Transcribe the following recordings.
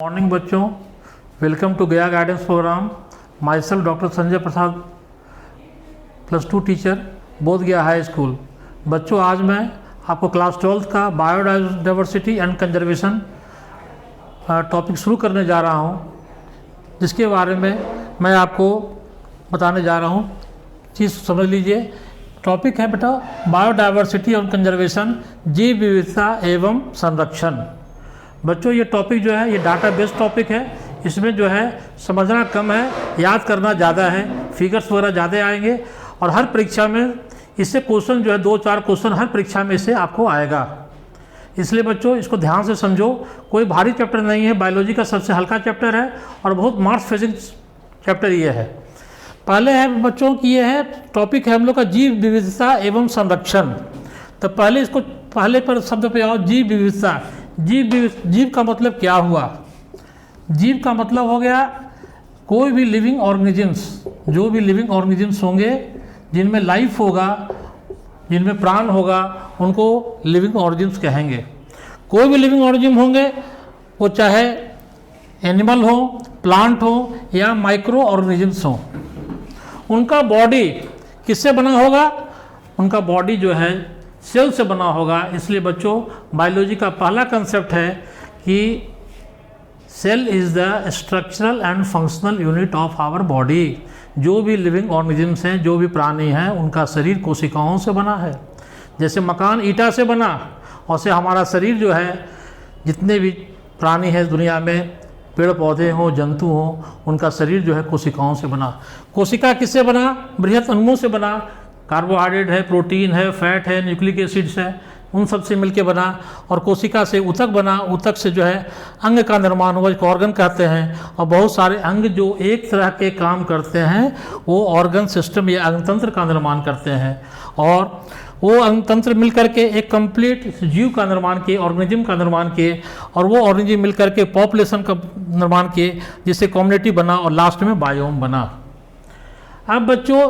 Morning बच्चों, welcome to Gaya guidance programme. Myself doctor Sanjay Prasad, +2 teacher, Bodh Gaya high school. बच्चों, आज मैं आपको क्लास 12 का बायोडाइवर्सिटी एंड कंजर्वेशन टॉपिक शुरू करने जा रहा हूँ, जिसके बारे में मैं आपको बताने जा रहा हूँ। चीज़ समझ लीजिए। टॉपिक है बेटा बायोडाइवर्सिटी और कंजर्वेशन, जीव विविधता एवं संरक्षण। बच्चों, ये टॉपिक जो है ये डाटा बेस्ड टॉपिक है। इसमें जो है समझना कम है, याद करना ज़्यादा है, फिगर्स वगैरह ज़्यादा आएंगे और हर परीक्षा में इससे क्वेश्चन जो है 2-4 क्वेश्चन हर परीक्षा में इससे आपको आएगा। इसलिए बच्चों इसको ध्यान से समझो। कोई भारी चैप्टर नहीं है, बायोलॉजी का सबसे हल्का चैप्टर है और बहुत मार्क्स फेसिंग चैप्टर ये है। पहले है बच्चों की ये है टॉपिक है हम लोग का जीव विविधता एवं संरक्षण। तो पहले इसको पहले पर शब्द पे आओ, जीव विविधता। जीव का मतलब क्या हुआ? जीव का मतलब हो गया कोई भी लिविंग ऑर्गेनिजम्स, जो भी लिविंग ऑर्गेनिजम्स होंगे जिनमें लाइफ होगा, जिनमें प्राण होगा, उनको लिविंग ऑर्गेनिजम्स कहेंगे। कोई भी लिविंग ऑर्गेनिज्म होंगे, वो चाहे एनिमल हो, प्लांट हो या माइक्रो ऑर्गेनिजम्स हो। उनका बॉडी किससे बना होगा? उनका बॉडी जो है सेल से बना होगा। इसलिए बच्चों बायोलॉजी का पहला कंसेप्ट है कि cell is the structural and functional unit of our body. जो भी लिविंग ऑर्गेनिजम्स हैं, जो भी प्राणी हैं, उनका शरीर कोशिकाओं से बना है। जैसे मकान ईंटा से बना, और से हमारा शरीर जो है, जितने भी प्राणी हैं दुनिया में, पेड़ पौधे हों, जंतु हों, उनका शरीर जो है कोशिकाओं से बना। कोशिका किससे बना? बृहत अणुओं से बना। कार्बोहाइड्रेट है, प्रोटीन है, फैट है, न्यूक्लिक एसिड्स है, उन सब से मिलके बना। और कोशिका से ऊतक बना। ऊतक से जो है अंग का निर्माण हुआ, जिसको ऑर्गन कहते हैं। और बहुत सारे अंग जो एक तरह के काम करते हैं, वो ऑर्गन सिस्टम या अंगतंत्र का निर्माण करते हैं। और वो अंगतंत्र मिलकर के एक कंप्लीट जीव का निर्माण किए, ऑर्गेनिज्म का निर्माण किए। और वो ऑर्गेनिज्म मिलकर के पॉपुलेशन का निर्माण किए, जिससे कम्युनिटी बना और लास्ट में बायोम बना। अब बच्चों,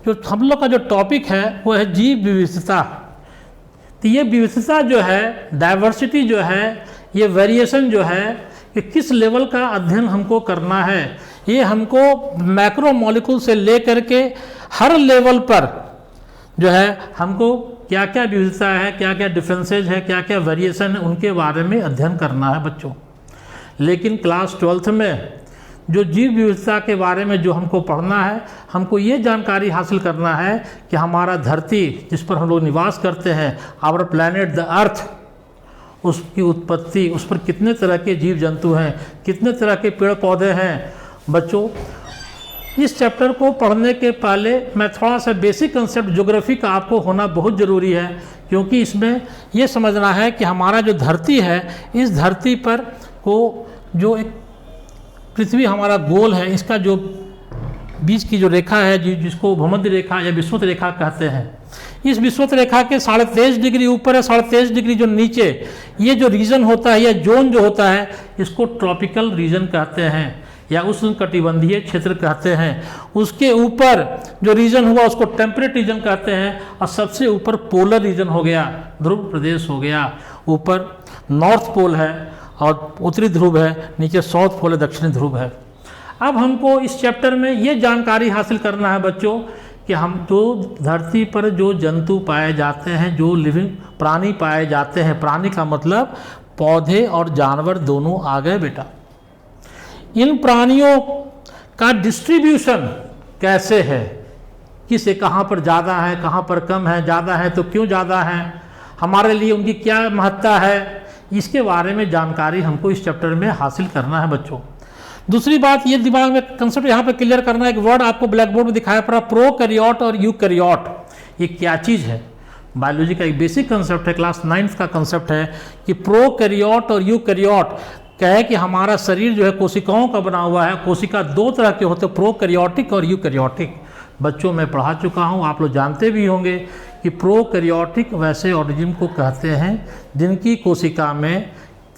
जो हम लोग का जो टॉपिक है वो है जीव विविधता। तो ये विविधता जो है, डाइवर्सिटी जो है, ये वेरिएशन जो है, कि किस लेवल का अध्ययन हमको करना है। ये हमको मैक्रो मॉलिक्यूल से लेकर के हर लेवल पर जो है हमको क्या क्या विविधता है, क्या क्या डिफरेंसेज है, क्या क्या वेरिएशन है, उनके बारे में अध्ययन करना है बच्चों। लेकिन क्लास 12 में जो जीव विविधता के बारे में जो हमको पढ़ना है, हमको ये जानकारी हासिल करना है कि हमारा धरती जिस पर हम लोग निवास करते हैं, आवर प्लैनेट द अर्थ, उसकी उत्पत्ति, उस पर कितने तरह के जीव जंतु हैं, कितने तरह के पेड़ पौधे हैं। बच्चों, इस चैप्टर को पढ़ने के पहले मैं थोड़ा सा बेसिक कंसेप्ट ज्योग्राफी का आपको होना बहुत ज़रूरी है, क्योंकि इसमें ये समझना है कि हमारा जो धरती है, इस धरती पर को जो एक पृथ्वी हमारा गोल है, इसका जो बीच की जो रेखा है, जिसको भूमध्य रेखा या विषुवत रेखा कहते हैं, इस विषुवत रेखा के 23.5 डिग्री ऊपर है, 23.5 डिग्री जो नीचे, ये जो रीजन होता है या जोन जो होता है, इसको ट्रॉपिकल रीजन कहते हैं या उष्णकटिबंधीय क्षेत्र कहते हैं। उसके ऊपर जो रीजन हुआ उसको टेम्परेट रीजन कहते हैं। और सबसे ऊपर पोलर रीजन हो गया, ध्रुव प्रदेश हो गया। ऊपर नॉर्थ पोल है और उत्तरी ध्रुव है, नीचे साउथ पोल है, दक्षिणी ध्रुव है। अब हमको इस चैप्टर में ये जानकारी हासिल करना है बच्चों कि हम जो धरती पर जो जंतु पाए जाते हैं, जो लिविंग प्राणी पाए जाते हैं, प्राणी का मतलब पौधे और जानवर दोनों आ गए बेटा। इन प्राणियों का डिस्ट्रीब्यूशन कैसे है, किसे कहाँ पर ज़्यादा है, कहाँ पर कम है, ज़्यादा है तो क्यों ज़्यादा है, हमारे लिए उनकी क्या महत्ता है, इसके बारे में जानकारी हमको इस चैप्टर में हासिल करना है बच्चों। दूसरी बात, ये दिमाग में कंसेप्ट यहाँ पे क्लियर करना है। एक वर्ड आपको ब्लैक बोर्ड में दिखाया पड़ा, प्रोकैरियोट और यूकैरियोट। ये क्या चीज़ है? बायोलॉजी का एक बेसिक कंसेप्ट है, क्लास 9th का कंसेप्ट है कि प्रोकैरियोट और यूकैरियोट कहे कि हमारा शरीर जो है कोशिकाओं का बना हुआ है। कोशिका 2 तरह के होते हैं, प्रोकैरियोटिक और यूकैरियोटिक। बच्चों मैं पढ़ा चुका हूँ, आप लोग जानते भी होंगे कि प्रोकैरियोटिक वैसे ऑर्गेनिज्म को कहते हैं जिनकी कोशिका में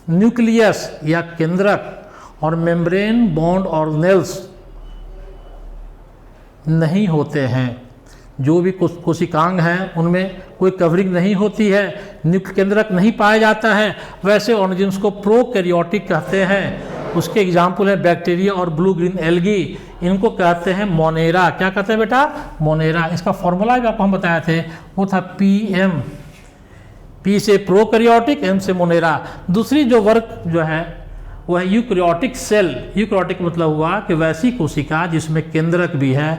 न्यूक्लियस या केंद्रक और मेम्ब्रेन बॉन्ड ऑर्गेनेल्स नहीं होते हैं। जो भी कोशिकांग हैं उनमें कोई कवरिंग नहीं होती है, न्यूक्लियर केंद्रक नहीं पाया जाता है, वैसे ऑर्गेनिज्म्स को प्रोकैरियोटिक कहते हैं। उसके एग्जाम्पल है बैक्टीरिया और ब्लू ग्रीन एल्गी, इनको कहते हैं मोनेरा। क्या कहते हैं बेटा? मोनेरा। इसका फॉर्मूला भी आपको हम बताए थे, वो था PM, P से प्रोकैरियोटिक, M से मोनेरा। दूसरी जो वर्ग जो है वो है यूकैरियोटिक सेल। यूकैरियोटिक मतलब हुआ कि वैसी कोशिका जिसमें केंद्रक भी है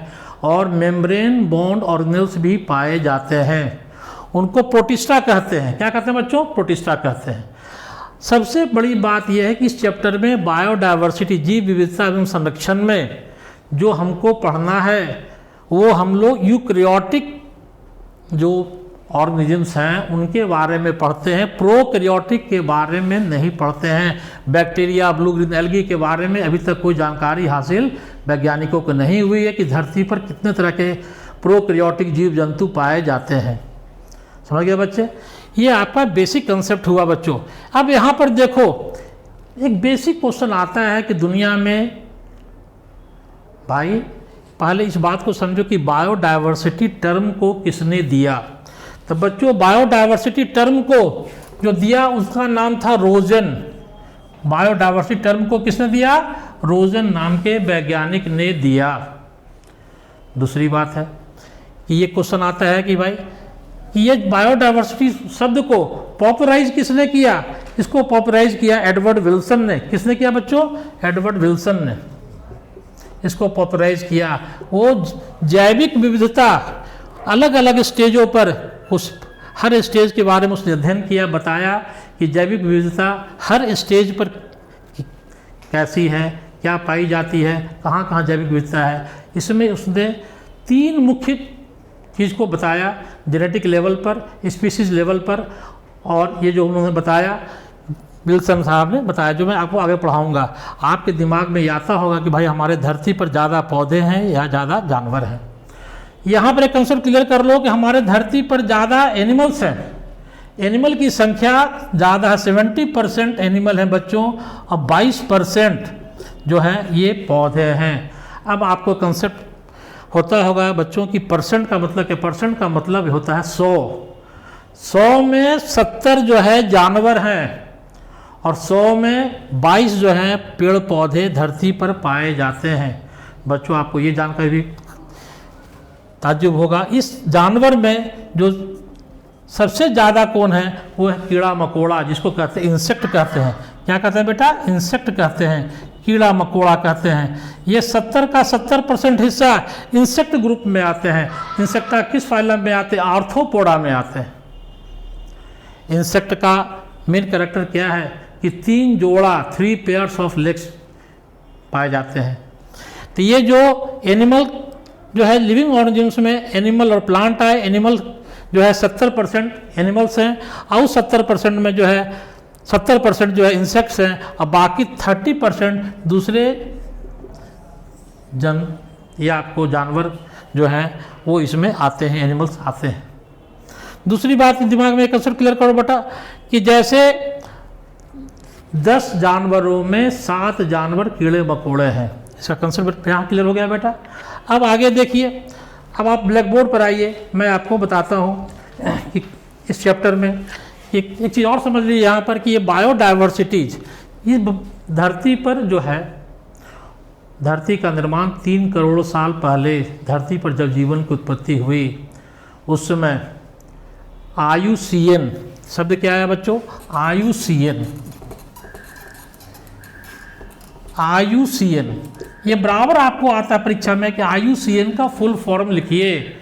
और मेम्ब्रेन बॉन्ड ऑर्गेनेल्स भी पाए जाते हैं, उनको प्रोटिस्टा कहते हैं। क्या कहते हैं बच्चों? प्रोटिस्टा कहते हैं। सबसे बड़ी बात यह है कि इस चैप्टर में बायोडायवर्सिटी, जीव विविधता एवं संरक्षण में जो हमको पढ़ना है वो हम लोग यूकैरियोटिक जो ऑर्गेनिजम्स हैं उनके बारे में पढ़ते हैं, प्रोकैरियोटिक के बारे में नहीं पढ़ते हैं। बैक्टीरिया, ब्लू ग्रीन एल्गी के बारे में अभी तक कोई जानकारी हासिल वैज्ञानिकों को नहीं हुई है कि धरती पर कितने तरह के प्रोकैरियोटिक जीव जंतु पाए जाते हैं। समझ गए बच्चे? ये आपका बेसिक कंसेप्ट हुआ बच्चों। अब यहाँ पर देखो, एक बेसिक क्वेश्चन आता है कि दुनिया में, भाई पहले इस बात को समझो कि बायोडायवर्सिटी टर्म को किसने दिया। तो बच्चों बायोडायवर्सिटी टर्म को जो दिया उसका नाम था रोजन। बायोडायवर्सिटी टर्म को किसने दिया? रोजन नाम के वैज्ञानिक ने दिया। दूसरी बात है कि ये क्वेश्चन आता है कि भाई कि ये बायोडायवर्सिटी शब्द को पॉपुलराइज किसने किया? इसको पॉपुलराइज किया एडवर्ड विल्सन ने। किसने किया बच्चों? एडवर्ड विल्सन ने इसको पॉपुलराइज किया। वो जैविक विविधता अलग अलग स्टेजों पर, उस हर स्टेज के बारे में उसने अध्ययन किया, बताया कि जैविक विविधता हर स्टेज पर कैसी है, क्या पाई जाती है, कहाँ कहाँ जैविक विविधता है। इसमें उसने 3 मुख्य चीज़ को बताया, जेनेटिक लेवल पर, स्पीसीज लेवल पर, और ये जो उन्होंने बताया विल्सन साहब ने बताया, जो मैं आपको आगे पढ़ाऊँगा। आपके दिमाग में आता होगा कि भाई हमारे धरती पर ज़्यादा पौधे हैं या ज़्यादा जानवर हैं। यहाँ पर एक कंसेप्ट क्लियर कर लो कि हमारे धरती पर ज़्यादा एनिमल्स हैं, एनिमल की संख्या ज़्यादा है, 70% एनिमल हैं बच्चों, और 22% जो है ये पौधे हैं। अब आपको कंसेप्ट होता होगा बच्चों की परसेंट का मतलब क्या? परसेंट का मतलब होता है 100 में 70 जो है जानवर हैं और 100 में 22 जो हैं पेड़ पौधे धरती पर पाए जाते हैं। बच्चों आपको ये जानकारी भी ताज्जुब होगा, इस जानवर में जो सबसे ज़्यादा कौन है? वो है कीड़ा मकोड़ा, जिसको कहते हैं इंसेक्ट कहते हैं। क्या कहते हैं बेटा? इंसेक्ट कहते हैं, कीड़ा मकोड़ा कहते हैं। ये 70 का 70% हिस्सा इंसेक्ट ग्रुप में आते हैं। इंसेक्टा किस फाइलम में आते हैं? आर्थ्रोपोडा में आते हैं। इंसेक्ट का मेन कैरेक्टर क्या है कि 3 जोड़ा 3 पेयर्स ऑफ लेग्स पाए जाते हैं। तो ये जो एनिमल जो है लिविंग ऑर्गेनिज्म्स में एनिमल और प्लांट है, एनिमल जो है 70% एनिमल्स हैं और 70% में जो है 70% जो है इंसेक्ट्स हैं और बाकी 30% दूसरे या आपको जानवर जो हैं वो इसमें आते हैं, एनिमल्स आते हैं। दूसरी बात दिमाग में एक असर क्लियर करो बेटा कि जैसे 10 जानवरों में 7 जानवर कीड़े मकोड़े हैं। इसका कंसेप्ट यहाँ क्लियर हो गया बेटा। अब आगे देखिए, अब आप ब्लैक बोर्ड पर आइए, मैं आपको बताता हूँ कि इस चैप्टर में एक चीज़ और समझ लीजिए यहाँ पर कि ये बायोडायवर्सिटीज, ये धरती पर जो है, धरती का निर्माण 3 करोड़ साल पहले धरती पर जब जीवन की उत्पत्ति हुई उस समय IUCN शब्द क्या है बच्चों? IUCN ये बराबर आपको आता है परीक्षा में कि IUCN का फुल फॉर्म लिखिए।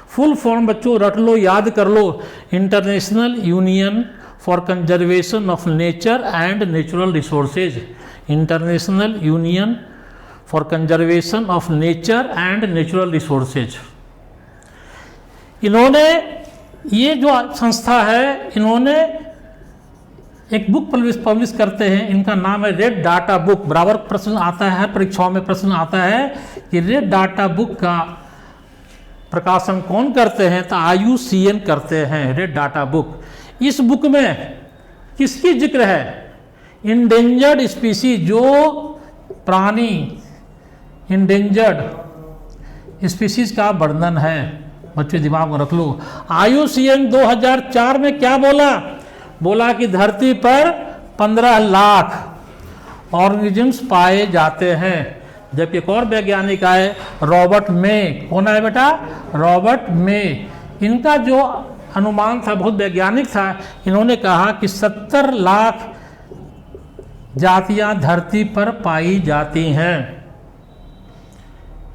फुल फॉर्म बच्चों रट लो, याद कर लो, International Union for Conservation of Nature and Natural Resources. International Union for Conservation of Nature and Natural Resources. इन्होंने, ये जो संस्था है, इन्होंने एक बुक पब्लिश करते हैं, इनका नाम है रेड डाटा बुक। बराबर प्रश्न आता है, परीक्षाओं में प्रश्न आता है कि रेड डाटा बुक का प्रकाशन कौन करते हैं? तो IUCN करते हैं रेड डाटा बुक। इस बुक में किसकी जिक्र है? इंडेंजर्ड स्पीसीज, जो प्राणी इंडेंजर्ड स्पीसीज का वर्णन है, बच्चों दिमाग में रख लो। IUCN 2004 में क्या बोला? बोला कि धरती पर 15 लाख ऑर्गेनिजम्स पाए जाते हैं। जबकि एक और वैज्ञानिक आए, रॉबर्ट मे। कौन है बेटा? रॉबर्ट मे। इनका जो अनुमान था बहुत वैज्ञानिक था। इन्होंने कहा कि 70 लाख जातियां धरती पर पाई जाती हैं।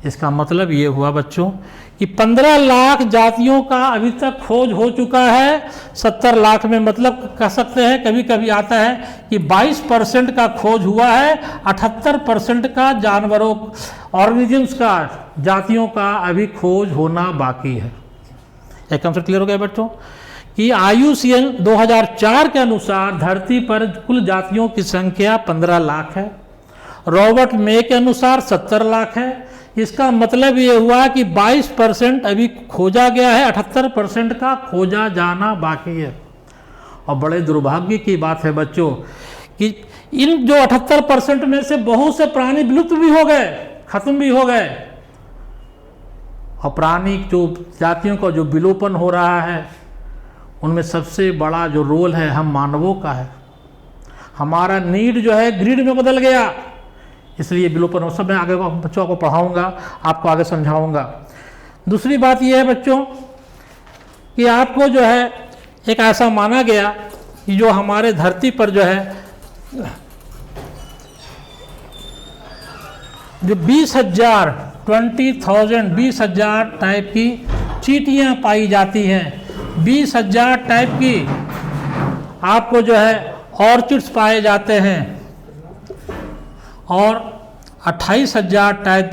इसका मतलब ये हुआ बच्चों कि 15 लाख जातियों का अभी तक खोज हो चुका है। 70 लाख में मतलब कह सकते हैं, कभी कभी आता है कि 22% का खोज हुआ है, 78% का जानवरों ऑर्गेनिजम्स का, जातियों का अभी खोज होना बाकी है। एक कंसेप्ट क्लियर हो गया बच्चों कि IUCN 2004 के अनुसार धरती पर कुल जातियों की संख्या 15 लाख है। रॉबर्ट मे के अनुसार 70 लाख है। इसका मतलब ये हुआ कि 22% अभी खोजा गया है, 78% का खोजा जाना बाकी है। और बड़े दुर्भाग्य की बात है बच्चों कि इन जो 78% में से बहुत से प्राणी विलुप्त भी हो गए, खत्म भी हो गए। और प्राणी जो जातियों का जो विलोपन हो रहा है, उनमें सबसे बड़ा जो रोल है हम मानवों का है। हमारा नीड जो है ग्रीड में बदल गया, इसलिए विलोपन हो। सब मैं आगे बच्चों को पढ़ाऊंगा, आपको आगे समझाऊंगा। दूसरी बात यह है बच्चों कि आपको जो है एक ऐसा माना गया कि जो हमारे धरती पर जो है जो 20,000 टाइप की चींटियां पाई जाती हैं। 20,000 टाइप की आपको जो है ऑर्चिड्स पाए जाते हैं और 28,000 टाइप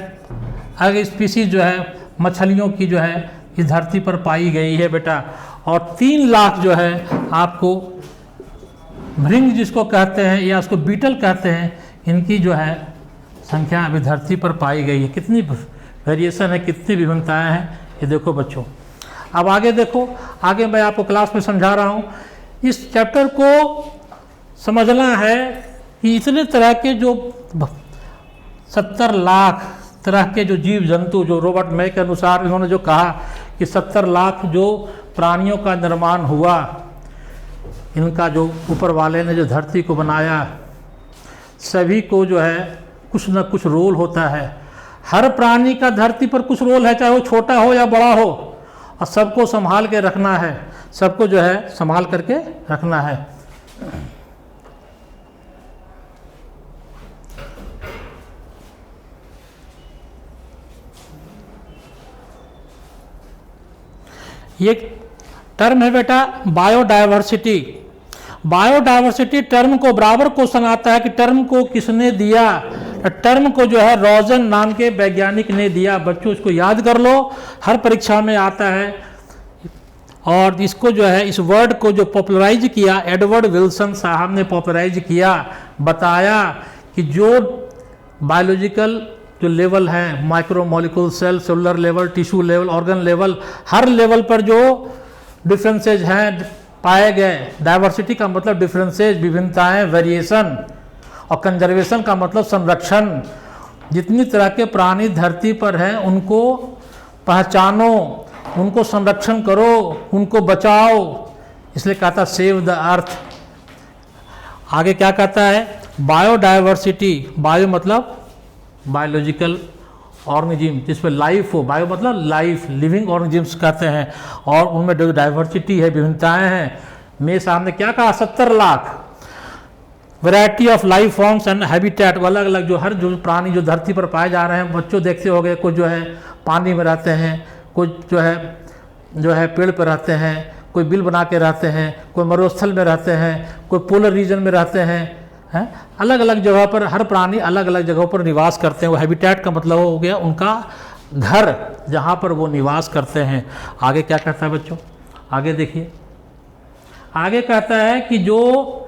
अलग स्पीसीज जो है मछलियों की जो है इस धरती पर पाई गई है बेटा। और 3 लाख जो है आपको भृंग जिसको कहते हैं या उसको बीटल कहते हैं, इनकी जो है संख्या अभी धरती पर पाई गई है। कितनी वेरिएशन है, कितनी विभिन्नताएं हैं, ये देखो बच्चों। अब आगे देखो, आगे मैं आपको क्लास में समझा रहा हूँ। इस चैप्टर को समझना है कि इतने तरह के जो 70 लाख तरह के जो जीव जंतु, जो रॉबर्ट मे के अनुसार इन्होंने जो कहा कि 70 लाख जो प्राणियों का निर्माण हुआ, इनका जो ऊपर वाले ने जो धरती को बनाया, सभी को जो है कुछ न कुछ रोल होता है। हर प्राणी का धरती पर कुछ रोल है, चाहे वो छोटा हो या बड़ा हो, और सबको संभाल के रखना है, सबको जो है संभाल करके रखना है। ये टर्म है बेटा बायोडायवर्सिटी। बायोडायवर्सिटी टर्म को बराबर क्वेश्चन आता है कि टर्म को किसने दिया। टर्म को जो है रोजन नाम के वैज्ञानिक ने दिया। बच्चों इसको याद कर लो, हर परीक्षा में आता है। और इसको जो है इस वर्ड को जो पॉपुलराइज किया एडवर्ड विल्सन साहब ने पॉपुलराइज किया, बताया कि जो बायोलॉजिकल जो लेवल है, micromolecule, cell, cellular level, tissue level, organ level, हर लेवल पर जो डिफरेंसेज हैं पाए गए। डाइवर्सिटी का मतलब डिफरेंसेज, विभिन्नताएं, वेरिएशन, और कंजर्वेशन का मतलब संरक्षण। जितनी तरह के प्राणी धरती पर हैं उनको पहचानो, उनको संरक्षण करो, उनको बचाओ। इसलिए कहता सेव द अर्थ। आगे क्या कहता है? बायोडाइवर्सिटी, बायो मतलब बायोलॉजिकल ऑर्गेनिज्म जिसमें लाइफ हो, बायो मतलब लाइफ, लिविंग ऑर्गेनिजम्स कहते हैं, और उनमें जो डाइवर्सिटी है, विभिन्नताएं हैं। मेरे सामने क्या कहा? 70 lakh variety of life forms and habitat, अलग अलग जो हर जो प्राणी जो धरती पर पाए जा रहे हैं। बच्चों देखते हो गए, कुछ जो है पानी में रहते हैं, कुछ जो है पेड़ पर रहते हैं, कोई बिल बना के रहते हैं, कोई मरुस्थल में रहते हैं, कोई पोलर रीजन में रहते हैं। अलग अलग जगह पर हर प्राणी अलग अलग जगहों पर निवास करते हैं। वो हैबिटेट का मतलब हो गया उनका घर, जहाँ पर वो निवास करते हैं। आगे क्या कहता है बच्चों? आगे देखिए, आगे कहता है कि जो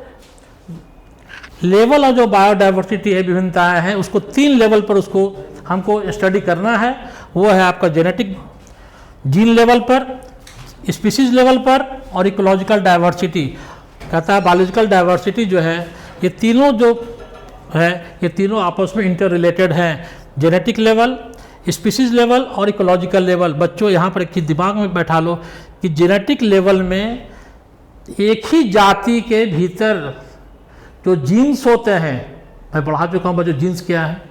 लेवल ऑफ जो बायोडाइवर्सिटी है, विभिन्नताएं हैं, उसको 3 लेवल पर उसको हमको स्टडी करना है। वो है आपका जेनेटिक जीन लेवल पर, स्पीसीज लेवल पर, और इकोलॉजिकल डाइवर्सिटी। कहता है बायोलॉजिकल डाइवर्सिटी जो है, ये तीनों जो है, ये तीनों आपस में इंटर रिलेटेड हैं। जेनेटिक लेवल, स्पीसीज लेवल और इकोलॉजिकल लेवल। बच्चों यहाँ पर एक चीज़ दिमाग में बैठा लो कि जेनेटिक लेवल में एक ही जाति के भीतर जो जीन्स होते हैं, मैं पढ़ा चुका हूँ बच्चों जीन्स क्या है,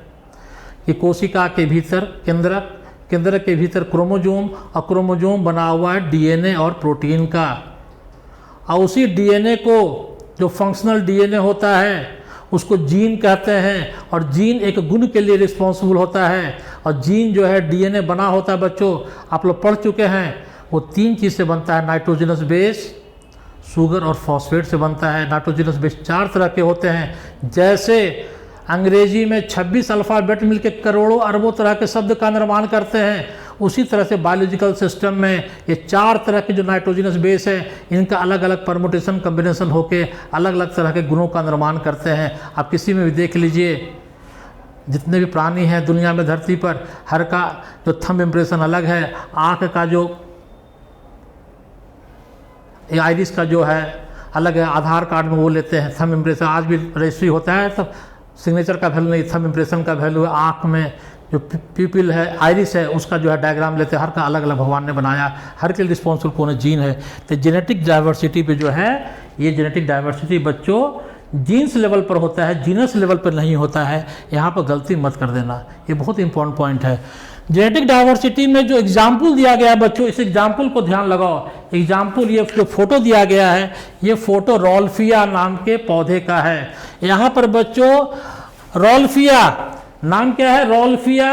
कि कोशिका के भीतर केंद्रक, केंद्रक के भीतर क्रोमोजोम, और क्रोमोजोम बना हुआ है डीएनए और प्रोटीन का, और उसी डीएनए को जो फंक्शनल डीएनए होता है उसको जीन कहते हैं, और जीन एक गुण के लिए रिस्पॉन्सिबल होता है। और जीन जो है डीएनए बना होता है बच्चों, आप लोग पढ़ चुके हैं, वो 3 चीज़ से बनता है, नाइट्रोजनस बेस, शुगर और फॉस्फेट से बनता है। नाइट्रोजनस बेस 4 तरह के होते हैं। जैसे अंग्रेजी में 26 अल्फ़ाबेट मिलकर करोड़ों अरबों तरह के शब्द का निर्माण करते हैं, उसी तरह से बायोलॉजिकल सिस्टम में ये 4 तरह के जो नाइट्रोजनस बेस है, इनका अलग अलग परमुटेशन कम्बिनेशन होके अलग अलग तरह के गुणों का निर्माण करते हैं। आप किसी में भी देख लीजिए, जितने भी प्राणी हैं दुनिया में धरती पर, हर का जो थंब इम्प्रेशन अलग है, आँख का जो आइरिस का जो है अलग है, आधार कार्ड में वो लेते हैं थंब इम्प्रेशन, आज भी रजिस्ट्री होता है, तब सिग्नेचर का वैल्यू नहीं, थंब इम्प्रेशन का वैल्यू है। आँख में जो प्यूपिल है, आइरिस है, उसका जो है डायग्राम लेते हैं, हर का अलग अलग भगवान ने बनाया, हर के लिए रिस्पॉन्सिबल कौन है, जीन है। तो जेनेटिक डाइवर्सिटी पे जो है, ये जेनेटिक डाइवर्सिटी बच्चों जीन्स लेवल पर होता है, जीनस लेवल पर नहीं होता है, यहाँ पर गलती मत कर देना, ये बहुत इंपॉर्टेंट पॉइंट है। जेनेटिक डाइवर्सिटी में जो एग्जाम्पल दिया गया है बच्चों, इस एग्जाम्पल को ध्यान लगाओ। एग्जाम्पल ये जो फोटो दिया गया है, ये फोटो रॉल्फिया नाम के पौधे का है। यहाँ पर बच्चों रॉल्फिया नाम क्या है, रॉल्फिया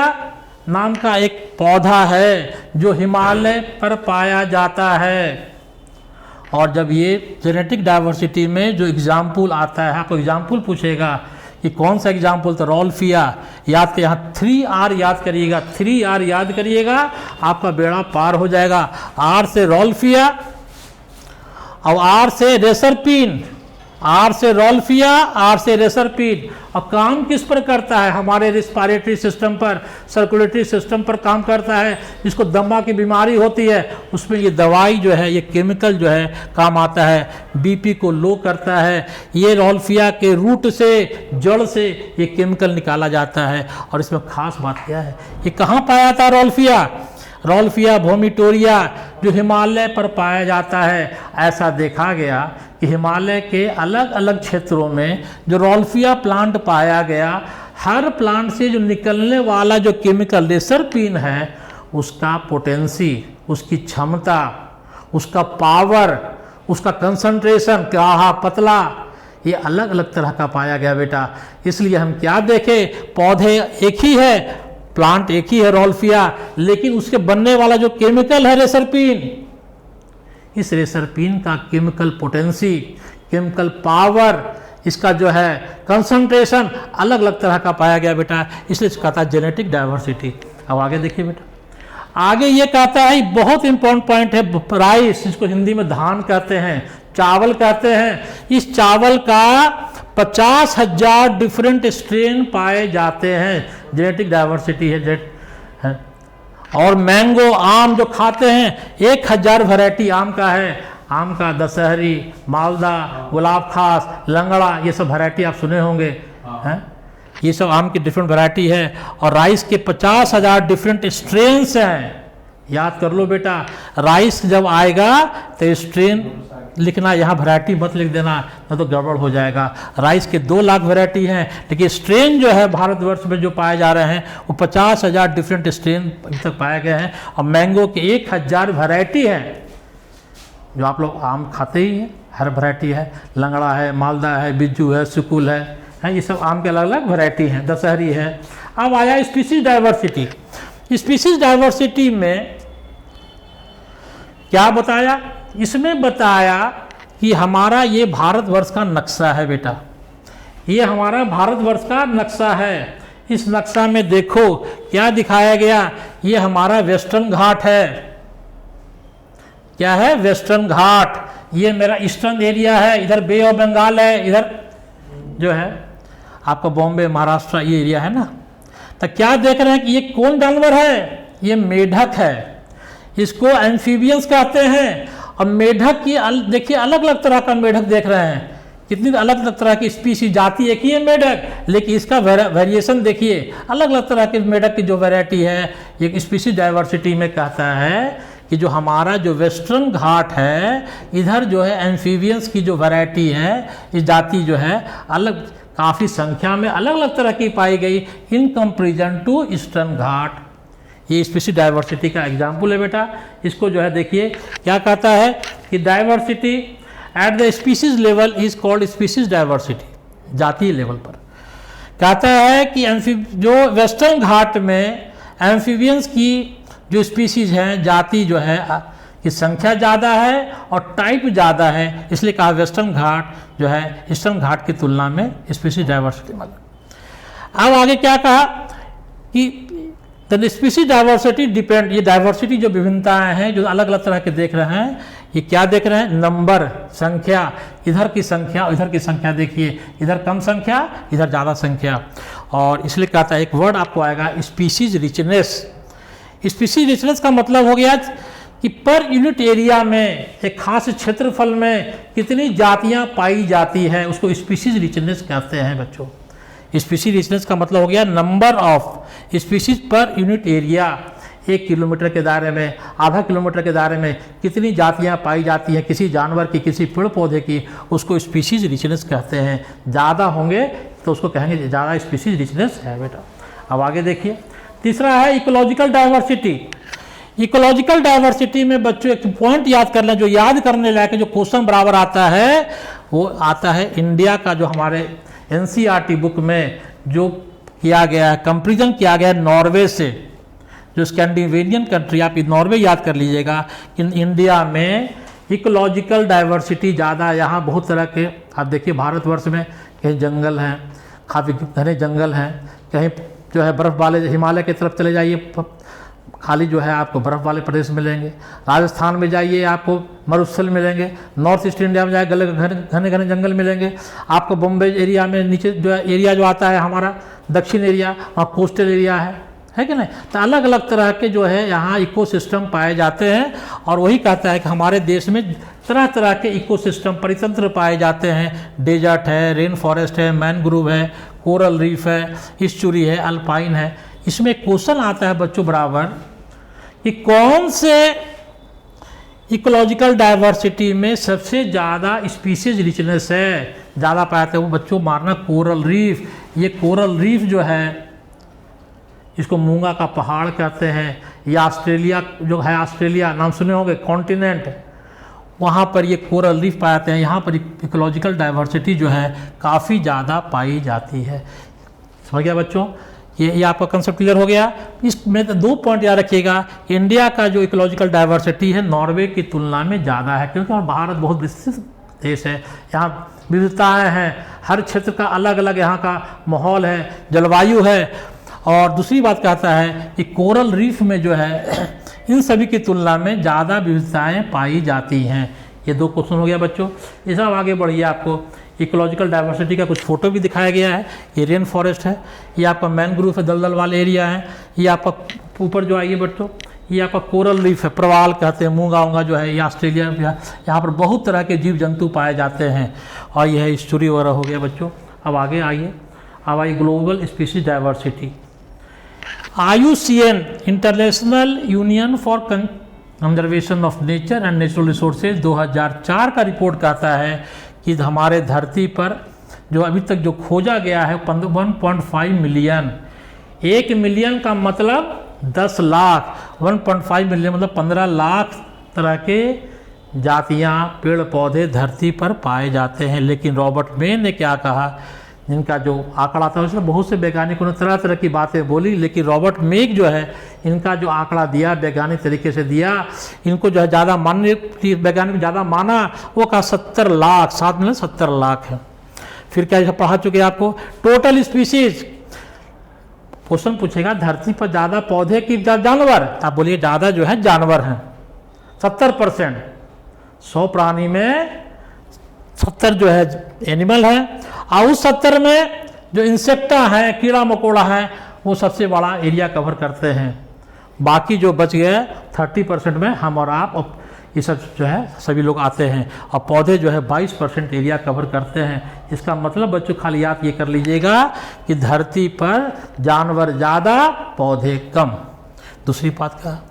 नाम का एक पौधा है जो हिमालय पर पाया जाता है। और जब ये जेनेटिक डाइवर्सिटी में जो एग्जाम्पल आता है, आपको एग्जाम्पल पूछेगा कि कौन सा एग्जाम्पल, तो रॉल्फिया याद कर, यहाँ 3R याद करिएगा, 3R याद करिएगा, आपका बेड़ा पार हो जाएगा। R से रॉल्फिया और R से रेसरपिन, R से रॉल्फिया, R से रेसरपिन। और काम किस पर करता है, हमारे रिस्पायरेटरी सिस्टम पर, सर्कुलेटरी सिस्टम पर काम करता है। जिसको दमा की बीमारी होती है उसमें ये दवाई जो है, ये केमिकल जो है काम आता है। बीपी को लो करता है, ये रॉल्फिया के रूट से, जड़ से ये केमिकल निकाला जाता है। और इसमें खास बात क्या है, ये कहाँ पाया था रॉल्फिया, रॉल्फिया वोमिटोरिया जो हिमालय पर पाया जाता है। ऐसा देखा गया कि हिमालय के अलग अलग क्षेत्रों में जो रॉल्फिया प्लांट पाया गया, हर प्लांट से जो निकलने वाला जो केमिकल रेसरपिन है, उसका पोटेंसी, उसकी क्षमता, उसका पावर, उसका कंसंट्रेशन, गाढ़ा पतला, ये अलग अलग तरह का पाया गया बेटा। इसलिए हम क्या देखें, पौधे एक ही है, प्लांट एक ही है रॉल्फिया, लेकिन उसके बनने वाला जो केमिकल है रेसरपिन, इस रेसरपिन का केमिकल पोटेंसी, केमिकल पावर, इसका जो है कंसंट्रेशन अलग अलग तरह का पाया गया बेटा। इसलिए कहता है जेनेटिक डाइवर्सिटी। अब आगे देखिए बेटा, आगे ये कहता है, बहुत इंपॉर्टेंट पॉइंट है, राइस जिसको हिंदी में धान कहते हैं, चावल कहते हैं, इस चावल का 50,000 डिफरेंट स्ट्रेन पाए जाते हैं, जेनेटिक डाइवर्सिटी है। और मैंगो, आम जो खाते हैं, 1000 वैरायटी आम का है। आम का दशहरी, मालदा, गुलाब खास, लंगड़ा, ये सब वैरायटी आप सुने होंगे हैं, ये सब आम की डिफरेंट वैरायटी है। और राइस के 50,000 डिफरेंट स्ट्रेन्स हैं, याद कर लो बेटा। राइस जब आएगा तो स्ट्रेन लिखना, यहाँ वैरायटी मत लिख देना, ना तो गड़बड़ हो जाएगा। राइस के 2 लाख वैरायटी हैं, लेकिन स्ट्रेन जो है भारतवर्ष में जो पाए जा रहे हैं वो 50,000 डिफरेंट स्ट्रेन अभी तक पाए गए हैं। और मैंगो के 1000 वैरायटी हैं, जो आप लोग आम खाते ही हैं, हर वैरायटी है, लंगड़ा है, मालदा है, बिज्जू है, सुकुल है, ये सब आम के अलग अलग वैरायटी हैं, दशहरी है। अब आया स्पीसीज डाइवर्सिटी। स्पीसीज डाइवर्सिटी में क्या बताया, इसमें बताया कि हमारा ये भारतवर्ष का नक्शा है बेटा, ये हमारा भारतवर्ष का नक्शा है। इस नक्शा में देखो क्या दिखाया गया, ये हमारा वेस्टर्न घाट है। क्या है, वेस्टर्न घाट। ये मेरा ईस्टर्न एरिया है, इधर बे ऑफ बंगाल है, इधर जो है आपका बॉम्बे, महाराष्ट्र, ये एरिया है ना। तो क्या देख रहे हैं कि ये कौन जानवर है, ये मेढक है। इसको एम्फीबियंस कहते हैं। और मेढक की देखिए अलग अलग तरह का मेढक देख रहे हैं, कितनी अलग अलग तरह की स्पीशीज जाति एक ही है मेढक, लेकिन इसका वेरिएशन देखिए, अलग अलग तरह के मेढक की जो वैरायटी है। एक स्पीशीज डाइवर्सिटी में कहता है कि जो हमारा जो वेस्टर्न घाट है, इधर जो है एम्फीबियंस की जो वैरायटी है, इस जाति जो है अलग काफ़ी संख्या में अलग अलग तरह की पाई गई इन कंपेरिजन टू ईस्टर्न घाट। ये स्पीशीज डाइवर्सिटी का एग्जाम्पल है बेटा। इसको जो है देखिए क्या कहता है कि diversity at the species level is called species diversity. जातीय लेवल पर कहता है कि जो वेस्टर्न घाट में एम्फीबियंस की जो स्पीशीज हैं, जाति जो है की संख्या ज़्यादा है और टाइप ज़्यादा है, इसलिए कहा वेस्टर्न घाट जो है ईस्टर्न घाट की तुलना में स्पीशीज डाइवर्सिटी मतलब। अब आगे क्या कहा कि द स्पीशीज डाइवर्सिटी डिपेंड, ये डाइवर्सिटी जो विभिन्नताएं हैं जो अलग अलग तरह के देख रहे हैं, ये क्या देख रहे हैं, नंबर संख्या, इधर की संख्या इधर की संख्या देखिए, इधर कम संख्या इधर ज़्यादा संख्या। और इसलिए कहता है एक वर्ड आपको आएगा स्पीशीज रिचनेस। स्पीशीज रिचनेस का मतलब हो गया कि पर यूनिट एरिया में, एक खास क्षेत्रफल में कितनी जातियां पाई जाती है, उसको स्पीशीज रिचनेस कहते हैं बच्चों। स्पीशीज रिचनेस का मतलब हो गया number of species per unit area. 1 kilometre के दायरे में, आधा किलोमीटर के दायरे में कितनी जातियां पाई जाती हैं किसी जानवर की, किसी पेड़ पौधे की, उसको स्पीशीज रिचनेस कहते हैं। ज़्यादा होंगे तो उसको कहेंगे ज़्यादा स्पीशीज रिचनेस है बेटा। अब आगे देखिए, तीसरा है इकोलॉजिकल डाइवर्सिटी। इकोलॉजिकल डाइवर्सिटी में बच्चों एक पॉइंट याद कर लें, जो याद करने लायक जो क्वेश्चन बराबर आता है वो आता है इंडिया का, जो हमारे एनसीईआरटी बुक में जो किया गया है, कंपेरिजन किया गया है नॉर्वे से, जो स्कैंडिनेवियन कंट्री, आप नॉर्वे याद कर लीजिएगा कि इंडिया में इकोलॉजिकल डाइवर्सिटी ज़्यादा, यहाँ बहुत तरह के, आप देखिए भारतवर्ष में कहीं जंगल हैं, काफ़ी घने जंगल हैं, कहीं जो है बर्फ़ वाले हिमालय की तरफ चले जाइए खाली जो है आपको बर्फ़ वाले प्रदेश मिलेंगे, राजस्थान में जाइए आपको मरुस्थल मिलेंगे, नॉर्थ ईस्ट इंडिया में जाए घने घने जंगल मिलेंगे, आपको बॉम्बे एरिया में नीचे जो एरिया जो आता है हमारा दक्षिण एरिया, वहाँ कोस्टल एरिया है कि नहीं। तो अलग अलग तरह के जो है यहाँ इकोसिस्टम पाए जाते हैं, और वही कहता है कि हमारे देश में तरह तरह के इकोसिस्टम परितंत्र पाए जाते हैं। डेजर्ट है, रेन फॉरेस्ट है, मैनग्रोव है, कोरल रीफ है, इस्चुरी है, अल्पाइन है। इसमें क्वेश्चन आता है बच्चों बराबर कि कौन से इकोलॉजिकल डाइवर्सिटी में सबसे ज़्यादा स्पीशीज रिचनेस है, ज़्यादा पाते हैं, वो बच्चों मारना कोरल रीफ। ये कोरल रीफ जो है इसको मूंगा का पहाड़ कहते हैं। ये ऑस्ट्रेलिया जो है, ऑस्ट्रेलिया नाम सुने होंगे, कॉन्टिनेंट, वहाँ पर ये कोरल रीफ पाते हैं। यहाँ पर इकोलॉजिकल डाइवर्सिटी जो है काफ़ी ज़्यादा पाई जाती है। समझ गया बच्चों, ये आपका कंसेप्ट क्लियर हो गया। इसमें 2 पॉइंट याद रखिएगा, इंडिया का जो इकोलॉजिकल डाइवर्सिटी है नॉर्वे की तुलना में ज़्यादा है, क्योंकि भारत बहुत विस्तृत देश है, यहाँ विविधताएँ हैं, हर क्षेत्र का अलग अलग यहाँ का माहौल है, जलवायु है। और दूसरी बात कहता है कि कोरल रीफ में जो है इन सभी की तुलना में ज़्यादा विविधताएँ पाई जाती हैं। ये 2 क्वेश्चन हो गया बच्चों। ये सब आगे बढ़िए, आपको इकोलॉजिकल डाइवर्सिटी का कुछ फोटो भी दिखाया गया है। ये रेन फॉरेस्ट है, ये आपका मैनग्रोव है, दलदल वाले एरिया है। ये आपका ऊपर जो आइए बच्चों, ये आपका कोरल रीफ है, प्रवाल कहते हैं, मूंगा ऊंगा जो है, ये ऑस्ट्रेलिया में है। यहाँ पर बहुत तरह के जीव जंतु पाए जाते हैं। और यह है स्टोरी वगैरह हो गया बच्चों। अब आगे आइए, अब आइए global species diversity. IUCN international Union for Conservation of Nature and Natural resources 2004 का रिपोर्ट कहता है कि हमारे धरती पर जो अभी तक जो खोजा गया है 1.5 मिलियन। 1 मिलियन का मतलब 10 लाख, 1.5 मिलियन मतलब 15 लाख तरह के जातियां पेड़ पौधे धरती पर पाए जाते हैं। लेकिन रॉबर्ट मे ने क्या कहा, इनका जो आंकड़ा था उसमें बहुत से वैज्ञानिकों ने तरह तरह की बातें बोली, लेकिन रॉबर्ट मेक जो है इनका जो आंकड़ा दिया वैज्ञानिक तरीके से दिया, इनको जो है ज़्यादा मानने, वैज्ञानिक ज़्यादा माना, वो कहा 70 लाख, 7 मिलियन 70 लाख है। फिर क्या पढ़ा चुके आपको टोटल स्पीशीज। क्वेश्चन पूछेगा धरती पर ज़्यादा पौधे की जानवर, आप बोलिए ज़्यादा जो है जानवर हैं 70%। 100 प्राणी में 70 जो है एनिमल है, और उस 70 में जो इंसेक्टा है, कीड़ा मकोड़ा है, वो सबसे बड़ा एरिया कवर करते हैं। बाकी जो बच गए 30% में हम और आप ये सब जो है सभी लोग आते हैं। और पौधे जो है 22% एरिया कवर करते हैं। इसका मतलब बच्चों खाली याद ये कर लीजिएगा कि धरती पर जानवर ज़्यादा, पौधे कम। दूसरी बात का,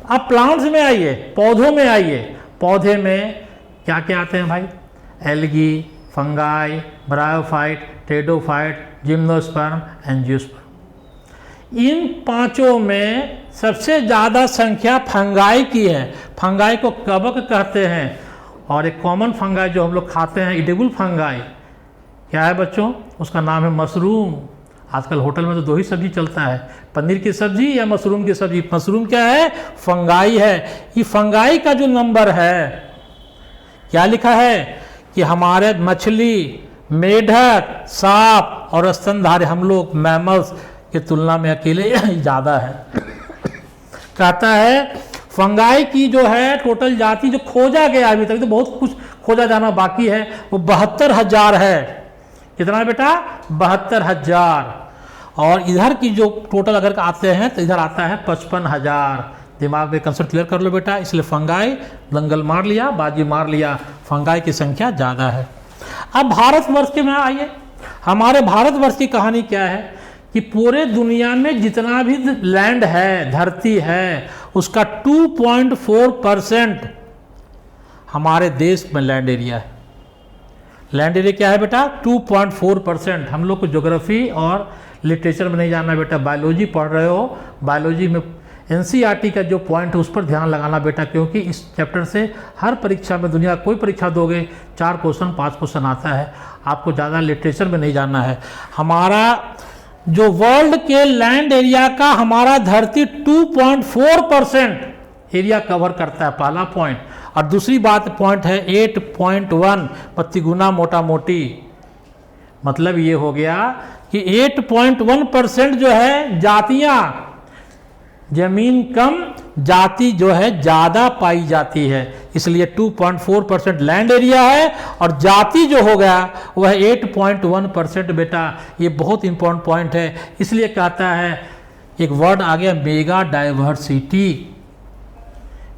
अब प्लांट्स में आइए, पौधों में आइए। पौधे में क्या क्या आते हैं भाई? Algae, fungi, bryophyte, pteridophyte, gymnosperm, angiosperm. इन पांचों में सबसे ज़्यादा संख्या फंगाई की है। फंगाई को कवक कहते हैं। और एक कॉमन फंगाई जो हम लोग खाते हैं, इडेबल फंगाई, क्या है बच्चों? उसका नाम है मशरूम। आजकल होटल में तो 2 ही सब्जी चलता है, पनीर की सब्जी या मशरूम की सब्जी। मशरूम क्या है? फंगाई है। ये फंगाई का जो नंबर है, क्या लिखा है कि हमारे मछली, मेढक, सांप और स्तनधारी, हम लोग मैमल्स की तुलना में अकेले ज़्यादा है। कहता है फंगाई की जो है टोटल जाति जो खोजा गया अभी तक, तो बहुत कुछ खोजा जाना बाकी है, वो 72,000 है। कितना बेटा? 72,000। और इधर की जो टोटल अगर आते हैं तो इधर आता है 55,000। दिमाग में कंसेप्ट क्लियर कर लो बेटा। इसलिए फंगाई दंगल मार लिया, बाजी मार लिया, फंगाई की संख्या ज़्यादा है। अब भारतवर्ष के में आइए। हमारे भारतवर्ष की कहानी क्या है कि पूरे दुनिया में जितना भी लैंड है, धरती है, उसका 2.4% हमारे देश में लैंड एरिया है। लैंड एरिया क्या है बेटा? 2.4%। हम लोग को ज्योग्राफी और लिटरेचर में नहीं जाना बेटा, बायोलॉजी पढ़ रहे हो, बायोलॉजी में एनसीईआरटी का जो पॉइंट है उस पर ध्यान लगाना बेटा, क्योंकि इस चैप्टर से हर परीक्षा में, दुनिया कोई परीक्षा दोगे 4 क्वेश्चन 5 क्वेश्चन आता है। आपको ज़्यादा लिटरेचर में नहीं जाना है। हमारा जो वर्ल्ड के लैंड एरिया का, हमारा धरती 2.4% एरिया कवर करता है, पहला पॉइंट। और दूसरी बात पॉइंट है 8.1 प्रतिगुना मोटा मोटी। मतलब ये हो गया कि 8.1% जो है जातियां, जमीन कम, जाति जो है ज़्यादा पाई जाती है। इसलिए 2.4% लैंड एरिया है और जाति जो हो गया वह 8.1% बेटा। ये बहुत इंपॉर्टेंट पॉइंट है। इसलिए कहता है, एक वर्ड आ गया मेगा डाइवर्सिटी।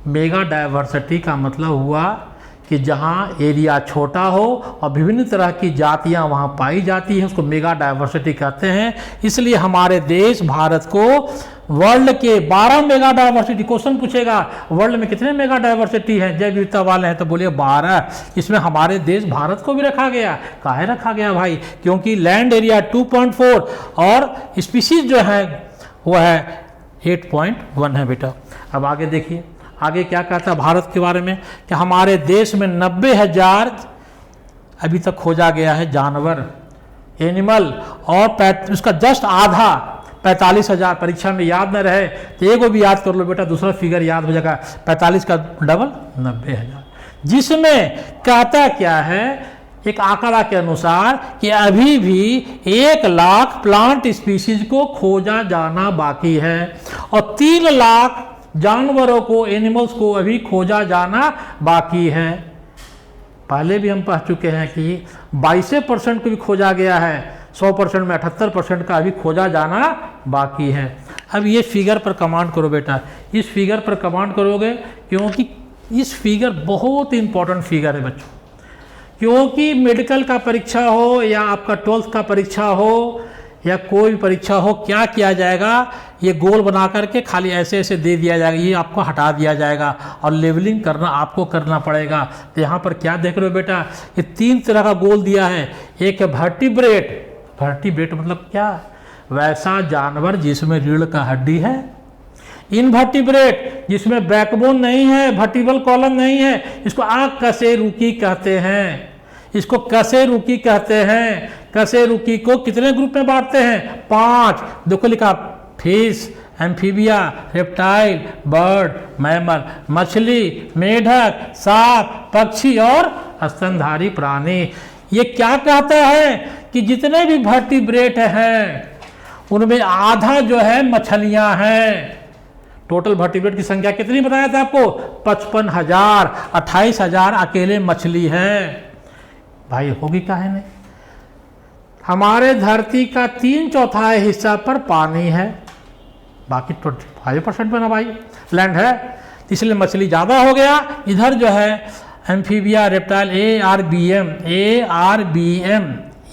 मेगा डाइवर्सिटी का मतलब हुआ कि जहाँ एरिया छोटा हो और विभिन्न तरह की जातियाँ वहाँ पाई जाती हैं, उसको मेगा डाइवर्सिटी कहते हैं। इसलिए हमारे देश भारत को वर्ल्ड के 12 मेगा डाइवर्सिटी, क्वेश्चन पूछेगा वर्ल्ड में कितने मेगा डाइवर्सिटी है, जैव विविधता वाले हैं, तो बोलिए 12। इसमें हमारे देश भारत को भी रखा गया। काहे रखा गया भाई? क्योंकि लैंड एरिया 2.4 और स्पीसीज जो है वो है 8.1 है बेटा। अब आगे देखिए, आगे क्या कहता है भारत के बारे में कि हमारे देश में 90,000 अभी तक खोजा गया है जानवर, एनिमल, और उसका जस्ट आधा 45,000। परीक्षा में याद न रहे तो एगो भी याद कर लो बेटा, दूसरा फिगर याद हो जाएगा। 45 का डबल 90,000। जिसमें कहता क्या है, एक आंकड़ा के अनुसार कि अभी भी 1 लाख प्लांट स्पीसीज को खोजा जाना बाकी है और 3 लाख जानवरों को, एनिमल्स को अभी खोजा जाना बाकी है। पहले भी हम पढ़ चुके हैं कि 22% को भी खोजा गया है, 100% में 78% का अभी खोजा जाना बाकी है। अब ये फिगर पर कमांड करो बेटा, इस फिगर पर कमांड करोगे क्योंकि इस फिगर बहुत इंपॉर्टेंट फिगर है बच्चों। क्योंकि मेडिकल का परीक्षा हो या आपका 12th का परीक्षा हो या कोई भी परीक्षा हो, क्या किया जाएगा, ये गोल बना करके खाली ऐसे ऐसे दे दिया जाएगा, ये आपको हटा दिया जाएगा और लेवलिंग करना आपको करना पड़ेगा। तो यहाँ पर क्या देख रहे हो बेटा, ये 3 तरह का गोल दिया है। एक है वर्टिब्रेट। वर्टिब्रेट मतलब क्या? वैसा जानवर जिसमें रीढ़ का हड्डी है। इनवर्टिब्रेट जिसमें बैकबोन नहीं है, वर्टिब्रल कॉलम नहीं है, इसको कशेरुकी कहते हैं। इसको कशेरुकी कहते हैं। कशेरुकी को कितने ग्रुप में बांटते हैं? 5। देखो लिखा, fish, amphibia, reptile, bird, mammal, मछली, मेढक, सांप, पक्षी और स्तनधारी प्राणी। ये क्या कहता है कि जितने भी वर्टिब्रेट हैं उनमें आधा जो है मछलियां हैं। टोटल वर्टिब्रेट की संख्या कितनी बताया था आपको? 55,000। 28,000 अकेले मछली है। भाई होगी काहे नहीं? हमारे धरती का 3/4 हिस्सा पर पानी है, बाकी 25% में ना भाई लैंड है। इसलिए मछली ज़्यादा हो गया। इधर जो है एम्फीबिया रेप्टाइल ARBM,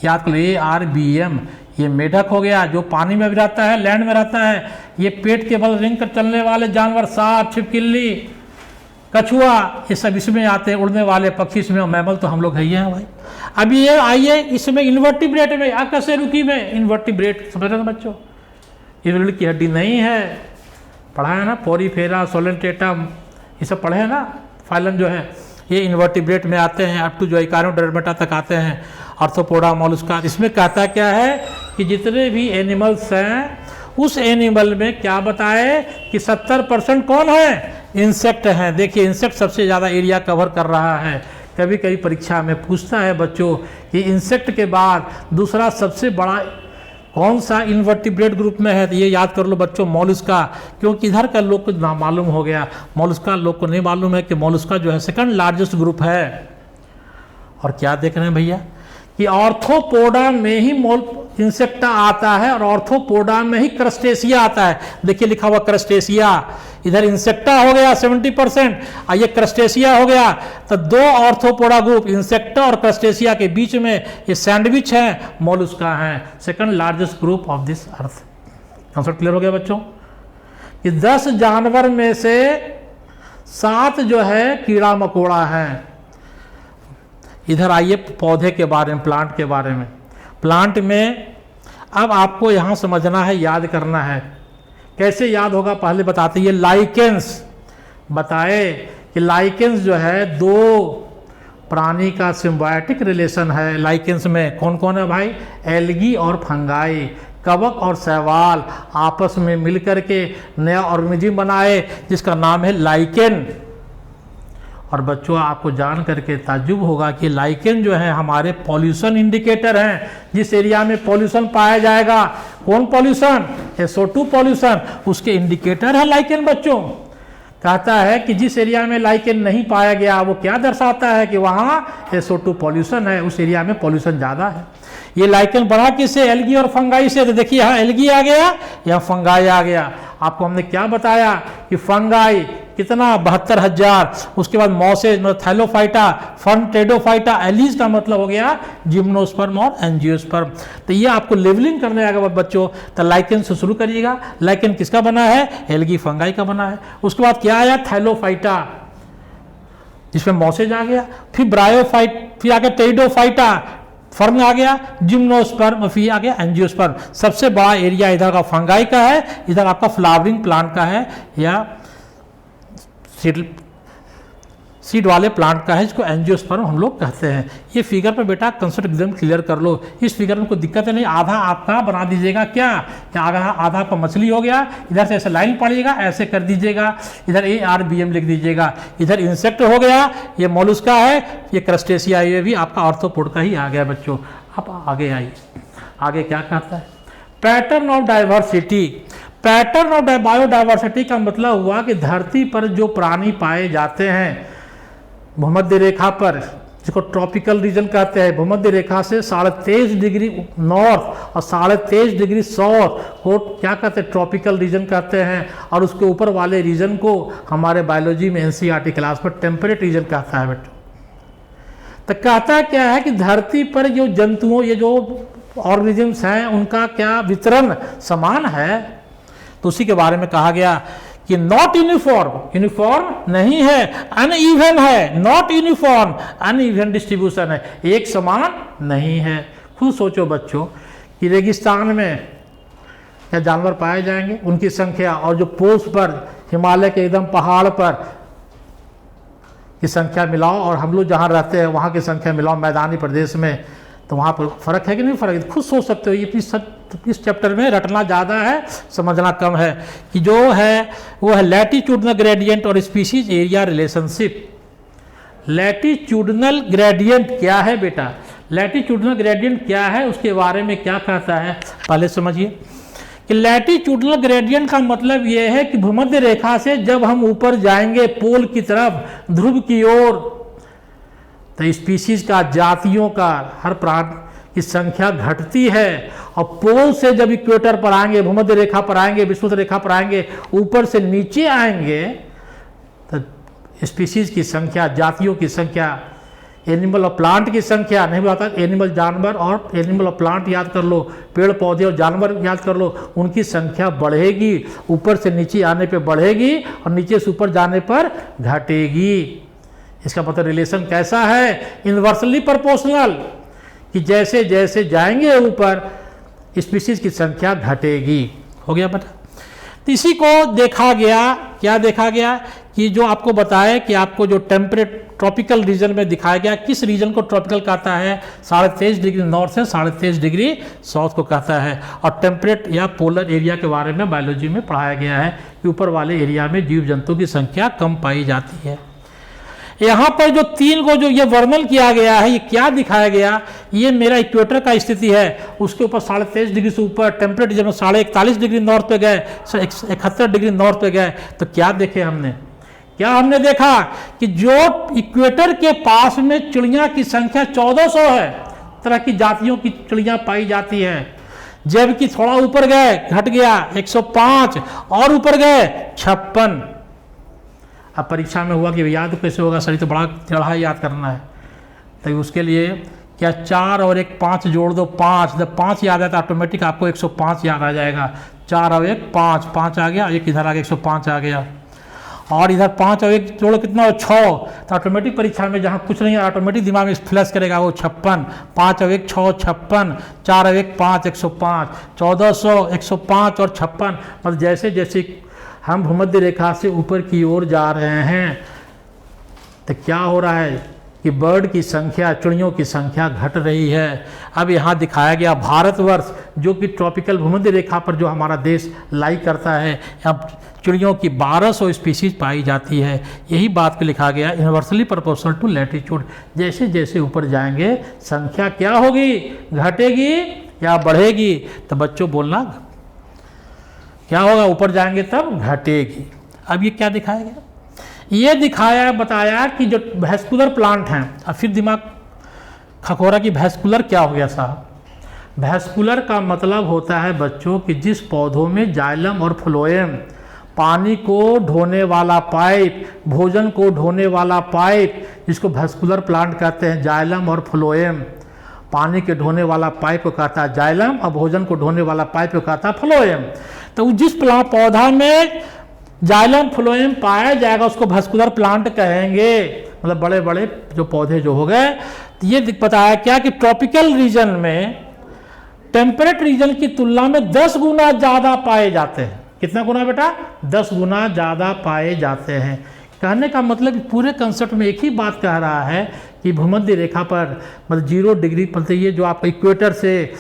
याद कर लो ARBM, ये मेढक हो गया जो पानी में भी रहता है, लैंड में रहता है। ये पेट के बल रेंग कर चलने वाले जानवर, सांप, छिपकली, कछुआ, ये सब इसमें आते हैं। उड़ने वाले पक्षी इसमें, मैमल तो हम लोग है ही हैं भाई। अभी ये आइए इसमें इन्वर्टिब्रेट में, अकशेरुकी में इन्वर्टिब्रेट, समझ रहे हो बच्चों, ये रीढ़ की हड्डी नहीं है, पढ़ा है ना, पोरीफेरा, सोलेंटेटम, ये सब पढ़े हैं ना, फाइलम जो है ये इन्वर्टिब्रेट में आते हैं, अप टू जो इकानोडर्मेटा तक आते हैं, आर्थ्रोपोडा, मोलस्का। इसमें कहता क्या है कि जितने भी एनिमल्स हैं उस एनिमल में क्या बताए कि 70% कौन है, इंसेक्ट हैं। देखिए इंसेक्ट सबसे ज़्यादा एरिया कवर कर रहा है। कभी कभी परीक्षा में पूछता है बच्चों कि इंसेक्ट के बाद दूसरा सबसे बड़ा कौन सा इन्वर्टिब्रेट ग्रुप में है, तो ये याद कर लो बच्चों मोलस्का, क्योंकि इधर का लोग को ना मालूम हो गया, मोलस्का लोग को नहीं मालूम है कि मोलस्का जो है सेकंड लार्जेस्ट ग्रुप है। और क्या देख रहे हैं भैया कि ऑर्थोपोडा में ही इंसेक्टा आता है और ऑर्थोपोडा में ही क्रस्टेशिया आता है। देखिए लिखा हुआ क्रस्टेशिया, इधर इंसेक्टा हो गया 70% और ये क्रस्टेशिया हो गया। तो दो ऑर्थोपोडा ग्रुप इंसेक्टा और क्रस्टेशिया के बीच में ये सैंडविच है, मोलस्का है, second largest group of this earth. Concept clear हो गया बच्चों कि 10 जानवर में से 7 जो है कीड़ा मकोड़ा है। इधर आइए पौधे के बारे में, प्लांट के बारे में। प्लांट में अब आपको यहाँ समझना है, याद करना है। कैसे याद होगा पहले बताते, ये लाइकेंस बताए कि लाइकेंस जो है दो प्राणी का सिम्बायोटिक रिलेशन है। लाइकेंस में कौन कौन है भाई, एल्गी और फंगाई, कवक और शैवाल आपस में मिलकर के नया ऑर्गेनिज्म बनाए जिसका नाम है लाइकेन। और बच्चों आपको जान करके ताज्जुब होगा कि लाइकेन जो है हमारे पॉल्यूशन इंडिकेटर हैं। जिस एरिया में पॉल्यूशन पाया जाएगा, कौन पॉल्यूशन, SO2 पॉल्यूशन, उसके इंडिकेटर है लाइकेन बच्चों। कहता है कि जिस एरिया में लाइकेन नहीं पाया गया वो क्या दर्शाता है कि वहाँ SO2 पॉल्यूशन है, उस एरिया में पॉल्यूशन ज़्यादा है। ये लाइकेन बढ़ा किससे, एल्गी और फंगाई से। तो देखिए यहाँ एल्गी आ गया, यहाँ फंगाई आ गया। आपको हमने क्या बताया कि फंगाई कितना 72,000, उसके बाद मॉसेज मतलब थैलोफाइटा, फर्न टेडोफाइटा, एलिस का मतलब हो गया जिम्नोस्पर्म और एंजियोस्पर्म। तो ये आपको लेवलिंग करने आएगा बच्चों। तो लाइकेन से शुरू करिएगा। लाइकेन किसका बना है, एल्गी फंगाई का बना है। उसके बाद क्या आया, थैलोफाइटा जिसमें मॉसेज आ गया, फिर ब्रायोफाइट, फिर आ गया टेडोफाइटा, फर्न आ गया, जिम्नोस्पर्म, फिर आ गया एंजियोस्पर्म। सबसे बड़ा एरिया इधर का फंगाई का है, इधर आपका फ्लावरिंग प्लांट का है या सीड वाले प्लांट का है, जिसको एंजियोस्पर्म हम लोग कहते हैं। ये फिगर पे बेटा कंसेप्ट एकदम क्लियर कर लो। इस फिगर में कोई दिक्कत नहीं, आधा आपका बना दीजिएगा क्या, आधा आपका मछली हो गया, इधर से ऐसे लाइन पड़िएगा, ऐसे कर दीजिएगा, इधर ARBM लिख दीजिएगा, इधर इंसेक्ट हो गया, ये मोलस्का है, ये क्रस्टेशिया, ये भी आपका ऑर्थोपोड का ही आ गया बच्चों। अब आगे आइए, आगे क्या कहता है, pattern of diversity. Pattern of biodiversity का मतलब हुआ कि धरती पर जो प्राणी पाए जाते हैं भूमध्य रेखा पर, जिसको ट्रॉपिकल रीजन कहते हैं, भूमध्य रेखा से 23.5 डिग्री नॉर्थ और 23.5 डिग्री साउथ को क्या कहते हैं, ट्रॉपिकल रीजन कहते हैं। और उसके ऊपर वाले रीजन को हमारे बायोलॉजी में NCERT क्लास पर टेम्परेट रीजन कहता है बेटा। तो कहता क्या है कि धरती पर जो जंतुओं, ये जो ऑर्गेनिजम्स हैं, उनका क्या वितरण समान है। तो उसी के बारे में कहा गया कि नॉट यूनिफॉर्म, यूनिफॉर्म नहीं है, अनइवन है, नॉट यूनिफॉर्म, अनइवन डिस्ट्रीब्यूशन है, एक समान नहीं है। खुद सोचो बच्चों कि रेगिस्तान में क्या जानवर पाए जाएंगे, उनकी संख्या, और जो पोल्स पर, हिमालय के एकदम पहाड़ पर की संख्या मिलाओ और हम लोग जहाँ रहते हैं वहाँ की संख्या मिलाओ मैदानी प्रदेश में, तो वहाँ पर फर्क है कि नहीं फर्क है। खुद सोच सकते हो। ये इस चैप्टर में रटना ज़्यादा है, समझना कम है। कि जो है वो है लैटिट्यूडनल ग्रेडियंट और species area relationship. Latitudinal gradient क्या है बेटा, लैटिट्यूडनल ग्रेडियंट क्या है, उसके बारे में क्या कहता है पहले समझिए। कि लैटिट्यूडनल ग्रेडियंट का मतलब ये है कि भूमध्य रेखा से जब हम ऊपर जाएंगे पोल की तरफ, ध्रुव की ओर, तो स्पीशीज का, जातियों का, हर प्राणी की संख्या घटती है। और पोल से जब इक्वेटर पर आएंगे, भूमध्य रेखा पर आएंगे, विषुवत रेखा पर आएंगे, ऊपर से नीचे आएंगे, तो स्पीसीज़ की संख्या, जातियों की संख्या, एनिमल और प्लांट की संख्या, नहीं आता एनिमल जानवर और एनिमल और प्लांट याद कर लो, पेड़ पौधे और जानवर याद कर लो, उनकी संख्या बढ़ेगी, ऊपर से नीचे आने पे बढ़ेगी और नीचे से ऊपर जाने पर घटेगी। इसका मतलब रिलेशन कैसा है? इन्वर्सली प्रोपोर्शनल, कि जैसे जैसे जाएंगे ऊपर स्पीसीज की संख्या घटेगी। हो गया बेटा? तो इसी को देखा गया, क्या देखा गया कि जो आपको बताया कि आपको जो टेम्परेट ट्रॉपिकल रीजन में दिखाया गया, किस रीजन को ट्रॉपिकल कहता है? 23.5 डिग्री नॉर्थ से 23.5 डिग्री साउथ को कहता है। और टेम्परेट या पोलर एरिया के बारे में बायोलॉजी में पढ़ाया गया है कि ऊपर वाले एरिया में जीव जंतु की संख्या कम पाई जाती है। यहाँ पर जो 3 को जो ये वर्णन किया गया है, ये क्या दिखाया गया? ये मेरा इक्वेटर का स्थिति है, उसके ऊपर 23.5 डिग्री से ऊपर टेम्परेट जब 41 डिग्री नॉर्थ पे गए, 71 डिग्री नॉर्थ पे गए, तो क्या देखे हमने? क्या हमने देखा कि जो इक्वेटर के पास में चिड़िया की संख्या 1400 है, तरह की जातियों की चिड़िया पाई जाती है, जबकि थोड़ा ऊपर गए घट गया 105 और ऊपर गए 56। अब परीक्षा में हुआ कि याद कैसे होगा सर, तो बड़ा चढ़ा याद करना है, तो उसके लिए क्या 4 और 1 5 जोड़ दो, 5, जब 5 याद आता ऑटोमेटिक आपको 105 याद आ जाएगा। 4 और 1 5, 5 आ गया, एक इधर आ गया 105 आ गया, और इधर 5 और 1 जोड़ो कितना हो 6, तो ऑटोमेटिक परीक्षा में जहाँ कुछ नहीं है ऑटोमेटिक दिमाग में फ्लैश करेगा वो 56, 5 और 1 6 56, 4 और 1 5 105, 1400 105 और 56। मतलब जैसे जैसे हम भूमध्य रेखा से ऊपर की ओर जा रहे हैं तो क्या हो रहा है कि बर्ड की संख्या, चिड़ियों की संख्या घट रही है। अब यहाँ दिखाया गया भारतवर्ष जो कि ट्रॉपिकल भूमध्य रेखा पर जो हमारा देश लाई करता है, अब चिड़ियों की 1200 स्पीसीज पाई जाती है। यही बात को लिखा गया इन्वर्सली प्रोपोर्शनल टू लैटिट्यूड, जैसे जैसे ऊपर जाएंगे संख्या क्या होगी? घटेगी या बढ़ेगी? तो बच्चों बोलना क्या होगा? ऊपर जाएंगे तब घटेगी। अब ये क्या दिखाया गया? ये दिखाया बताया कि जो वैस्कुलर प्लांट हैं, अब फिर दिमाग खखोरा कि वैस्कुलर क्या हो गया साहब? वैस्कुलर का मतलब होता है बच्चों कि जिस पौधों में जाइलम और फ्लोएम, पानी को ढोने वाला पाइप, भोजन को ढोने वाला पाइप, जिसको वैस्कुलर प्लांट कहते हैं, जाइलम और फ्लोएम, पानी के ढोने वाला पाइप को कहता है जाइलम और भोजन को ढोने वाला पाइप को कहता है फ्लोएम। तो जिस पौधा में जाइलम फ्लोएम पाया जाएगा उसको वैस्कुलर प्लांट कहेंगे। मतलब बड़े बड़े जो पौधे जो हो गए, तो ये बताया क्या कि ट्रॉपिकल रीजन में टेम्परेट रीजन की तुलना में 10 गुना ज़्यादा पाए जाते हैं। कितना गुना बेटा? 10 गुना ज़्यादा पाए जाते हैं। कहने का मतलब पूरे कंसेप्ट में एक ही बात कह रहा है कि भूमध्य रेखा पर मतलब 0 डिग्री पर, ये जो आपका इक्वेटर से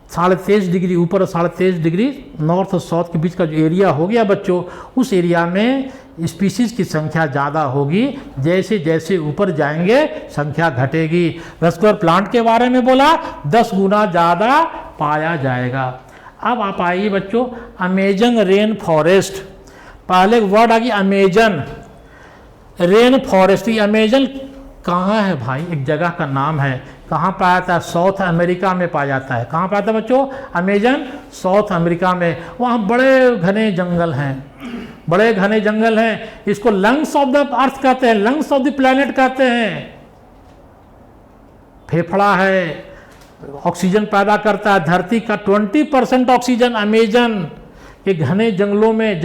23.5 डिग्री ऊपर और 23.5 डिग्री नॉर्थ और साउथ के बीच का जो एरिया हो गया बच्चों, उस एरिया में स्पीसीज की संख्या ज़्यादा होगी। जैसे जैसे ऊपर जाएंगे संख्या घटेगी। वैस्कुलर प्लांट के बारे में बोला 10 गुना ज़्यादा पाया जाएगा। अब आप आइए बच्चों अमेजन रेन फॉरेस्ट, पहले वर्ड आ गया अमेजन रेन फॉरेस्ट। ये अमेजन कहाँ है भाई? एक जगह का नाम है। कहाँ पाया जाता है? साउथ अमेरिका में पाया जाता है। कहाँ पाया जाता है बच्चों? अमेजन साउथ अमेरिका में। वहाँ बड़े घने जंगल हैं, बड़े घने जंगल हैं। इसको लंग्स ऑफ द अर्थ कहते हैं, लंग्स ऑफ द प्लेनेट कहते हैं। फेफड़ा है, ऑक्सीजन पैदा करता है। धरती का 20% ऑक्सीजन अमेजन के घने जंगलों में,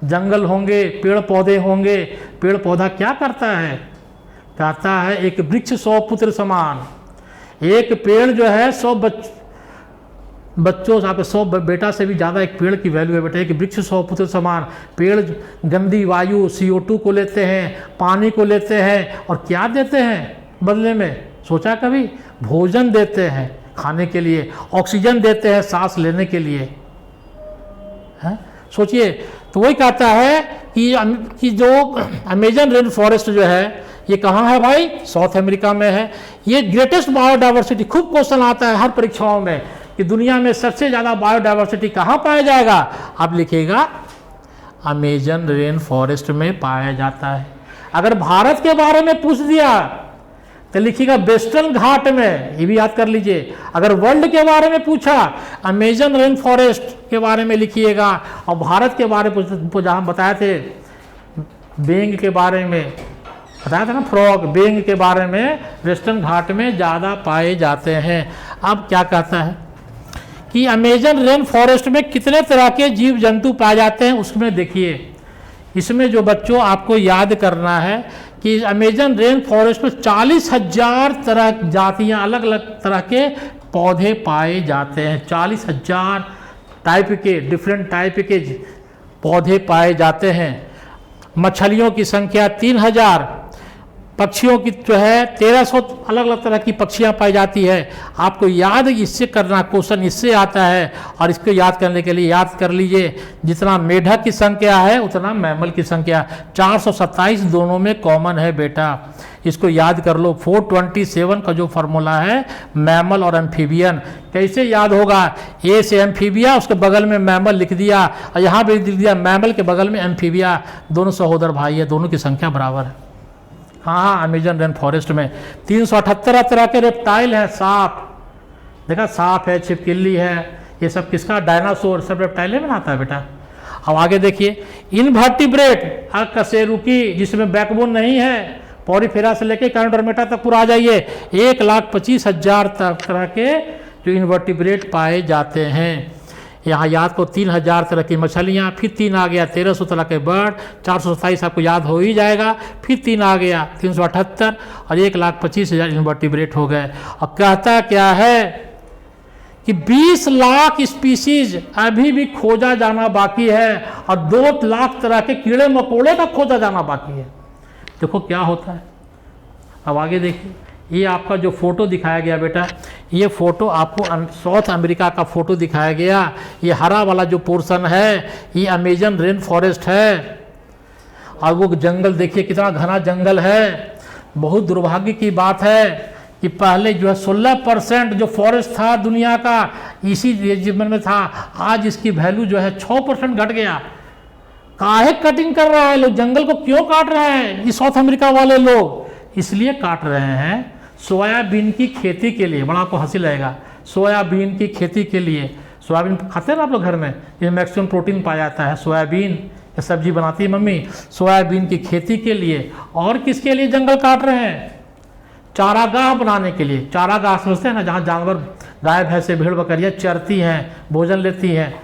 जंगल होंगे, पेड़ पौधे होंगे। पेड़ पौधा क्या करता है? कहता है एक वृक्ष 100 पुत्र समान। एक पेड़ जो है 100 बच्चों आपके 100 बेटा से भी ज़्यादा एक पेड़ की वैल्यू है बेटा। एक वृक्ष 100 पुत्र समान। पेड़ गंदी वायु CO2 को लेते हैं, पानी को लेते हैं, और क्या देते हैं बदले में? सोचा कभी? भोजन देते हैं खाने के लिए, ऑक्सीजन देते हैं सांस लेने के लिए। है सोचिए। तो वही कहता है कि जो अमेजन रेन फॉरेस्ट जो है ये कहाँ है भाई? साउथ अमेरिका में है। ये ग्रेटेस्ट बायोडाइवर्सिटी, खूब क्वेश्चन आता है हर परीक्षाओं में कि दुनिया में सबसे ज़्यादा बायोडाइवर्सिटी कहाँ पाया जाएगा? आप लिखिएगा अमेजन रेन फॉरेस्ट में पाया जाता है। अगर भारत के बारे में पूछ दिया तो लिखिएगा वेस्टर्न घाट में, ये भी याद कर लीजिए। अगर वर्ल्ड के बारे में पूछा अमेजन रेन फॉरेस्ट के बारे में लिखिएगा। और भारत के बारे में जहाँ बताए थे बेंग के बारे में बताया था ना, फ्रॉग, बेंग के बारे में वेस्टर्न घाट में ज़्यादा पाए जाते हैं। अब क्या कहता है कि अमेजन रेन फॉरेस्ट में कितने तरह के जीव जंतु पाए जाते हैं, उसमें देखिए, इसमें जो बच्चों आपको याद करना है कि अमेजन रेन फॉरेस्ट में 40,000 तरह जातियां, अलग अलग तरह के पौधे पाए जाते हैं। 40,000 टाइप के, डिफरेंट टाइप के पौधे पाए जाते हैं। मछलियों की संख्या 3,000, पक्षियों की जो है 1,300 अलग अलग तरह की पक्षियां पाई जाती है। आपको याद इससे करना, क्वेश्चन इससे आता है, और इसको याद करने के लिए याद कर लीजिए, जितना मेढक की संख्या है उतना मैमल की संख्या, 427 दोनों में कॉमन है बेटा, इसको याद कर लो। 427 का जो फार्मूला है मैमल और एम्फीबियन, कैसे याद होगा, ए से एम्फीबिया, उसके बगल में मैमल लिख दिया, और यहाँ भी लिख दिया मैमल के बगल में एम्फीबिया, दोनों सहोदर भाई है, दोनों की संख्या बराबर है। हाँ, अमेजन रेन फॉरेस्ट में 378 तरह के रेप्टाइल हैं। सांप, देखा, सांप है, छिपकली है, ये सब किसका, डायनासोर, सब रेप्टाइल में आता है बेटा। अब आगे देखिए, इनवर्टिब्रेट, अकशेरुकी, जिसमें बैकबोन नहीं है, पॉरीफेरा से लेके कैनोडर्मेटा तक पूरा आ जाइए, 1,25,000 तरह के जो इनवर्टिब्रेट पाए जाते हैं। यहाँ याद को 3,000 तरह की मछलियाँ, फिर 3 आ गया 1,300 तरह के बर्ड, 427 आपको याद हो ही जाएगा, फिर 3 आ गया 378, और 1,25,000 इनवर्टिब्रेट हो गए। और कहता क्या है कि 20 लाख स्पीसीज अभी भी खोजा जाना बाकी है, और 2 लाख तरह के कीड़े मकोड़े का खोजा जाना बाकी है। देखो क्या होता है। अब आगे देखिए, ये आपका जो फोटो दिखाया गया बेटा, ये फोटो आपको साउथ अमेरिका का फोटो दिखाया गया। ये हरा वाला जो पोर्शन है ये अमेजन रेन फॉरेस्ट है, और वो जंगल देखिए कितना घना जंगल है। बहुत दुर्भाग्य की बात है कि पहले जो है 16% जो फॉरेस्ट था दुनिया का इसी रीजन में था, आज इसकी वैल्यू जो है 6% घट गया। काहे कटिंग कर रहा है लोग, जंगल को क्यों काट रहे हैं ये साउथ अमेरिका वाले लोग? इसलिए काट रहे हैं सोयाबीन की खेती के लिए। बड़ा आपको हंसी लगेगा, सोयाबीन की खेती के लिए। सोयाबीन खाते हैं ना आप लोग घर में, ये मैक्सिमम प्रोटीन पाया जाता है। सोयाबीन की सब्जी बनाती है मम्मी, सोयाबीन की खेती के लिए। और किसके लिए जंगल काट रहे हैं? चारागाह बनाने के लिए। चारागाह समझते हैं ना, जहाँ जानवर, गाय भैंसे भेड़ बकरियाँ चरती हैं, भोजन लेती हैं।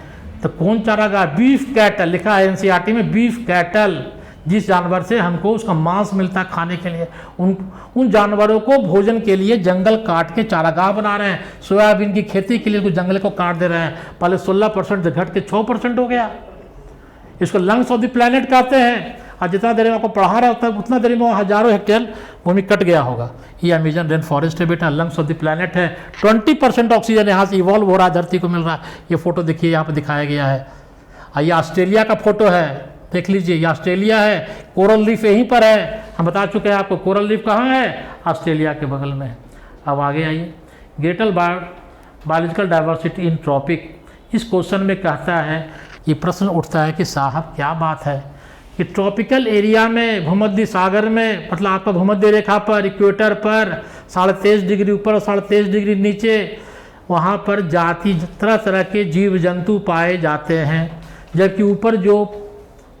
तो कौन चारागाह? बीफ कैटल, लिखा है एनसीईआरटी में, बीफ कैटल, जिस जानवर से हमको उसका मांस मिलता है खाने के लिए, उन जानवरों को भोजन के लिए जंगल काट के चारागाह बना रहे हैं। सोयाबीन की खेती के लिए कुछ जंगल को काट दे रहे हैं। पहले 16% घट के 6% हो गया। इसको लंग्स ऑफ द प्लैनेट कहते हैं। और जितना देर में आपको पढ़ा रहा होता है उतना देर में हजारों हेक्टेयर भूमि कट गया होगा। ये अमेजन रेन फॉरेस्ट है बेटा, लंग्स ऑफ द प्लैनेट है। 20% ऑक्सीजन यहाँ से इवॉल्व हो रहा है, धरती को मिल रहा है। ये फोटो देखिए यहाँ पर दिखाया गया है। ये ऑस्ट्रेलिया का फोटो है, देख लीजिए, ये ऑस्ट्रेलिया है। कोरल रीफ यहीं पर है, हम बता चुके हैं आपको। कोरल रीफ कहाँ है? ऑस्ट्रेलिया के बगल में। अब आगे आइए, greater biological diversity in tropic. इस क्वेश्चन में कहता है, ये प्रश्न उठता है कि साहब क्या बात है कि ट्रॉपिकल एरिया में, भूमध्य सागर में, मतलब आपका भूमध्य रेखा पर, इक्वेटर पर 23.5 डिग्री ऊपर और 23.5 डिग्री नीचे, वहाँ पर जाति तरह तरह के जीव जंतु पाए जाते हैं। जबकि ऊपर जो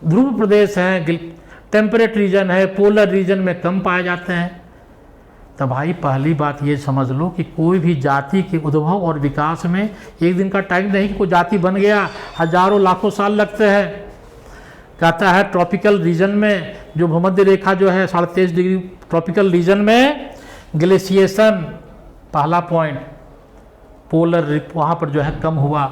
ध्रुव प्रदेश हैं, टेम्परेट रीजन है, पोलर रीजन में कम पाए जाते हैं। तो भाई पहली बात ये समझ लो कि कोई भी जाति के उद्भव और विकास में एक दिन का टाइम नहीं कि कोई जाति बन गया, हजारों लाखों साल लगते हैं। कहता है ट्रॉपिकल रीजन में जो भूमध्य रेखा जो है 23.5 डिग्री, ट्रॉपिकल रीजन में ग्लेशिएशन पहला पॉइंट, पोलर वहाँ पर जो है कम हुआ।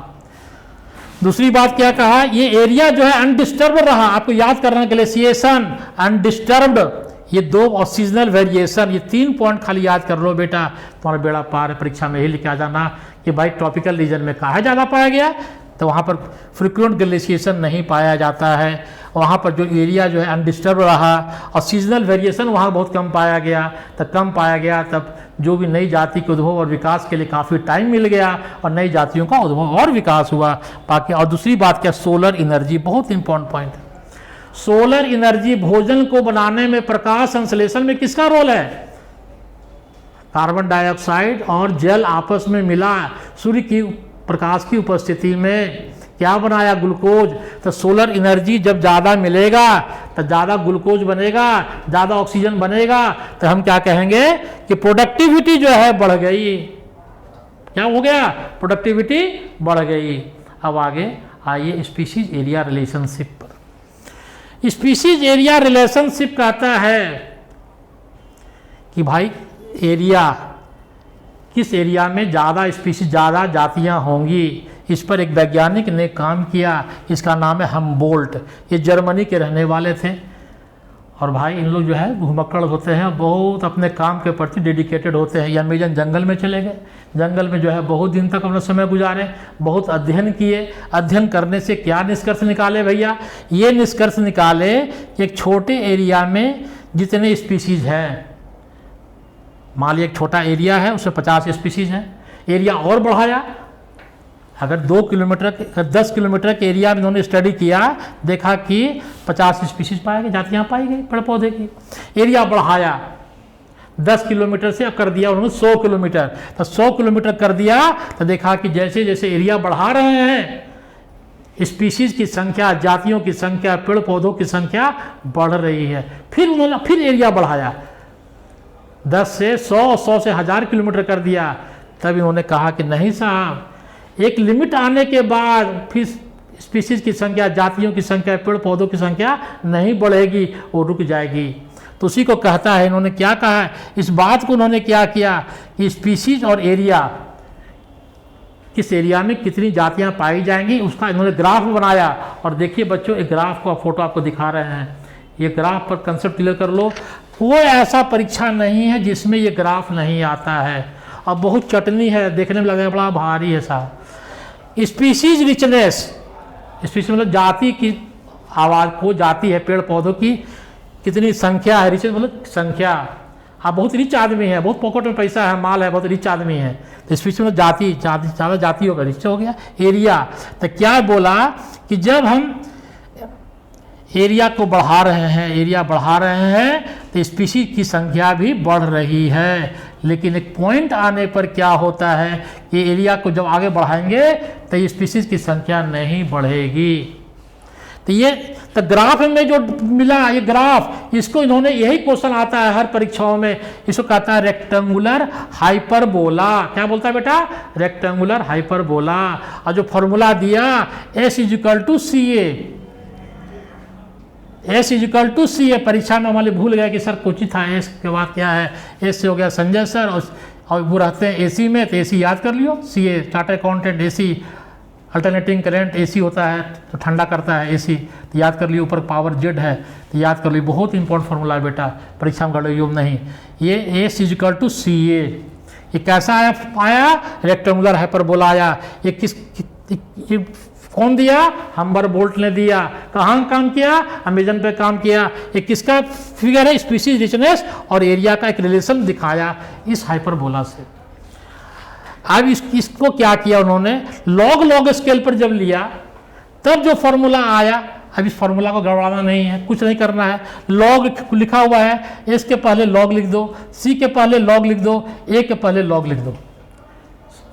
दूसरी बात क्या कहा, ये एरिया जो है अनडिस्टर्ब रहा। आपको याद करना, ग्लेशिएशन, अनडिस्टर्ब्ड, ये 2 और सीजनल वेरिएशन, ये 3 पॉइंट खाली याद कर लो बेटा, तुम्हारा बेड़ा पार है। परीक्षा में ही लिख आ जाना कि भाई ट्रॉपिकल रीजन में कहाँ ज़्यादा पाया गया, तो वहाँ पर फ्रिक्वेंट ग्लेशिएशन नहीं पाया जाता है। वहाँ पर जो एरिया जो है अनडिस्टर्ब रहा, और सीजनल वेरिएशन वहाँ बहुत कम पाया गया। तो कम पाया गया तब जो भी नई जाति के उद्भव और विकास के लिए काफ़ी टाइम मिल गया, और नई जातियों का उद्भव और विकास हुआ। बाकी और दूसरी बात क्या, सोलर एनर्जी, बहुत इंपॉर्टेंट पॉइंट है। सोलर एनर्जी, भोजन को बनाने में, प्रकाश संश्लेषण में किसका रोल है? कार्बन डाइऑक्साइड और जल आपस में मिला, सूर्य की प्रकाश की उपस्थिति में क्या बनाया? ग्लूकोज। तो सोलर एनर्जी जब ज़्यादा मिलेगा तो ज़्यादा ग्लूकोज बनेगा, ज़्यादा ऑक्सीजन बनेगा, तो हम क्या कहेंगे कि प्रोडक्टिविटी जो है बढ़ गई। क्या हो गया? प्रोडक्टिविटी बढ़ गई। अब आगे आइए स्पीशीज एरिया रिलेशनशिप पर। स्पीशीज एरिया रिलेशनशिप कहता है कि भाई एरिया, किस एरिया में ज़्यादा स्पीशीज, ज़्यादा जातियाँ होंगी। इस पर एक वैज्ञानिक ने काम किया, इसका नाम है हमबोल्ट। ये जर्मनी के रहने वाले थे और भाई इन लोग जो है घुमक्कड़ होते हैं, बहुत अपने काम के प्रति डेडिकेटेड होते हैं। ये अमेजन जंगल में चले गए, जंगल में जो है बहुत दिन तक अपना समय गुजारे, बहुत अध्ययन किए। अध्ययन करने से क्या निष्कर्ष निकाले भैया? ये निष्कर्ष निकाले कि एक छोटे एरिया में जितने स्पीशीज हैं, मान लिया एक छोटा एरिया है उसमें 50 स्पीशीज हैं, एरिया और बढ़ाया। अगर 2 किलोमीटर 10 किलोमीटर के एरिया में उन्होंने स्टडी किया, देखा कि 50 स्पीशीज पाए गए, जातियाँ पाई गई पेड़ पौधे की। एरिया बढ़ाया 10 किलोमीटर से, अब कर दिया उन्होंने 100 किलोमीटर। तो 100 किलोमीटर कर दिया तो देखा कि जैसे जैसे एरिया बढ़ा रहे हैं, स्पीशीज की संख्या, जातियों की संख्या, पेड़ पौधों की संख्या बढ़ रही है। फिर उन्होंने फिर एरिया बढ़ाया 10 से 100, 100 से 1000 किलोमीटर कर दिया। तब इन्होंने कहा कि नहीं साहब, एक लिमिट आने के बाद फिर स्पीशीज की संख्या, जातियों की संख्या, पेड़ पौधों की संख्या नहीं बढ़ेगी, वो रुक जाएगी। तो उसी को कहता है, इन्होंने क्या कहा है, इस बात को उन्होंने क्या किया कि स्पीशीज और एरिया, किस एरिया में कितनी जातियां पाई जाएंगी, उसका इन्होंने ग्राफ बनाया। और देखिए बच्चों, एक ग्राफ का फोटो आपको दिखा रहे हैं। ये ग्राफ पर कंसेप्ट क्लियर कर लो। कोई ऐसा परीक्षा नहीं है जिसमें ये ग्राफ नहीं आता है, और बहुत चटनी है, देखने में लगेगा बड़ा भारी है साहब। स्पीशीज रिचनेस, स्पीशीज मतलब जाति की आवाज़ को, जाति है पेड़ पौधों की, कितनी संख्या है, रिचनेस मतलब संख्या। आप बहुत रिच आदमी है, बहुत पॉकेट में पैसा है, माल है, बहुत रिच आदमी है, तो स्पीशीज मतलब जाति, ज़्यादा जाति होगा, रिच हो गया। एरिया, तो क्या बोला कि जब हम एरिया को बढ़ा रहे हैं, एरिया बढ़ा रहे हैं, तो स्पीशीज की संख्या भी बढ़ रही है। लेकिन एक पॉइंट आने पर क्या होता है कि एरिया को जब आगे बढ़ाएंगे तो स्पीशीज की संख्या नहीं बढ़ेगी। तो ये तो ग्राफ में जो मिला, ये ग्राफ, इसको इन्होंने, यही क्वेश्चन आता है हर परीक्षाओं में, इसको कहता है रेक्टेंगुलर हाइपरबोला। क्या बोलता है बेटा? Rectangular hyperbola. और जो फॉर्मूला दिया S = CA, S = CA, परीक्षा में हमारे भूल गया कि सर कुछ ही था, एस के बाद क्या है, एस से हो गया संजय सर, और वो रहते हैं एसी में, तो एसी याद कर लियो, CA charter accountant, AC alternating current, AC होता है तो ठंडा करता है एसी, तो याद कर लियो। ऊपर पावर जेड है तो याद कर लियो, बहुत इंपॉर्टेंट फार्मूला है बेटा, परीक्षा में गड़बड़ योग नहीं। ये S = CA, ये कैसा आया? रेक्टेंगुलर हाइपरबोला आया। ये ये कौन दिया? हमबरबोल्ट ने दिया। कहाँ काम किया? अमेजन पे काम किया। ये किसका फिगर है? स्पीशीज रिचनेस और एरिया का एक रिलेशन दिखाया इस हाइपरबोला से। अब इसको क्या किया उन्होंने, लॉग स्केल पर जब लिया तब जो फॉर्मूला आया, अब इस फॉर्मूला को गड़बड़ाना नहीं है, कुछ नहीं करना है। लॉग लिखा हुआ है, एस के पहले लॉग लिख दो, सी के पहले लॉग लिख दो, ए के पहले लॉग लिख दो।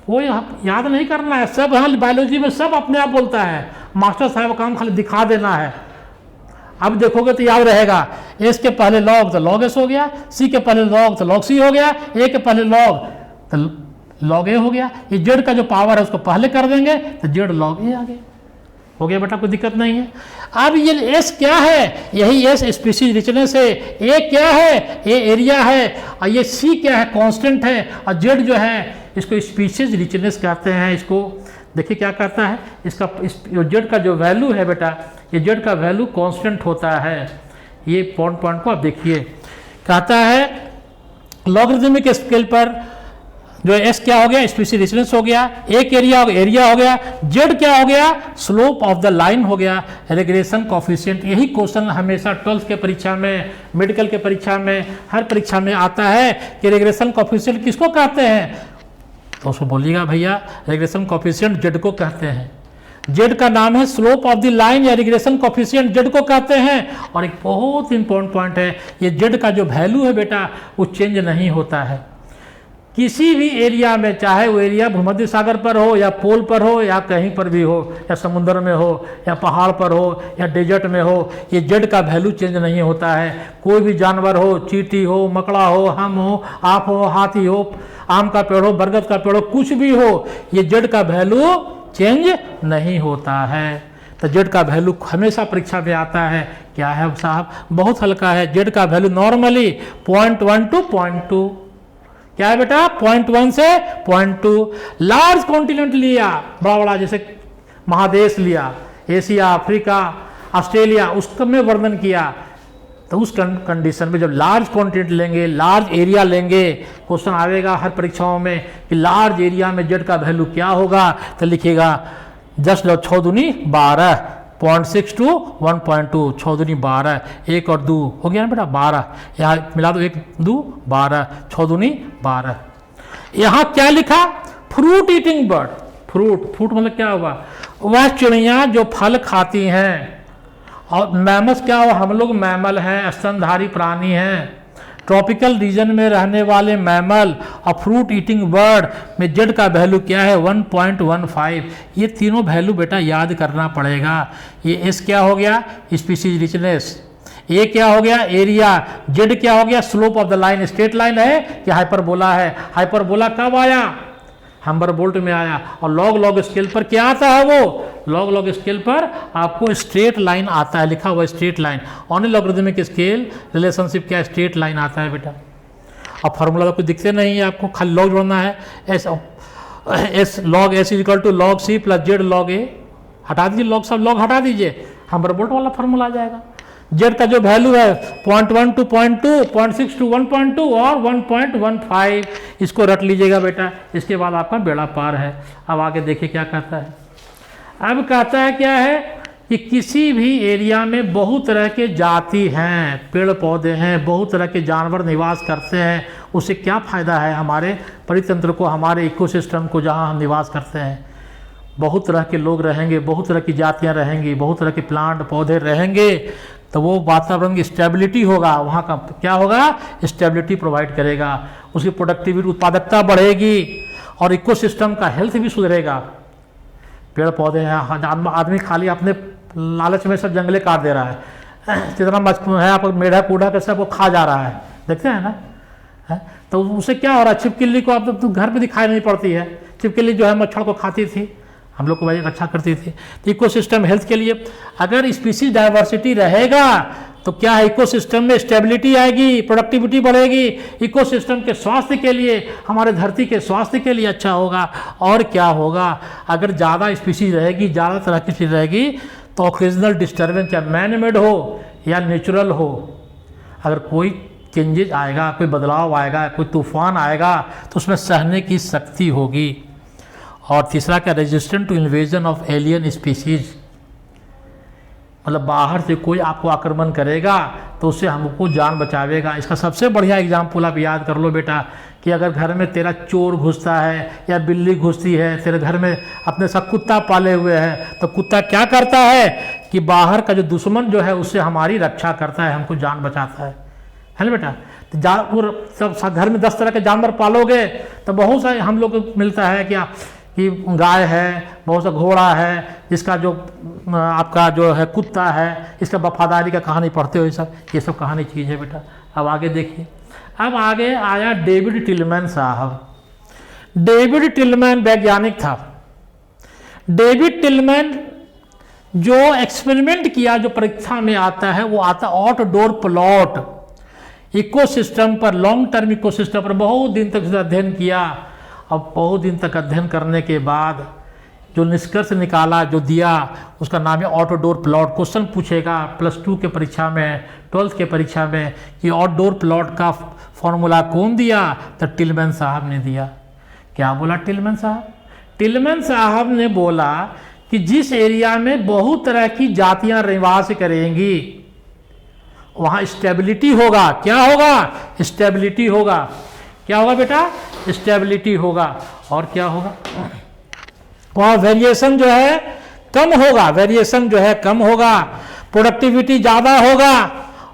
वो याद नहीं करना है, सब यहाँ बायोलॉजी में सब अपने आप बोलता है, मास्टर साहब का काम खाली दिखा देना है। अब देखोगे तो याद रहेगा, एस के पहले लॉग तो लॉग एस हो गया, सी के पहले लॉग तो लॉग सी हो गया, ए के पहले लॉग तो लॉग ए हो गया। ये जेड का जो पावर है उसको पहले कर देंगे तो जेड लॉग ए आ गया, हो गया बेटा, कोई दिक्कत नहीं है। अब ये एस क्या है? यही एस स्पीशीज रिचनेस है, ए क्या है? ए एरिया है, और ये सी क्या है? कांस्टेंट है, और जेड जो है इसको स्पीशीज रिचनेस कहते हैं। इसको देखिए क्या कहता है, इसका जेड का जो वैल्यू है बेटा, ये जेड का वैल्यू कांस्टेंट होता है। ये पॉइंट को आप देखिए, कहता है लॉगरिथमिक स्केल पर जो एस क्या हो गया? स्पीशीज रिचनेस हो गया, एक एरिया हो गया, जेड क्या हो गया? स्लोप ऑफ द लाइन हो गया, रिग्रेशन कोफिशिएंट। यही क्वेश्चन हमेशा 12th के परीक्षा में, मेडिकल के परीक्षा में, हर परीक्षा में आता है कि रिग्रेशन कोफिशिएंट किसको कहते हैं? तो उसको बोलिएगा भैया, रिग्रेशन कोफिशिएंट जेड को कहते हैं। जेड का नाम है स्लोप ऑफ द लाइन या रिग्रेशन कोफिशिएंट, जेड को कहते हैं। और एक बहुत इंपॉर्टेंट पॉइंट है, ये जेड का जो वैल्यू है बेटा वो चेंज नहीं होता है। किसी भी एरिया में, चाहे वो एरिया भूमध्य सागर पर हो या पोल पर हो या कहीं पर भी हो, या समुद्र में हो या पहाड़ पर हो या डेजर्ट में हो, ये जेड का वैल्यू चेंज नहीं होता है। कोई भी जानवर हो, चींटी हो, मकड़ा हो, हम हो, आप हो, हाथी हो, आम का पेड़ हो, बरगद का पेड़ हो, कुछ भी हो, ये जेड का वैल्यू चेंज नहीं होता है। तो जेड का वैल्यू हमेशा परीक्षा में आता है। क्या है साहब? बहुत हल्का है। जेड का वैल्यू नॉर्मली 0.1 to 0.2। क्या है बेटा? 0.1 से 0.2। लार्ज कॉन्टिनेंट लिया, बड़ा बड़ा जैसे महादेश लिया, एशिया, अफ्रीका, ऑस्ट्रेलिया, उसका में वर्णन किया। तो उस कंडीशन में जब लार्ज कॉन्टिनेंट लेंगे, लार्ज एरिया लेंगे, क्वेश्चन आएगा हर परीक्षाओं में कि लार्ज एरिया में जेड का वैल्यू क्या होगा, तो लिखेगा 10 × 6 दूनी 12, 0.6 to 1.2, 6 दूनी 12, 1 और 2 हो गया ना बेटा 12, यहाँ मिला दो 1 2 12, 6 दूनी 12। यहाँ क्या लिखा? Fruit eating bird. फ्रूट मतलब क्या होगा? वह चिड़िया जो फल खाती हैं। और मैमल्स क्या हो? हम लोग मैमल हैं, स्तनधारी प्राणी हैं, ट्रॉपिकल रीजन में रहने वाले मैमल। और फ्रूट ईटिंग बर्ड में जेड का वैल्यू क्या है? 1.15। ये तीनों वैल्यू बेटा याद करना पड़ेगा। ये एस क्या हो गया? Species richness. ए क्या हो गया? एरिया। जेड क्या हो गया? Slope of the line. Straight line है कि हाइपरबोला है? हाइपरबोला कब आया? हम्बरबोल्ट में आया। और लॉग स्केल पर क्या आता है? वो लॉग स्केल पर आपको स्ट्रेट लाइन आता है, लिखा हुआ straight line. On logarithmic scale relationship क्या? स्ट्रेट लाइन आता है बेटा। अब फार्मूला तो कुछ दिखते नहीं है आपको, खाली लॉग जोड़ना है। S log S is equal to log C plus Z log A. हटा दीजिए लॉग, सब लॉग हटा दीजिए, हम्बरबोल्ट वाला फार्मूला आ जाएगा। जेड का जो वैल्यू है 0.1 to 0.2, 0.6 to 1.2 और 1.15, इसको रट लीजिएगा बेटा। इसके बाद आपका बेड़ा पार है। अब आगे देखिए क्या कहता है। अब कहता है क्या है कि किसी भी एरिया में बहुत तरह के जाति हैं, पेड़ पौधे हैं, बहुत तरह के जानवर निवास करते हैं। उससे क्या फ़ायदा है हमारे परितंत्र को, हमारे इकोसिस्टम को, जहाँ हम निवास करते हैं। बहुत तरह के लोग रहेंगे, बहुत तरह की जातियाँ रहेंगी, बहुत तरह के प्लांट पौधे रहेंगे, तो वो वातावरण की स्टेबिलिटी होगा, वहाँ का क्या होगा? स्टेबिलिटी प्रोवाइड करेगा। उसकी प्रोडक्टिविटी, उत्पादकता बढ़ेगी और इकोसिस्टम का हेल्थ भी सुधरेगा। पेड़ पौधे हैं, आदमी खाली अपने लालच में सब जंगले काट दे रहा है, जितना मछली है आप मेढा कूड़ा के सब वो खा जा रहा है, देखते हैं ना। तो उससे क्या हो रहा है? छिपकली को आप तो घर पे दिखाई नहीं पड़ती है। छिपकली जो है मच्छर को खाती थी, हम लोग को भाई रक्षा करती थी। तो इकोसिस्टम हेल्थ के लिए अगर स्पीसीज डाइवर्सिटी रहेगा तो क्या है? इकोसिस्टम में स्टेबिलिटी आएगी, प्रोडक्टिविटी बढ़ेगी, इकोसिस्टम के स्वास्थ्य के लिए, हमारे धरती के स्वास्थ्य के लिए अच्छा होगा। और क्या होगा? अगर ज़्यादा स्पीसीज रहेगी, ज़्यादा तरह की चीज़ रहेगी, तो ऑकेजनल डिस्टर्बेंस, या मैन मेड हो या नेचुरल हो, अगर कोई चेंजेज आएगा, कोई बदलाव आएगा, कोई तूफान आएगा, तो उसमें सहने की शक्ति होगी। और तीसरा क्या? Resistant to invasion of alien species, मतलब बाहर से कोई आपको आक्रमण करेगा तो उससे हमको जान बचावेगा। इसका सबसे बढ़िया एग्जाम्पल आप याद कर लो बेटा कि अगर घर में तेरा चोर घुसता है या बिल्ली घुसती है, तेरे घर में अपने सब कुत्ता पाले हुए हैं, तो कुत्ता क्या करता है कि बाहर का जो दुश्मन जो है उससे हमारी रक्षा करता है, हमको जान बचाता है ना बेटा। तो सब घर में 10 तरह के जानवर पालोगे तो बहुत सारे हम लोग को मिलता है क्या कि गाय है, बहुत सा घोड़ा है, इसका जो आपका जो है कुत्ता है, इसका वफादारी का कहानी पढ़ते हो, ये सब कहानी चीज़ है बेटा। अब आगे देखिए। अब आगे आया डेविड टिलमैन साहब। डेविड टिलमैन वैज्ञानिक था। डेविड टिलमैन जो एक्सपेरिमेंट किया, जो परीक्षा में आता है, वो आता आउटडोर प्लॉट इकोसिस्टम पर, लॉन्ग टर्म इकोसिस्टम पर बहुत दिन तक अध्ययन किया। अब बहुत दिन तक अध्ययन करने के बाद जो निष्कर्ष निकाला, जो दिया, उसका नाम है आउटडोर प्लॉट। क्वेश्चन पूछेगा +2 के परीक्षा में, 12th के परीक्षा में कि आउटडोर प्लॉट का फॉर्मूला कौन दिया? तो टिलमैन साहब ने दिया। क्या बोला टिलमैन साहब? टिलमैन साहब ने बोला कि जिस एरिया में बहुत तरह की जातियां निवास करेंगी वहाँ स्टेबिलिटी होगा। क्या होगा? स्टेबिलिटी होगा। क्या होगा बेटा? स्टेबिलिटी होगा। और क्या होगा? वहाँ वेरिएशन जो है कम होगा, वेरिएशन जो है कम होगा, प्रोडक्टिविटी ज़्यादा होगा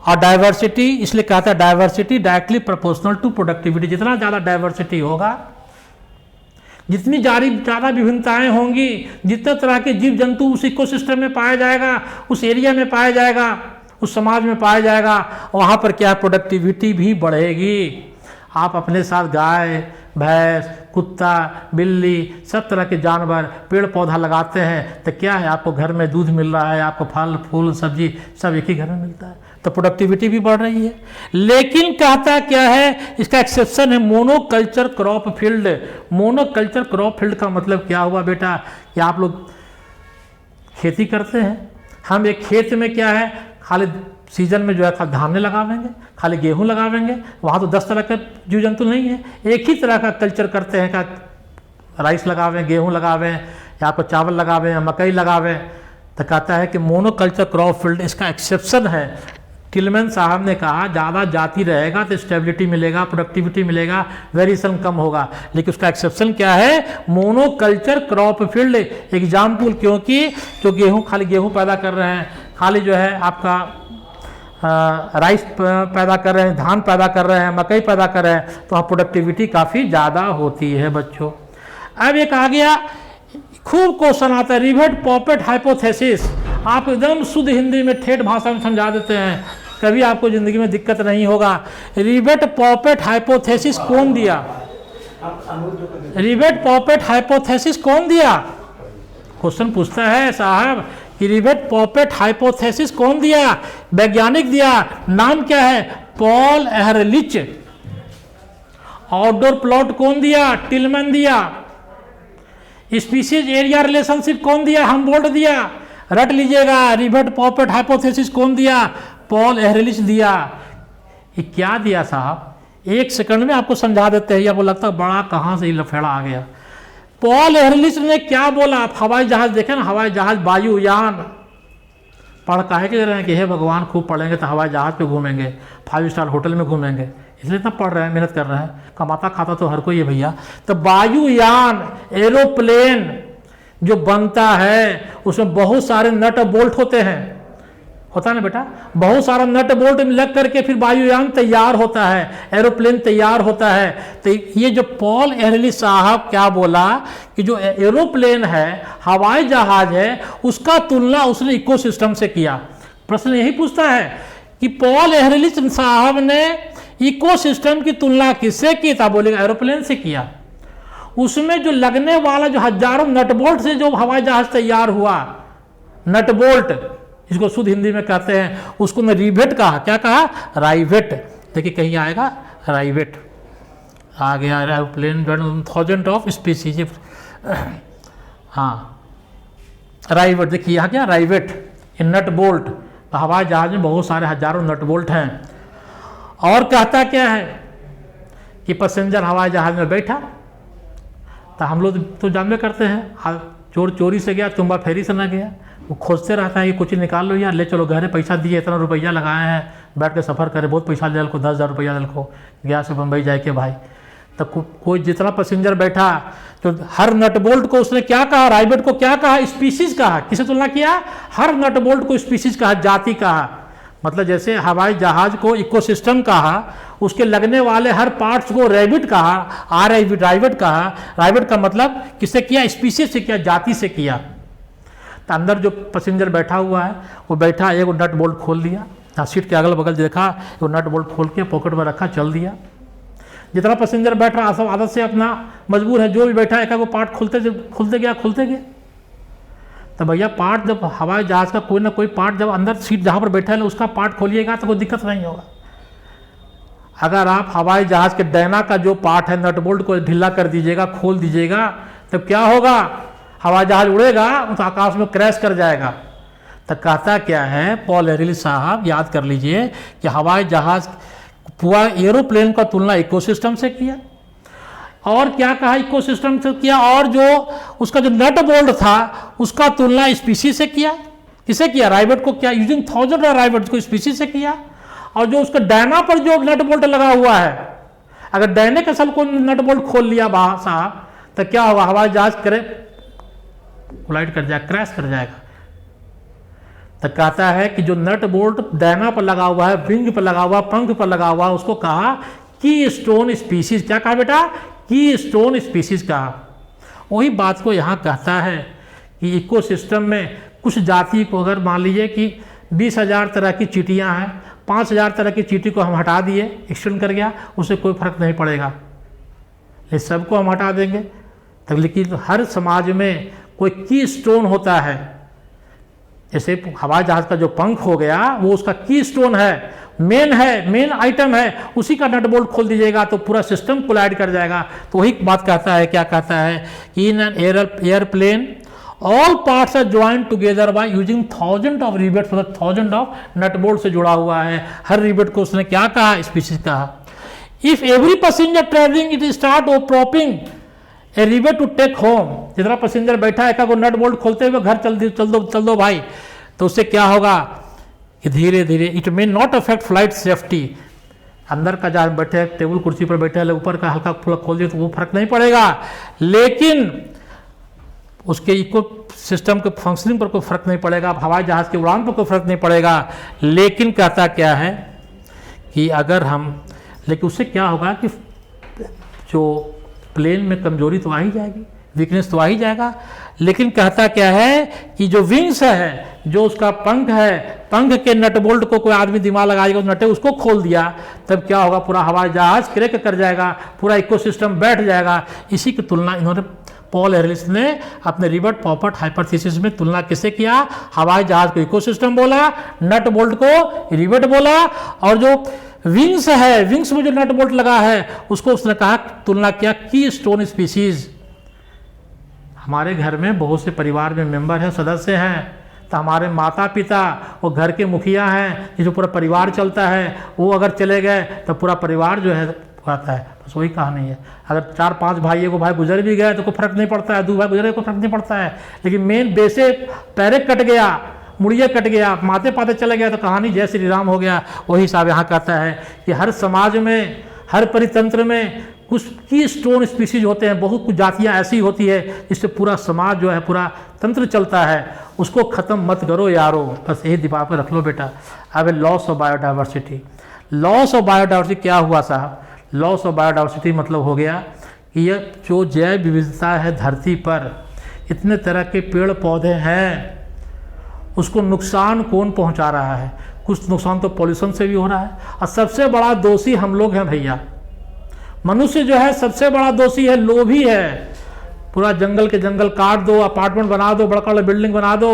और डाइवर्सिटी इसलिए कहता है diversity directly proportional to productivity. जितना ज़्यादा डाइवर्सिटी होगा, जितनी ज़्यादा विभिन्नताएं होंगी, जितने तरह के जीव जंतु उस इकोसिस्टम में पाया जाएगा, उस एरिया में पाया जाएगा, उस समाज में पाया जाएगा, वहाँ पर क्या प्रोडक्टिविटी भी बढ़ेगी। आप अपने साथ गाय, भैंस, कुत्ता, बिल्ली, सब तरह के जानवर, पेड़ पौधा लगाते हैं तो क्या है, आपको घर में दूध मिल रहा है, आपको फल फूल सब्जी सब एक ही घर में मिलता है, तो प्रोडक्टिविटी भी बढ़ रही है। लेकिन कहता क्या है, इसका एक्सेप्शन है monoculture crop field. Monoculture crop field का मतलब क्या हुआ बेटा, कि आप लोग खेती करते हैं, हम एक खेत में क्या है, खाली सीजन में जो है खाली धान लगावेंगे, खाली गेहूं लगावेंगे, वहाँ तो 10 तरह के जीव जंतु नहीं है, एक ही तरह का कल्चर करते हैं, का राइस लगावें, गेहूं लगावें, या आपको चावल लगावें या मकई लगावें। तो कहता है कि मोनोकल्चर क्रॉप फील्ड इसका एक्सेप्शन है। टिलमैन साहब ने कहा ज़्यादा जाति रहेगा तो स्टेबिलिटी मिलेगा, प्रोडक्टिविटी मिलेगा, वेरिएशन कम होगा, लेकिन उसका एक्सेप्शन क्या है, मोनोकल्चर क्रॉप फील्ड। एग्जाम्पल, क्योंकि जो गेहूँ खाली गेहूँ पैदा कर रहे हैं, खाली जो है आपका राइस पैदा कर रहे हैं, धान पैदा कर रहे हैं, मकई पैदा कर रहे हैं, तो वहाँ प्रोडक्टिविटी काफ़ी ज़्यादा होती है बच्चों। अब एक आ गया, खूब क्वेश्चन आता है, रिवेट पॉपेट हाइपोथेसिस। आप एकदम शुद्ध हिंदी में ठेठ भाषा में समझा देते हैं, कभी आपको ज़िंदगी में दिक्कत नहीं होगा। रिवेट पॉपेट हाइपोथेसिस कौन दिया? रिवेट पॉपेट हाइपोथेसिस कौन दिया? क्वेश्चन पूछता है साहब कि रिवेट पॉपेट हाइपोथेसिस कौन दिया? वैज्ञानिक दिया, नाम क्या है? पॉल एहरलिच। आउटडोर प्लॉट कौन दिया? टिलमैन दिया। स्पीसीज एरिया रिलेशनशिप कौन दिया? हमबोल्ट दिया। रट लीजिएगा, रिवेट पॉपेट हाइपोथेसिस कौन दिया? पॉल एहरलिच दिया। ये क्या दिया साहब, एक सेकंड में आपको समझा देते हैं, आपको लगता है बड़ा कहाँ से ये लफेड़ा आ गया। पॉल एहरलिच ने क्या बोला? आप हवाई जहाज देखें ना, हवाई जहाज, वायुयान, पढ़ काहे के रहे हैं कि हे भगवान खूब पढ़ेंगे तो हवाई जहाज पे घूमेंगे, 5 स्टार होटल में घूमेंगे, इसलिए इतना पढ़ रहे हैं, मेहनत कर रहे हैं, कमाता खाता तो हर कोई है भैया। तो वायुयान, एरोप्लेन जो बनता है उसमें बहुत सारे नट बोल्ट होते हैं, होता है ना बेटा, बहुत सारा नट बोल्ट लग करके फिर वायुयान तैयार होता है, एरोप्लेन तैयार होता है। तो ये जो पॉल एहरलिच साहब क्या बोला कि जो एरोप्लेन है, हवाई जहाज है, उसका तुलना उसने इकोसिस्टम से किया। प्रश्न यही पूछता है कि पॉल एहरलिच साहब ने इकोसिस्टम की तुलना किससे की? था बोलेगा एरोप्लेन से किया। उसमें जो लगने वाला जो हजारों नट बोल्ट से जो हवाई जहाज तैयार हुआ, नट बोल्ट इसको शुद्ध हिंदी में कहते हैं, उसको ने रिवेट कहा। क्या कहा? राइवेट। देखिए कहीं आएगा राइवेट, आ गया एरोप्लेन 1000 ऑफ स्पीसीज, हाँ राइवेट। देखिए यहाँ क्या राइवेट, नट बोल्ट। तो हवाई जहाज में बहुत सारे हजारों नट बोल्ट हैं। और कहता क्या है कि पैसेंजर हवाई जहाज में बैठा, तो हम लोग तो जानबे करते हैं, चोर चोरी से गया, तुम्बा फेरी से ना गया, वो खोजते रहता है कि कुछ निकाल लो यार, ले चलो घरे, पैसा दिए, इतना रुपया लगाए हैं, बैठ के सफ़र करे, बहुत पैसा ले को, 10,000 रुपया ले को, गया से बम्बई जाए के भाई। तो कोई जितना पैसेंजर बैठा, तो हर नट बोल्ट को उसने क्या कहा? राइवेट को क्या कहा? स्पीसीज कहा। किसे तुलना किया? हर नट बोल्ट को स्पीसीज कहा, जाति कहा। मतलब जैसे हवाई जहाज को इकोसिस्टम कहा, उसके लगने वाले हर पार्ट्स को रैबिट कहा, राइवेट कहा। राइवेट का मतलब किससे किया? स्पीसीज से किया, जाति से किया। तो अंदर जो पैसेंजर बैठा हुआ है, वो बैठा, एक नट बोल्ट खोल दिया, सीट के अगल बगल देखा, वो नट बोल्ट खोल के पॉकेट में रखा, चल दिया। जितना पैसेंजर बैठ रहा, सब आदत से अपना मजबूर है, जो भी बैठा एक वो पार्ट खुलते गया। तो भैया पार्ट, जब हवाई जहाज का कोई ना कोई पार्ट, जब अंदर सीट जहाँ पर बैठा है उसका पार्ट खोलिएगा तो कोई दिक्कत नहीं होगा। अगर आप हवाई जहाज के डैना का जो पार्ट है, नट बोल्ट को ढीला कर दीजिएगा, खोल दीजिएगा, तब क्या होगा? हवाई जहाज उड़ेगा तो आकाश में क्रैश कर जाएगा। तो कहता क्या है पॉल एहरलिच साहब, याद कर लीजिए कि हवाई जहाज पूरा एरोप्लेन का तुलना इकोसिस्टम से किया। और क्या कहा? इकोसिस्टम से किया। और जो उसका जो नट बोल्ट था उसका तुलना स्पीसीज से किया। किसे किया? राइवेट को किया, यूजिंग 1000 राइवेट को स्पीसीज से किया। और जो उसका डैना पर जो नट बोल्ट लगा हुआ है, अगर डैने के सल को नट बोल्ट खोल लिया साहब, तो क्या होगा? हवाई जहाज कोलाइड कर जाएगा, क्रैश कर जाएगा। तो कहता है कि जो नट बोल्ट डैना पर लगा हुआ है, विंग पर लगा हुआ, पंख पर लगा हुआ, उसको कहा की स्टोन स्पीसीज। क्या कहा बेटा? की स्टोन स्पीसीज कहा। वही बात को यहाँ कहता है कि इकोसिस्टम में कुछ जाति को अगर मान लीजिए कि 20,000 तरह की चींटियाँ हैं, 5,000 तरह की चींटी को हम हटा दिए, एक्सटेंड कर गया, उससे कोई फर्क नहीं पड़ेगा। ये सबको हम हटा देंगे तब, लेकिन हर समाज में कोई की स्टोन होता है। जैसे हवाई जहाज का जो पंख हो गया वो उसका की स्टोन है, मेन है, मेन आइटम है, उसी का नट बोल्ट खोल दीजिएगा तो पूरा सिस्टम कोलाइड कर जाएगा। तो वही बात कहता है, क्या कहता है कि in an airplane all parts are joint together by using 1000 of rivets, मतलब 1000 ऑफ नट बोल्ट से जुड़ा हुआ है। हर रिवेट को उसने क्या कहा? स्पीसीज कहा। If every passenger travelling it start opening a rivet to take home, जितना पैसेंजर बैठा है एक नट बोल्ट खोलते हुए घर चल दो भाई, तो उससे क्या होगा कि धीरे धीरे it may not affect flight safety. अंदर का जहाँ बैठे टेबल कुर्सी पर बैठे ऊपर का हल्का फुल्का खोल दिए तो वो फर्क नहीं पड़ेगा, लेकिन उसके इको सिस्टम के फंक्शनिंग पर कोई फर्क नहीं पड़ेगा, हवाई जहाज की उड़ान पर कोई फर्क नहीं पड़ेगा। लेकिन कहता क्या है कि अगर हम, लेकिन उससे क्या होगा कि जो प्लेन में कमजोरी तो आ ही जाएगी, वीकनेस तो आ ही जाएगा। लेकिन कहता क्या है कि जो विंग्स है, जो उसका पंख है, पंख के नट बोल्ट को कोई आदमी दिमाग लगाएगा, उस नटे उसको खोल दिया, तब क्या होगा? पूरा हवाई जहाज क्रैक कर जाएगा, पूरा इकोसिस्टम बैठ जाएगा। इसी की तुलना इन्होंने पॉल एहरलिच ने अपने रिवर्ट पॉपट हाइपोथेसिस में तुलना किससे किया? हवाई जहाज को इकोसिस्टम बोला, नट बोल्ट को रिवेट बोला, और जो विंग्स है, विंग्स में जो नट बोल्ट लगा है उसको उसने कहा, तुलना किया की स्टोन स्पीसीज। हमारे घर में बहुत से परिवार में मेंबर हैं, सदस्य हैं, तो हमारे माता पिता वो घर के मुखिया हैं, ये जो पूरा परिवार चलता है, वो अगर चले गए तो पूरा परिवार जो है आता है। बस वही कहानी है। अगर 4-5 भाइयों को भाई गुजर भी गए तो कोई फर्क नहीं पड़ता है, 2 भाई गुजरे कोई फर्क नहीं पड़ता है, लेकिन मेन बेसे पैरे कट गया, मुड़िया कट गया, माते पाते चले गया तो कहानी जय श्री राम हो गया। वही हिसाब यहाँ कहता है कि हर समाज में, हर परितंत्र में कुछ की स्टोन स्पीसीज होते हैं, बहुत कुछ जातियाँ ऐसी होती है जिससे पूरा समाज जो है, पूरा तंत्र चलता है। उसको ख़त्म मत करो यारो, बस यही दिमाग में रख लो बेटा। अब loss of biodiversity, loss of biodiversity क्या हुआ साहब? लॉस ऑफ बायोडाइवर्सिटी मतलब हो गया कि यह जो जैव विविधता है धरती पर, इतने तरह के पेड़ पौधे हैं, उसको नुकसान कौन पहुंचा रहा है? कुछ नुकसान तो पॉल्यूशन से भी हो रहा है, और सबसे बड़ा दोषी हम लोग हैं भैया। मनुष्य जो है सबसे बड़ा दोषी है, लोभी है। पूरा जंगल के जंगल काट दो, अपार्टमेंट बना दो, बड़ा बड़ा बिल्डिंग बना दो,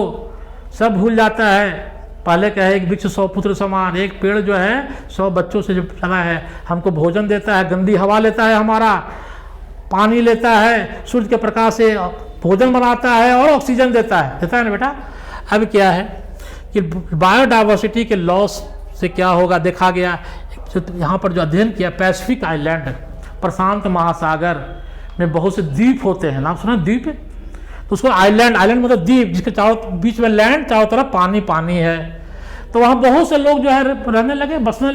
सब भूल जाता है। पहले कहे एक वृक्ष 100 पुत्र समान, एक पेड़ जो है 100 बच्चों से जो फला है, हमको भोजन देता है, गंदी हवा लेता है, हमारा पानी लेता है, सूर्य के प्रकाश से भोजन बनाता है और ऑक्सीजन देता है ना बेटा। अब क्या है कि बायोडाइवर्सिटी के लॉस से क्या होगा देखा गया। यहाँ पर जो अध्ययन किया, पैसिफिक आइलैंड, प्रशांत महासागर में बहुत से द्वीप होते हैं, नाम सुना द्वीप है? तो उसको आइलैंड, आइलैंड मतलब द्वीप, जिसके चारों बीच में लैंड, चारों तरफ पानी पानी है। तो वहाँ बहुत से लोग जो है रहने लगे, बसने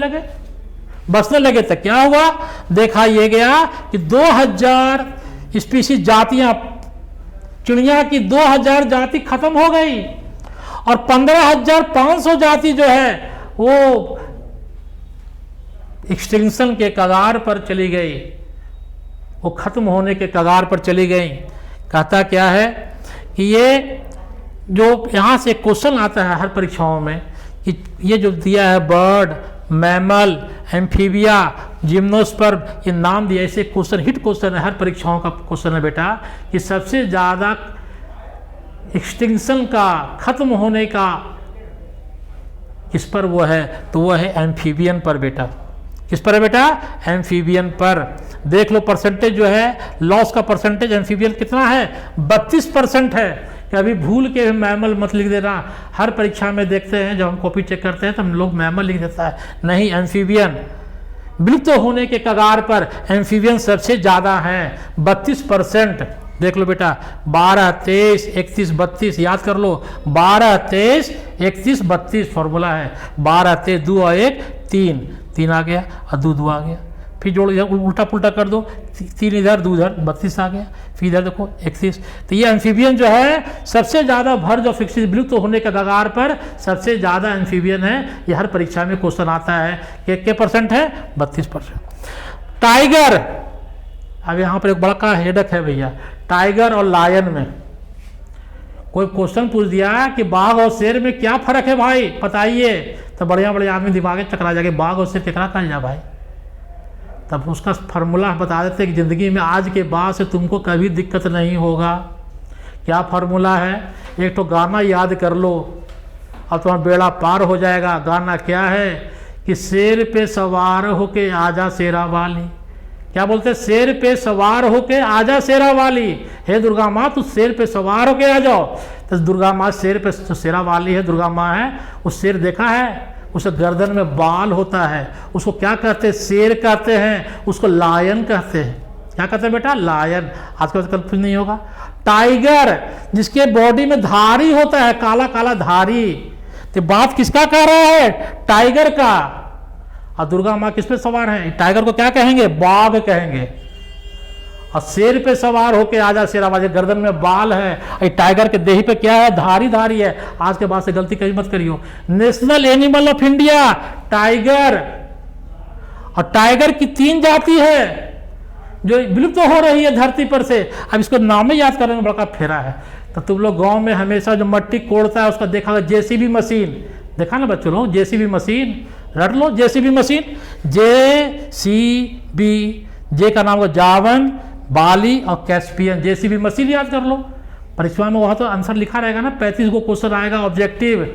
लगे। तो क्या हुआ? देखा ये गया कि 2000 स्पीसीज जातियाँ, चिड़िया की 2000 जाति खत्म हो गई, और 15,500 जाति जो है वो एक्सटिंक्शन के कगार पर चली गई, वो खत्म होने के कगार पर चली गई। कहता क्या है कि ये जो यहाँ से क्वेश्चन आता है हर परीक्षाओं में कि ये जो दिया है बर्ड, मैमल, एम्फीबिया, जिम्नोस्पर्म, ये नाम दिया, ऐसे क्वेश्चन हिट क्वेश्चन है, हर परीक्षाओं का क्वेश्चन है बेटा कि सबसे ज़्यादा एक्सटिंक्शन का, खत्म होने का किस पर वो है? तो वो है एम्फीबियन पर बेटा। किस पर है बेटा? एम्फीबियन पर। देख लो परसेंटेज जो है, लॉस का परसेंटेज एम्फीबियन कितना है? 32% है। कि अभी भूल के मैमल मत लिख देना, हर परीक्षा में देखते हैं जब हम कॉपी चेक करते हैं तो हम लोग मैमल लिख देता है, नहीं एम्फीबियन। विलुप्त होने के कगार पर एम्फीबियन सबसे ज़्यादा हैं, 32%। देख लो बेटा, 12, 23, 31, 32 याद कर लो, 12, 23, 31, 32 फॉर्मूला है। 12, 23, 2 और 1, 3 आ गया, और 2 आ गया, फिर जोड़ इधर उल्टा पुल्टा कर दो, 3 इधर 2 उधर, 32 आ गया। फिर इधर देखो 31। तो ये एम्फीबियन जो है सबसे ज़्यादा भर जो फिक्सिस विलुप्त होने के कगार पर सबसे ज़्यादा एम्फीबियन है। ये हर परीक्षा में क्वेश्चन आता है कि क्या % है, 32%। टाइगर, अब यहाँ पर एक बड़ा का हेडक है भैया, टाइगर और लायन में कोई क्वेश्चन पूछ दिया कि बाघ और शेर में क्या फर्क है भाई बताइए, तो बढ़िया बढ़िया आदमी दिमाग में चकरा जाके बाघ और शेर केकरा कहा जा भाई, तब उसका फार्मूला बता देते कि ज़िंदगी में आज के बाद से तुमको कभी दिक्कत नहीं होगा। क्या फार्मूला है, एक तो गाना याद कर लो अब तुम्हारा बेड़ा पार हो जाएगा। गाना क्या है कि शेर पे सवार होके आजा शेरा वाली, क्या बोलते हैं, शेर पे सवार होके आजा शेरा वाली, हे दुर्गा माँ तू शेर पे सवार होके आ जाओ। तो दुर्गा माँ शेर पे तो शेरा वाली है, दुर्गा माँ है। उस शेर देखा है, उसे गर्दन में बाल होता है, उसको क्या कहते हैं, शेर कहते हैं, उसको लायन कहते हैं। क्या कहते हैं बेटा, लायन। आज के बाद कंफ्यूज नहीं होगा। टाइगर जिसके बॉडी में धारी होता है, काला काला धारी, तो बात किसका कह रहा है, टाइगर का। और दुर्गा माँ किस पे सवार है, टाइगर को क्या कहेंगे, बाघ कहेंगे। और शेर पे सवार होके आजा शेराबाजी, गर्दन में बाल है, टाइगर के देही पे क्या है, धारी धारी है। आज के बाद से गलती कहीं मत करियो। National animal of India tiger, और टाइगर की 3 जाति है जो विलुप्त हो रही है धरती पर से। अब इसको नाम ही याद करने में बड़ा फेरा है। तो तुम लोग गांव में हमेशा जो मट्टी कोड़ता है उसका देखा जेसीबी मशीन, देखा ना बच्चों लोग, जेसीबी मशीन रट लो, जेसीबी मशीन, JCB, जे का नाम होगा जावन, बाली और कैस्पियन, जेसीबी मशीन याद कर लो। परीक्षा में वहाँ तो आंसर लिखा रहेगा ना, 35 को क्वेश्चन आएगा ऑब्जेक्टिव,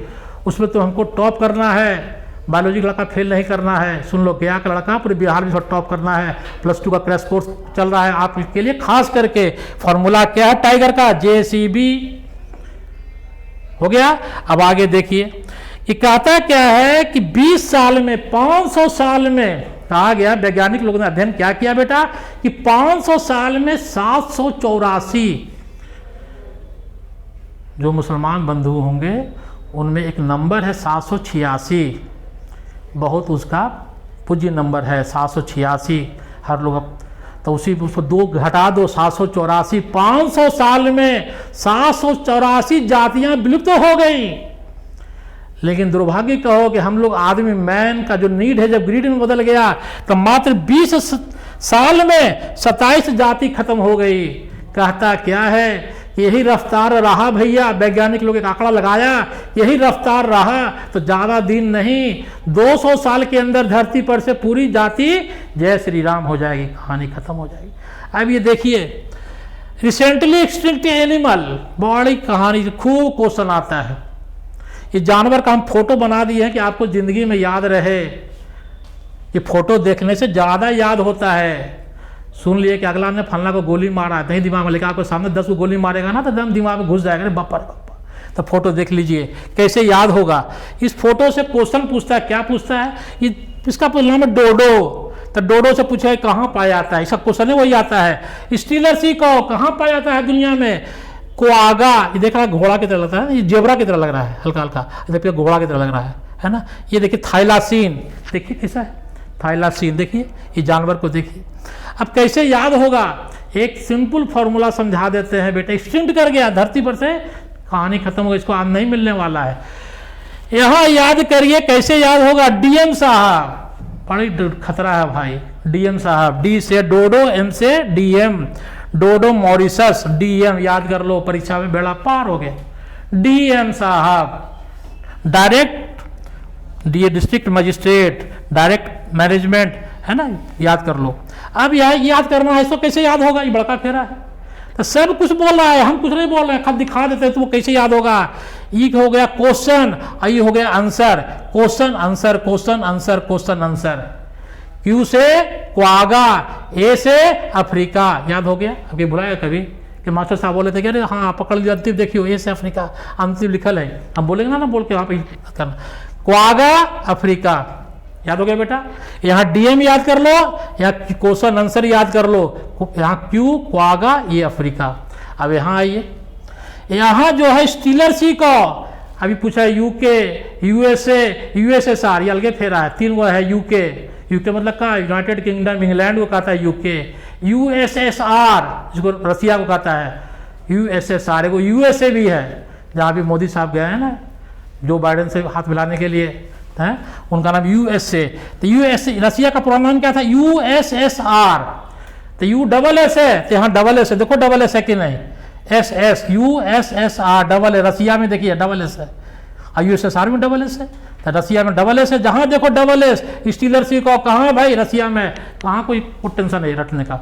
उसमें तो हमको टॉप करना है। बायोलॉजी का लड़का फेल नहीं करना है, सुन लो, गया का लड़का पूरे बिहार में टॉप करना है। +2 का क्रैश कोर्स चल रहा है आपके लिए खास करके। फॉर्मूला क्या है टाइगर का, JCB हो गया। अब आगे देखिए कि कहता क्या है कि 20 साल में, 500 साल में, कहा गया वैज्ञानिक लोगों ने अध्ययन क्या किया बेटा कि 500 साल में 784 जो मुसलमान बंधु होंगे उनमें एक नंबर है 786, बहुत उसका पूज्य नंबर है 786। हर लोग तो उसी उसको 2 घटा दो, 784। 500 साल में 784 जातियां विलुप्त हो गई। लेकिन दुर्भाग्य कहो कि हम लोग आदमी, मैन का जो नीड है जब ग्रीड में बदल गया तो मात्र 20 साल में 27 जाति खत्म हो गई। कहता क्या है, यही रफ्तार रहा भैया, वैज्ञानिक लोग एक आंकड़ा लगाया, यही रफ्तार रहा तो ज़्यादा दिन नहीं, 200 साल के अंदर धरती पर से पूरी जाति जय श्री राम हो जाएगी, कहानी खत्म हो जाएगी। अब ये देखिए रिसेंटली एक्सटिंक्ट एनिमल, बड़ी कहानी, खूब क्वेश्चन आता है। ये जानवर का हम फोटो बना दिए हैं कि आपको जिंदगी में याद रहे। ये फोटो देखने से ज़्यादा याद होता है। सुन लिए कि अगला ने फलना को गोली मारा है, नहीं दिमाग में, लेकिन आपको सामने 10 को गोली मारेगा ना तो दम दिमाग में घुस जाएगा, बापा बापा। तो फोटो देख लीजिए कैसे याद होगा। इस फोटो से क्वेश्चन पूछता है, क्या पूछता है, ये इसका नाम है डोडो। तो डोडो से पूछा है कहाँ पाया जाता है, इसका क्वेश्चन है वही आता है। स्टीलर सी को कहाँ पाया जाता है दुनिया में, कोआगा, ये देख रहा है घोड़ा की तरह लगता है, ये जेबरा की तरह लग रहा है, हल्का हल्का देखिए घोड़ा की तरह लग रहा है ना। ये देखिए थाइलासीन, देखिए कैसा है थाइलासीन, देखिए ये जानवर को देखिए। अब कैसे याद होगा, एक सिंपल फॉर्मूला समझा देते हैं बेटा। एक्सटिंक्ट कर गया धरती पर से, कहानी खत्म हो गई, इसको आज नहीं मिलने वाला है। यहाँ याद करिए कैसे याद होगा, DM साहब, बड़ी खतरा है भाई, DM साहब, D से डोडो, M से DM, डोडो मॉरिशस, DM याद कर लो, परीक्षा में बेड़ा पार हो गया। DM साहब direct, district magistrate, direct management, है ना, याद कर लो। अब याद करना है, इसको कैसे याद होगा, ये बड़का फेरा है। तो सब कुछ बोल रहा है, हम कुछ नहीं बोल रहे हैं, खाली दिखा देते हैं, तो वो कैसे याद होगा। ई हो गया क्वेश्चन, आई हो गया answer, question answer, question answer, question answer. Q से क्वागा, A से अफ्रीका, याद हो गया। अभी भुलाया कभी कि मास्टर साहब बोले थे कि अरे हाँ पकड़ लिया, अंतिम देखियो A से अफ्रीका, अंतिम लिखल है, हम बोलेंगे ना बोल के वहाँ पे करना, क्वागा अफ्रीका, याद हो गया बेटा। यहाँ DM याद कर लो, यहाँ क्वेश्चन आंसर याद कर लो, यहाँ Q क्वागा, ये अफ्रीका। अब यहाँ आइए, यहाँ जो है स्टीलर सी को अभी पूछा है, UK, USA, USSR, ये अलगे फेरा है, 3 गो है, UK, यूके मतलब क्या, यूनाइटेड किंगडम, इंग्लैंड को कहता है यूके। यूएसएसआर जिसको रसिया को कहता है यूएसएसआर, एगो यूएसए भी है जहाँ भी मोदी साहब गए हैं ना जो बाइडेन से हाथ मिलाने के लिए है, उनका नाम यूएसए। तो यूएसए, रसिया का पूरा नाम क्या था, यूएसएसआर। तो यू डबल एस है, तो यहाँ डबल एस है, देखो डबल एस है कि नहीं, एस एस यूएसएसआर डबल है। रसिया में देखिए डबल एस है और यूएसएसआर में डबल एस है, तो रसिया में डबल एस है। जहाँ देखो डबल एस, स्टीलर सी को कहाँ भाई रसिया में, कहाँ कोई टेंशन नहीं रटने का।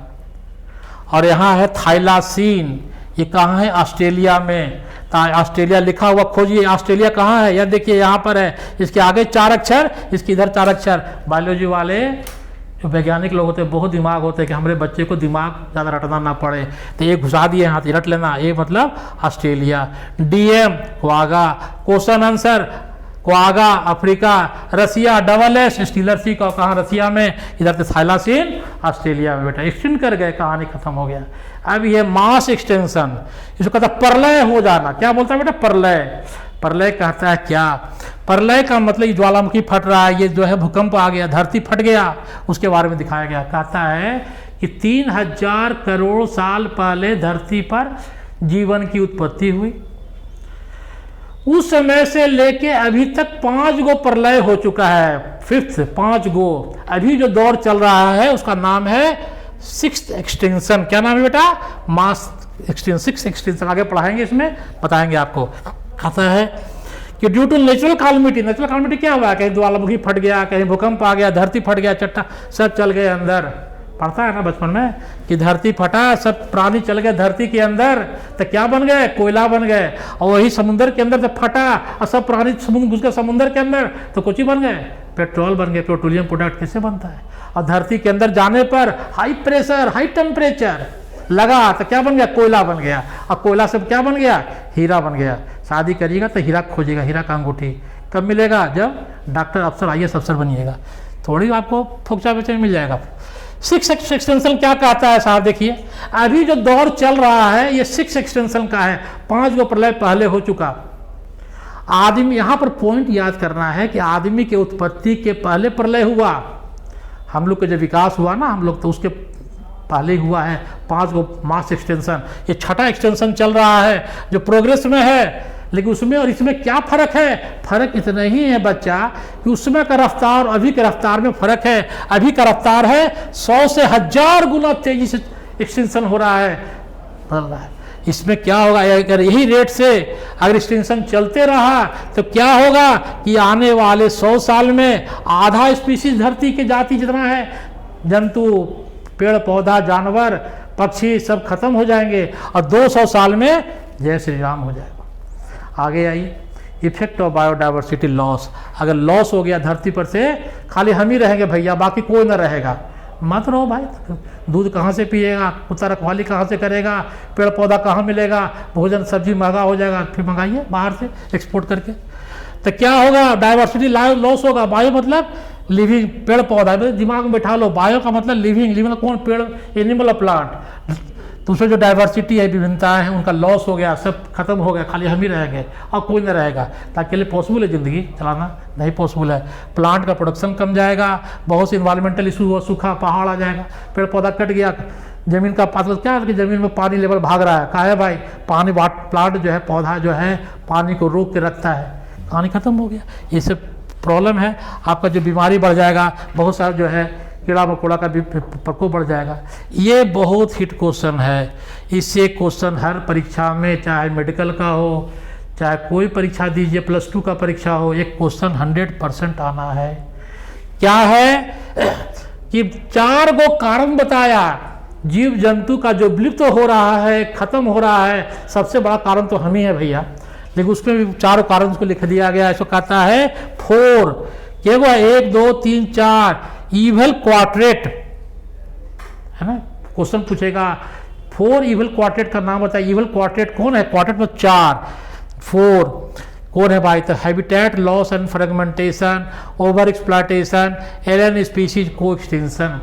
और यहाँ है थाइलासीन, ये कहाँ है, ऑस्ट्रेलिया में। ऑस्ट्रेलिया लिखा हुआ खोजिए, ऑस्ट्रेलिया कहाँ है, यह देखिए यहाँ पर है, इसके आगे 4 अक्षर, इसके इधर 4 अक्षर। बायोलॉजी वाले जो वैज्ञानिक लोग होते हैं बहुत दिमाग होते हैं कि हमारे बच्चे को दिमाग ज़्यादा रटना ना पड़े, तो ये घुसा दिए हाथ, रट लेना, ये मतलब Australia. DM quagga, question answer quagga Africa, Russia double S, Steller sea का कहाँ रसिया में, इधर से थाइलासीन ऑस्ट्रेलिया में। बेटा एक्सटेंड कर गए, कहानी खत्म हो गया। अब ये मास एक्सटेंशन, इसको कहता है प्रलय हो जाना। क्या बोलता है बेटा, प्रलय। प्रलय कहता है क्या, प्रलय का मतलब ये ज्वालामुखी फट रहा है, ये जो है भूकंप आ गया, धरती फट गया, उसके बारे में दिखाया गया। कहता है कि 3000 करोड़ साल पहले धरती पर जीवन की उत्पत्ति हुई, उस समय से लेके अभी तक 5 गो प्रलय हो चुका है, 5th 5 गो। अभी जो दौर चल रहा है उसका नाम है 6th एक्सटेंशन। क्या नाम है बेटा, मास एक्सटेंशन, 6th एक्सटेंशन। आगे पढ़ाएंगे, इसमें बताएंगे आपको। कहता है कि due to natural calamity, natural calamity क्या हुआ, कहीं ज्वालामुखी फट गया, कहीं भूकंप आ गया, धरती फट गया, चट्टा सब चल गए अंदर। पढ़ता है ना बचपन में कि धरती फटा, सब प्राणी चल गए धरती के अंदर, तो क्या बन गए, कोयला बन गए। और वही समुद्र के अंदर जब फटा और सब प्राणी समुद्र घुस गए समुद्र के अंदर, तो कुछ ही बन गए, पेट्रोल बन गए। पेट्रोलियम प्रोडक्ट कैसे बनता है, और धरती के अंदर जाने पर हाई प्रेशर हाई टेम्परेचर लगा, तो क्या बन गया, कोयला बन गया। और कोयला से क्या बन गया, हीरा बन गया। शादी करिएगा तो हीरा खोजिएगा, हीरा का अंगूठी कब मिलेगा, जब डॉक्टर अफसर IAS अफसर बनिएगा, थोड़ी आपको फोकचा बेचे मिल जाएगा। 6th एक्सटेंशन क्या कहता है साहब, देखिए अभी जो दौर चल रहा है ये 6th एक्सटेंशन का है। 5 गो प्रलय पहले हो चुका। आदमी, यहाँ पर पॉइंट याद करना है कि आदमी के उत्पत्ति के पहले प्रलय हुआ, हम लोग का जब विकास हुआ ना हम लोग, तो उसके पहले हुआ है 5 गो मास एक्सटेंशन। ये 6ठा एक्सटेंशन चल रहा है जो प्रोग्रेस में है। लेकिन उसमें और इसमें क्या फर्क है, फर्क इतना ही है बच्चा कि उसमें का रफ्तार और अभी के रफ्तार में फर्क है। अभी का रफ्तार है 100 से 1000 गुना तेजी से एक्सटेंशन हो रहा है, बढ़ रहा है। इसमें क्या होगा, अगर यही रेट से अगर एक्सटेंशन चलते रहा तो क्या होगा कि आने वाले 100 साल में आधा स्पीशीज धरती की जाति जितना है, जंतु, पेड़ पौधा, जानवर, पक्षी सब खत्म हो जाएंगे, और 200 साल में जय श्री राम हो जाएगा। आगे आइए, इफेक्ट ऑफ बायोडाइवर्सिटी लॉस। अगर लॉस हो गया धरती पर से, खाली हम ही रहेंगे भैया, बाकी कोई ना रहेगा, मत रहो भाई। दूध कहाँ से पिएगा, कुत्ता रखवाली कहाँ से करेगा, पेड़ पौधा कहाँ मिलेगा, भोजन सब्जी महंगा हो जाएगा, फिर मंगाइए बाहर से एक्सपोर्ट करके। तो क्या होगा, डाइवर्सिटी लॉस होगा। बायो मतलब लिविंग, पेड़ पौधा, दिमाग में बैठा लो, बायो का मतलब लिविंग, लिविंग कौन, पेड़, एनिमल, प्लांट। तो उसमें जो डाइवर्सिटी है, विभिन्नताएं हैं, उनका लॉस हो गया, सब खत्म हो गया, खाली हम ही रहेंगे और कोई नहीं रहेगा। ताकि लिए पॉसिबल है ज़िंदगी चलाना, नहीं पॉसिबल है। प्लांट का प्रोडक्शन कम जाएगा, बहुत से इन्वायरमेंटल इशू हुआ, सूखा पहाड़ आ जाएगा, पेड़ पौधा कट गया, जमीन का पात्र क्या है कि जमीन में पानी लेवल भाग रहा है, कहा है भाई पानी, प्लांट जो है, पौधा जो है पानी को रोक के रखता है, पानी खत्म हो गया। ये सब प्रॉब्लम है। आपका जो बीमारी बढ़ जाएगा, बहुत सारा जो है कीड़ा मकोड़ा का भी प्रकोप बढ़ जाएगा। ये बहुत हिट क्वेश्चन है। इससे क्वेश्चन हर परीक्षा में, चाहे मेडिकल का हो, चाहे कोई परीक्षा दीजिए, +2 का परीक्षा हो, एक क्वेश्चन 100% आना है। क्या है कि 4 गो कारण बताया जीव जंतु का जो विलुप्त हो रहा है, खत्म हो रहा है। सबसे बड़ा कारण तो हम ही है भैया, लेकिन उसमें भी 4 कारण उसको लिख दिया गया। इसको कहता है 4, क्या हुआ, 1 2 3 4 इवल क्वाड्रेट, है ना। क्वेश्चन पूछेगा 4 इवल क्वाड्रेट का नाम बताइए। इवल क्वाड्रेट कौन है, क्वाड्रेट में 4, 4 कौन है भाई, तो habitat loss and fragmentation, over exploitation, alien species को एक्सटेंशन।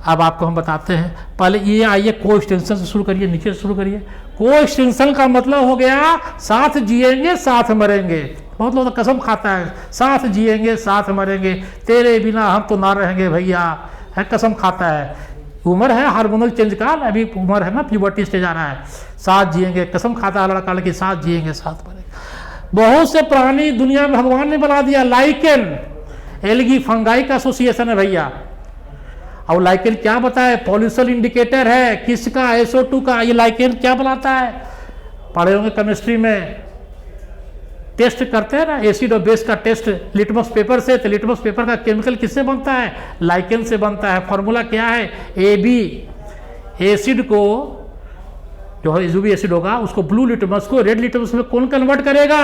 अब आपको हम बताते हैं, पहले ये आइए को एक्सटेंशन से शुरू करिए, नीचे से शुरू करिए। को एक्सटेंशन का मतलब हो गया साथ जिएंगे साथ मरेंगे, बहुत लोग तो कसम खाता है, साथ जिएंगे साथ मरेंगे, तेरे बिना हम तो ना रहेंगे भैया, है कसम खाता है। उम्र है हार्मोनल चेंज का, अभी उम्र है ना, प्यूबर्टी स्टेज आ रहा है, साथ जिएंगे, कसम खाता है लड़का लड़की, साथ जिएंगे साथ मरेंगे। बहुत से प्राणी दुनिया में भगवान ने बना दिया। लाइकेन एल्गी फंगाई का एसोसिएशन है भैया। और लाइकेन क्या बताए, पॉल्यूशन इंडिकेटर है किसका, SO2 का। ये लाइकेन क्या बनाता है, पढ़े होंगे केमिस्ट्री में, टेस्ट करते हैं ना एसिड और बेस का टेस्ट लिटमस पेपर से, तो लिटमस पेपर का केमिकल किससे बनता है, लाइकेन से बनता है। फॉर्मूला क्या है, AB एसिड को जो है जो भी एसिड होगा उसको ब्लू लिटमस को रेड लिटमस में कौन कन्वर्ट करेगा,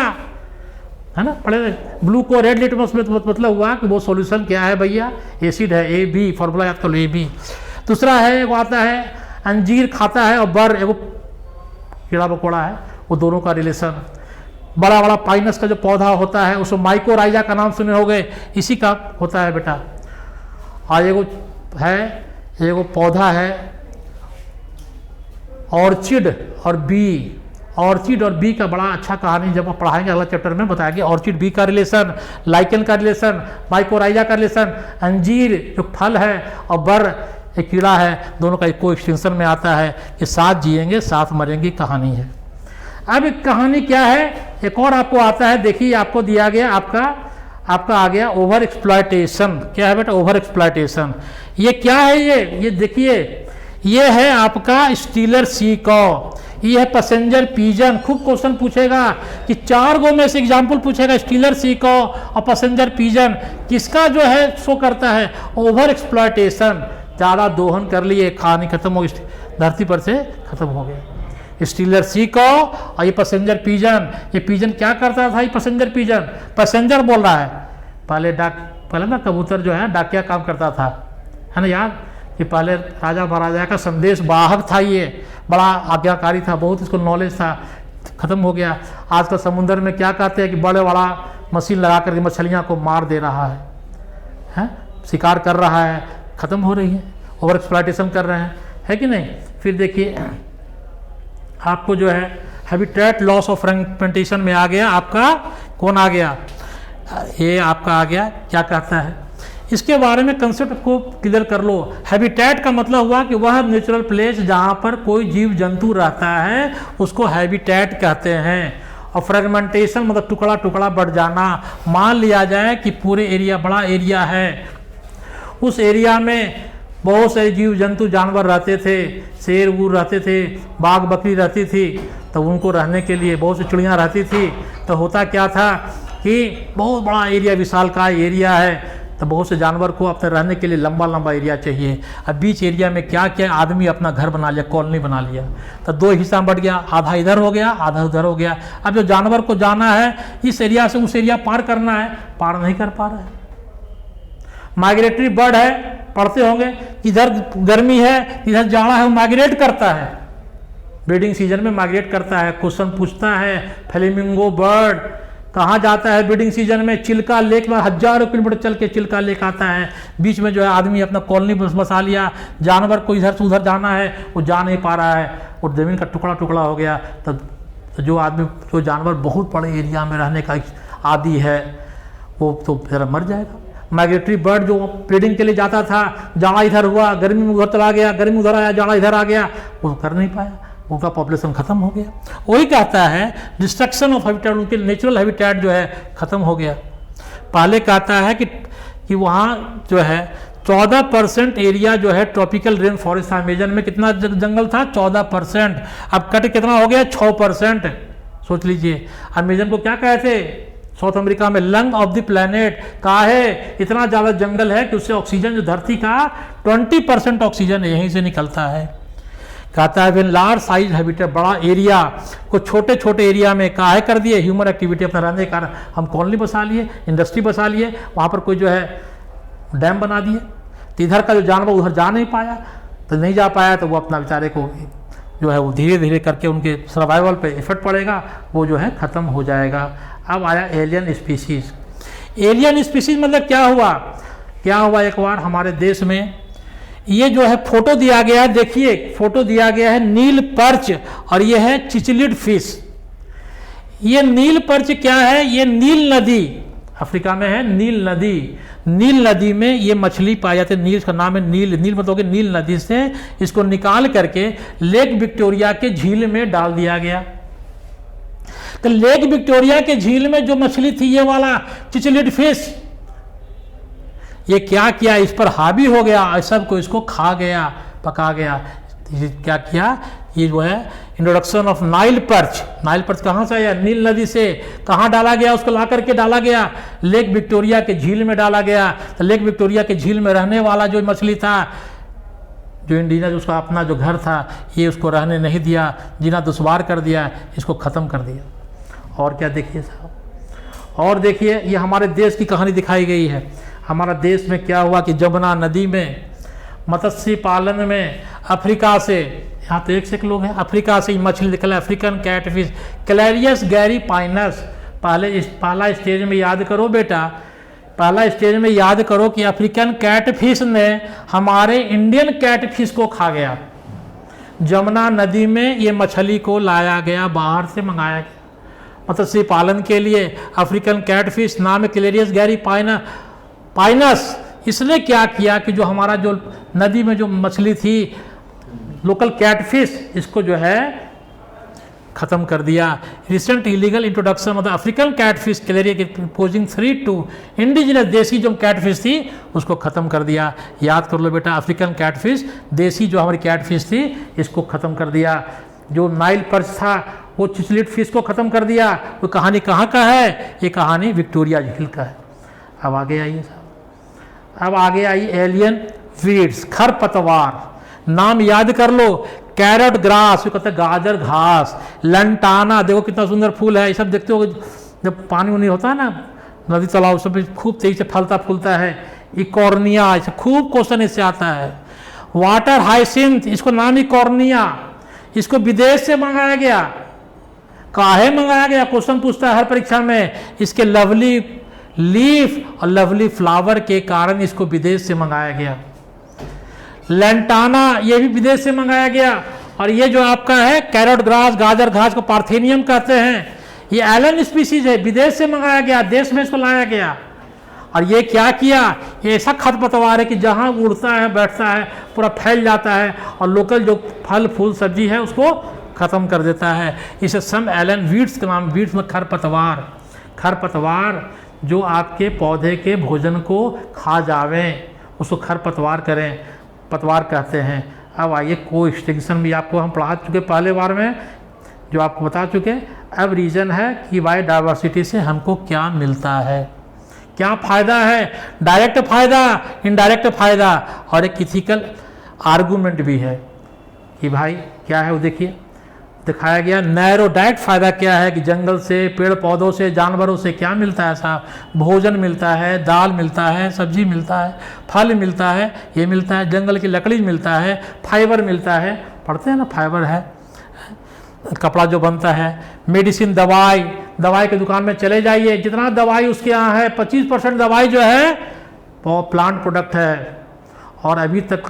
है ना, पढ़े। ब्लू को रेड लिटमस में मतलब हुआ कि वो सॉल्यूशन क्या है भैया, एसिड है, AB, फॉर्मूला याद कर लो AB। दूसरा है वो आता है अंजीर खाता है और बर एगो कीड़ा मकोड़ा है, वो दोनों का रिलेशन। बड़ा बड़ा पाइनस का जो पौधा होता है उसको माइकोराइजा का नाम सुने होंगे, इसी का होता है बेटा। और एगो पौधा है ऑर्चिड और बी। ऑर्चिड और बी का बड़ा अच्छा कहानी जब आप पढ़ाएंगे अगला चैप्टर में बताएंगे। ऑर्चिड बी का रिलेशन, लाइकेन का रिलेशन, माइकोराइजा का रिलेशन, अंजीर जो फल है और बर एक कीड़ा है, दोनों का एक को एक्सटेंशन में आता है कि साथ जिएंगे साथ मरेंगे कहानी है। अब एक कहानी क्या है, एक और आपको आता है, देखिए आपको दिया गया आपका आ गया ओवर एक्सप्लॉयटेशन। क्या है बेटा, ओवर एक्सप्लॉयटेशन। ये क्या है, ये देखिए, ये है आपका स्टीलर सी कॉ, ये है पैसेंजर पीजन। खूब क्वेश्चन पूछेगा कि 4 गो में से एग्जाम्पल पूछेगा, स्टीलर सी कॉ और पैसेंजर पीजन किसका जो है शो करता है, ओवर एक्सप्लॉयटेशन। ज़्यादा दोहन कर लिए, कहानी खत्म हो गई, धरती पर से खत्म हो गया। स्टीलर सी को और ये पैसेंजर पीजन। ये पीजन क्या करता था, ये पैसेंजर पीजन, पैसेंजर बोल रहा है। पहले ना कबूतर जो है डाकिया काम करता था, है ना याद, कि पहले राजा महाराजा का संदेश वाहक था, ये बड़ा आज्ञाकारी था, बहुत इसको नॉलेज था, खत्म हो गया। आजकल समुद्र में क्या कहते हैं कि बड़े बड़ा मशीन लगा करके मछलियाँ को मार दे रहा है, शिकार कर रहा है, खत्म हो रही है, ओवर एक्सप्लॉयटेशन कर रहे हैं, है कि नहीं। फिर देखिए आपको जो है हैबिटेट लॉस ऑफ फ्रेगमेंटेशन में आ गया, आपका कौन आ गया, ये आपका आ गया, क्या कहता है, इसके बारे में कंसेप्ट को क्लियर कर लो। हैबिटेट का मतलब हुआ कि वह नेचुरल प्लेस जहाँ पर कोई जीव जंतु रहता है उसको हैबिटेट कहते हैं। और फ्रेगमेंटेशन मतलब टुकड़ा टुकड़ा बढ़ जाना। मान लिया जाए कि पूरे एरिया बड़ा एरिया है, उस एरिया में बहुत सारे जीव जंतु जानवर रहते थे, शेर वूर रहते थे, बाघ बकरी रहती थी, तो उनको रहने के लिए बहुत सी चिड़ियाँ रहती थी। तो होता क्या था कि बहुत बड़ा एरिया, विशालकाय एरिया है, तो बहुत से जानवर को अपने रहने के लिए लंबा लंबा एरिया चाहिए। अब बीच एरिया में क्या क्या आदमी अपना घर बना लिया, कॉलोनी बना लिया, तो 2 हिस्सा बढ़ गया, आधा इधर हो गया आधा उधर हो गया। अब जो जानवर को जाना है इस एरिया से उस एरिया पार करना है, पार नहीं कर पा रहा है। माइग्रेटरी बर्ड है, पढ़ते होंगे, इधर गर्मी है इधर जाड़ा है, वो माइग्रेट करता है, ब्रीडिंग सीजन में माइग्रेट करता है। क्वेश्चन पूछता है फ्लेमिंगो बर्ड कहाँ जाता है ब्रीडिंग सीजन में, चिल्का लेक में हजारों किलोमीटर चल के चिल्का लेक आता है। बीच में जो है आदमी अपना कॉलोनी बसा लिया, जानवर को इधर से उधर जाना है वो जा नहीं पा रहा है, और ज़मीन का टुकड़ा टुकड़ा हो गया। तब तो जो जानवर बहुत बड़े एरिया में रहने का आदी है वो तो फिर मर जाएगा। माइग्रेटरी बर्ड जो ब्रीडिंग के लिए जाता था, जाड़ा इधर हुआ, गर्मी में उधर चला गया, गर्मी उधर आया, जाड़ा इधर आ गया, वो कर नहीं पाया, उनका पॉपुलेशन खत्म हो गया। वही कहता है डिस्ट्रक्शन ऑफ हैबिटेट, उनके नेचुरल हैबिटेट जो है खत्म हो गया। पहले कहता है कि वहाँ जो है 14% एरिया जो है ट्रॉपिकल रेन फॉरेस्ट था। अमेजन में कितना जंगल था, 14%। अब कट कितना हो गया, 6%। सोच लीजिए, अमेजन को क्या कहे थे साउथ अमेरिका में, लंग ऑफ द प्लैनेट। कहा है इतना ज़्यादा जंगल है कि उससे ऑक्सीजन जो धरती का 20% ऑक्सीजन यहीं से निकलता है। कहता है वेन लार्ज साइज हैबिटेट, बड़ा एरिया को छोटे छोटे एरिया में काहे कर दिए, ह्यूमन एक्टिविटी अपना रहने के कारण, हम कॉलोनी बसा लिए, इंडस्ट्री बसा लिए, वहाँ पर कोई जो है डैम बना दिए, तो इधर का जो जानवर उधर जा नहीं पाया, तो नहीं जा पाया तो वो अपना बेचारे को जो है वो धीरे धीरे करके उनके सर्वाइवल पे इफेक्ट पड़ेगा, वो जो है ख़त्म हो जाएगा। अब आया एलियन स्पीसीज। एलियन स्पीसीज मतलब क्या हुआ एक बार हमारे देश में, ये जो है फोटो दिया गया है, देखिए फोटो दिया गया है नील पर्च और ये है चिचलिड फिश। ये नील पर्च क्या है? ये नील नदी अफ्रीका में है, नील नदी। नील नदी में ये मछली पाई जाती है। नील का नाम है नील, नील मतलब नील नदी से इसको निकाल करके लेक विक्टोरिया के झील में डाल दिया गया। तो लेक विक्टोरिया के झील में जो मछली थी ये वाला चिचलिड फिश, ये क्या किया, इस पर हावी हो गया, सबको इसको खा गया, पका गया। क्या किया, ये जो है introduction of Nile perch. Nile perch कहाँ से आया? नील नदी से। कहाँ डाला गया? उसको ला करके डाला गया लेक विक्टोरिया के झील में डाला गया। तो लेक विक्टोरिया के झील में रहने वाला जो मछली था, जो इंडिजिनस उसका अपना जो घर था, ये उसको रहने नहीं दिया, जीना दुश्वार कर दिया, इसको ख़त्म कर दिया। और क्या देखिए साहब, और देखिए ये हमारे देश की कहानी दिखाई गई है। हमारा देश में क्या हुआ कि जमुना नदी में मत्स्य पालन में अफ्रीका से, यहाँ तो एक से एक लोग हैं, अफ्रीका से मछली निकला, अफ्रीकन कैटफिश कैलेरियस गैरीपाइनस। पहला स्टेज में याद करो बेटा, पहला स्टेज में याद करो कि अफ्रीकन कैटफिश ने हमारे इंडियन कैटफिश को खा गया। जमुना नदी में ये मछली को लाया गया, बाहर से मंगाया गया मत्स्य पालन के लिए। अफ्रीकन कैटफिश नाम है कैलेरियस गैरीपाइनस। इसने क्या किया कि जो हमारा जो नदी में जो मछली थी लोकल कैटफिश, इसको जो है ख़त्म कर दिया। रिसेंट इलीगल इंट्रोडक्शन मतलब अफ्रीकन कैटफिश कैलेरिया के पोजिंग 3 टू इंडिजिनस, देसी जो कैटफिश थी उसको ख़त्म कर दिया। याद कर लो बेटा, अफ्रीकन कैटफिश, देसी जो हमारी कैटफिश थी इसको ख़त्म कर दिया। जो नाइल पर्च था वो चिचलिड फिश को ख़त्म कर दिया। वो कहानी कहाँ का है? ये कहानी विक्टोरिया झील का है। अब आगे आइए साहब, अब आगे आई एलियन वीड्स, खरपतवार। नाम याद कर लो, कैरेट ग्रास, ये कहते हैं गाजर घास। लंटाना, देखो कितना सुंदर फूल है, ये सब देखते हो जब पानी उनी होता है ना नदी तालाब, सब खूब तेजी से फलता फूलता है। इकॉर्निया, इसे खूब क्वेश्चन इससे आता है। वाटर हाइसिंथ, इसको नाम इकॉर्निया, इसको विदेश से मंगाया गया। काहे मंगाया गया? क्वेश्चन पूछता है हर परीक्षा में। इसके लवली लीफ और लवली फ्लावर के कारण इसको विदेश से मंगाया गया। लेंटाना, ये भी विदेश से मंगाया गया। और ये जो आपका है कैरेट ग्रास, गाजर घास को पार्थेनियम कहते हैं, ये एलन स्पीसीज है, विदेश से मंगाया गया, देश में इसको लाया गया। और ये क्या किया, ये ऐसा खरपतवार है कि जहाँ उड़ता है बैठता है पूरा फैल जाता है और लोकल जो फल फूल सब्जी है उसको ख़त्म कर देता है। इसे सम एलन वीड्स का नाम, वीड्स में खरपतवार, खरपतवार जो आपके पौधे के भोजन को खा जावें उसको खरपतवार करें, पतवार कहते हैं। अब आइए को एक्सटिंक्शन भी आपको हम पढ़ा चुके पहले बार में, जो आपको बता चुके। अब रीज़न है कि बायोडाइवर्सिटी से हमको क्या मिलता है, क्या फ़ायदा है, डायरेक्ट फ़ायदा, इनडायरेक्ट फ़ायदा, और एक इथिकल आर्गूमेंट भी है कि भाई क्या है वो देखिए दिखाया गया। नैरो डायरेक्ट फ़ायदा क्या है कि जंगल से, पेड़ पौधों से, जानवरों से क्या मिलता है साहब? भोजन मिलता है, दाल मिलता है, सब्जी मिलता है, फल मिलता है, ये मिलता है, जंगल की लकड़ी मिलता है, फाइबर मिलता है, पढ़ते हैं ना फाइबर है, कपड़ा जो बनता है, मेडिसिन, दवाई, दवाई की दुकान में चले जाइए, जितना दवाई उसके यहाँ है 25% दवाई जो है वो प्लांट प्रोडक्ट है। और अभी तक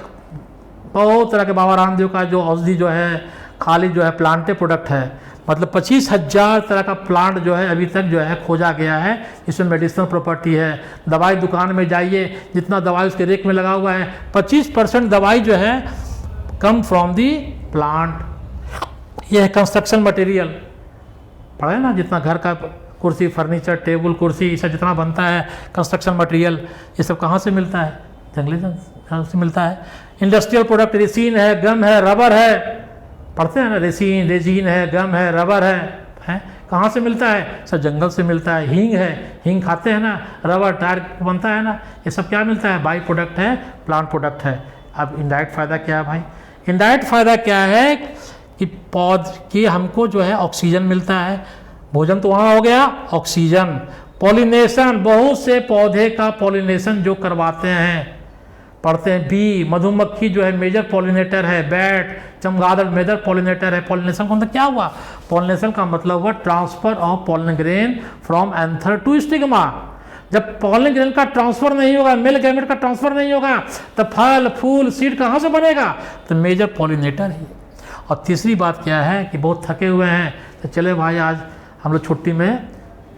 बहुत तरह के बाबा रामदेव का जो औषधि जो है खाली जो है प्लांटे प्रोडक्ट है, मतलब 25,000 तरह का प्लांट जो है अभी तक जो है खोजा गया है, इसमें मेडिसिनल प्रॉपर्टी है। दवाई दुकान में जाइए, जितना दवाई उसके रेक में लगा हुआ है 25% दवाई जो है कम फ्रॉम दी प्लांट। यह है कंस्ट्रक्शन मटेरियल, पढ़े ना, जितना घर का कुर्सी, फर्नीचर, टेबल, कुर्सी, ये सब जितना बनता है कंस्ट्रक्शन मटेरियल, ये सब कहाँ से मिलता है? जंगली जंगल से मिलता है। इंडस्ट्रियल प्रोडक्ट, रेसिन है, गम है, रबर है, पढ़ते हैं ना, रेसिन, रेजिन है, गम है, रबर है, कहाँ से मिलता है? सब जंगल से मिलता है। हींग है, हींग खाते हैं ना, रबर टायर बनता है ना, ये सब क्या मिलता है? बाई प्रोडक्ट है, प्लांट प्रोडक्ट है। अब इनडायरेक्ट फ़ायदा क्या है भाई? इनडायरेक्ट फ़ायदा क्या है कि पौध की हमको जो है ऑक्सीजन मिलता है, भोजन तो वहाँ हो गया, ऑक्सीजन, पॉलिनेशन, बहुत से पौधे का पॉलिनेशन जो करवाते हैं, पढ़ते हैं। बी, मधुमक्खी जो है मेजर पॉलिनेटर है, बैट, चमगादड़ मेजर पॉलिनेटर है। पॉलिनेशन का मतलब क्या हुआ? पॉलिनेशन का मतलब हुआ transfer of pollen grain from anther to stigma. जब पॉलन ग्रेन का ट्रांसफर नहीं होगा, मेल गैमेट का ट्रांसफर नहीं होगा, तो फल फूल सीड कहाँ से बनेगा? तो मेजर पॉलिनेटर ही। और तीसरी बात क्या है कि बहुत थके हुए हैं, तो चले भाई आज हम लोग छुट्टी में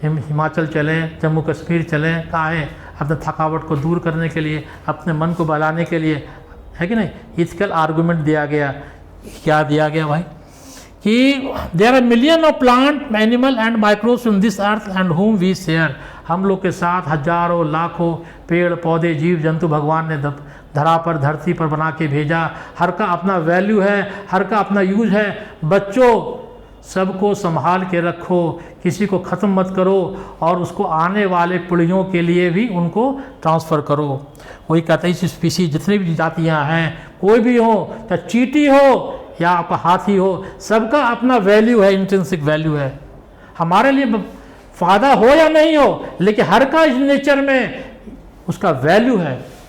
हिमाचल चलें, जम्मू कश्मीर चलें, कहाँ है, अपने थकावट को दूर करने के लिए, अपने मन को बहलाने के लिए, है कि नहीं। इथिकल आर्गूमेंट दिया गया। क्या दिया गया भाई कि there are million of plant, animal and microbes in this earth and home we share. हम लोग के साथ हजारों लाखों पेड़ पौधे जीव जंतु भगवान ने धरा पर, धरती पर बना के भेजा। हर का अपना वैल्यू है, हर का अपना यूज है। बच्चों सबको संभाल के रखो, किसी को ख़त्म मत करो और उसको आने वाले पीढ़ियों के लिए भी उनको ट्रांसफ़र करो। वही कहते हैं इस स्पीसीज जितनी भी जातियां हैं, कोई भी हो, चाहे चींटी हो या आपका हाथी हो, सबका अपना वैल्यू है, इंट्रिंसिक वैल्यू है। हमारे लिए फ़ायदा हो या नहीं हो, लेकिन हर का इस नेचर में उसका वैल्यू है,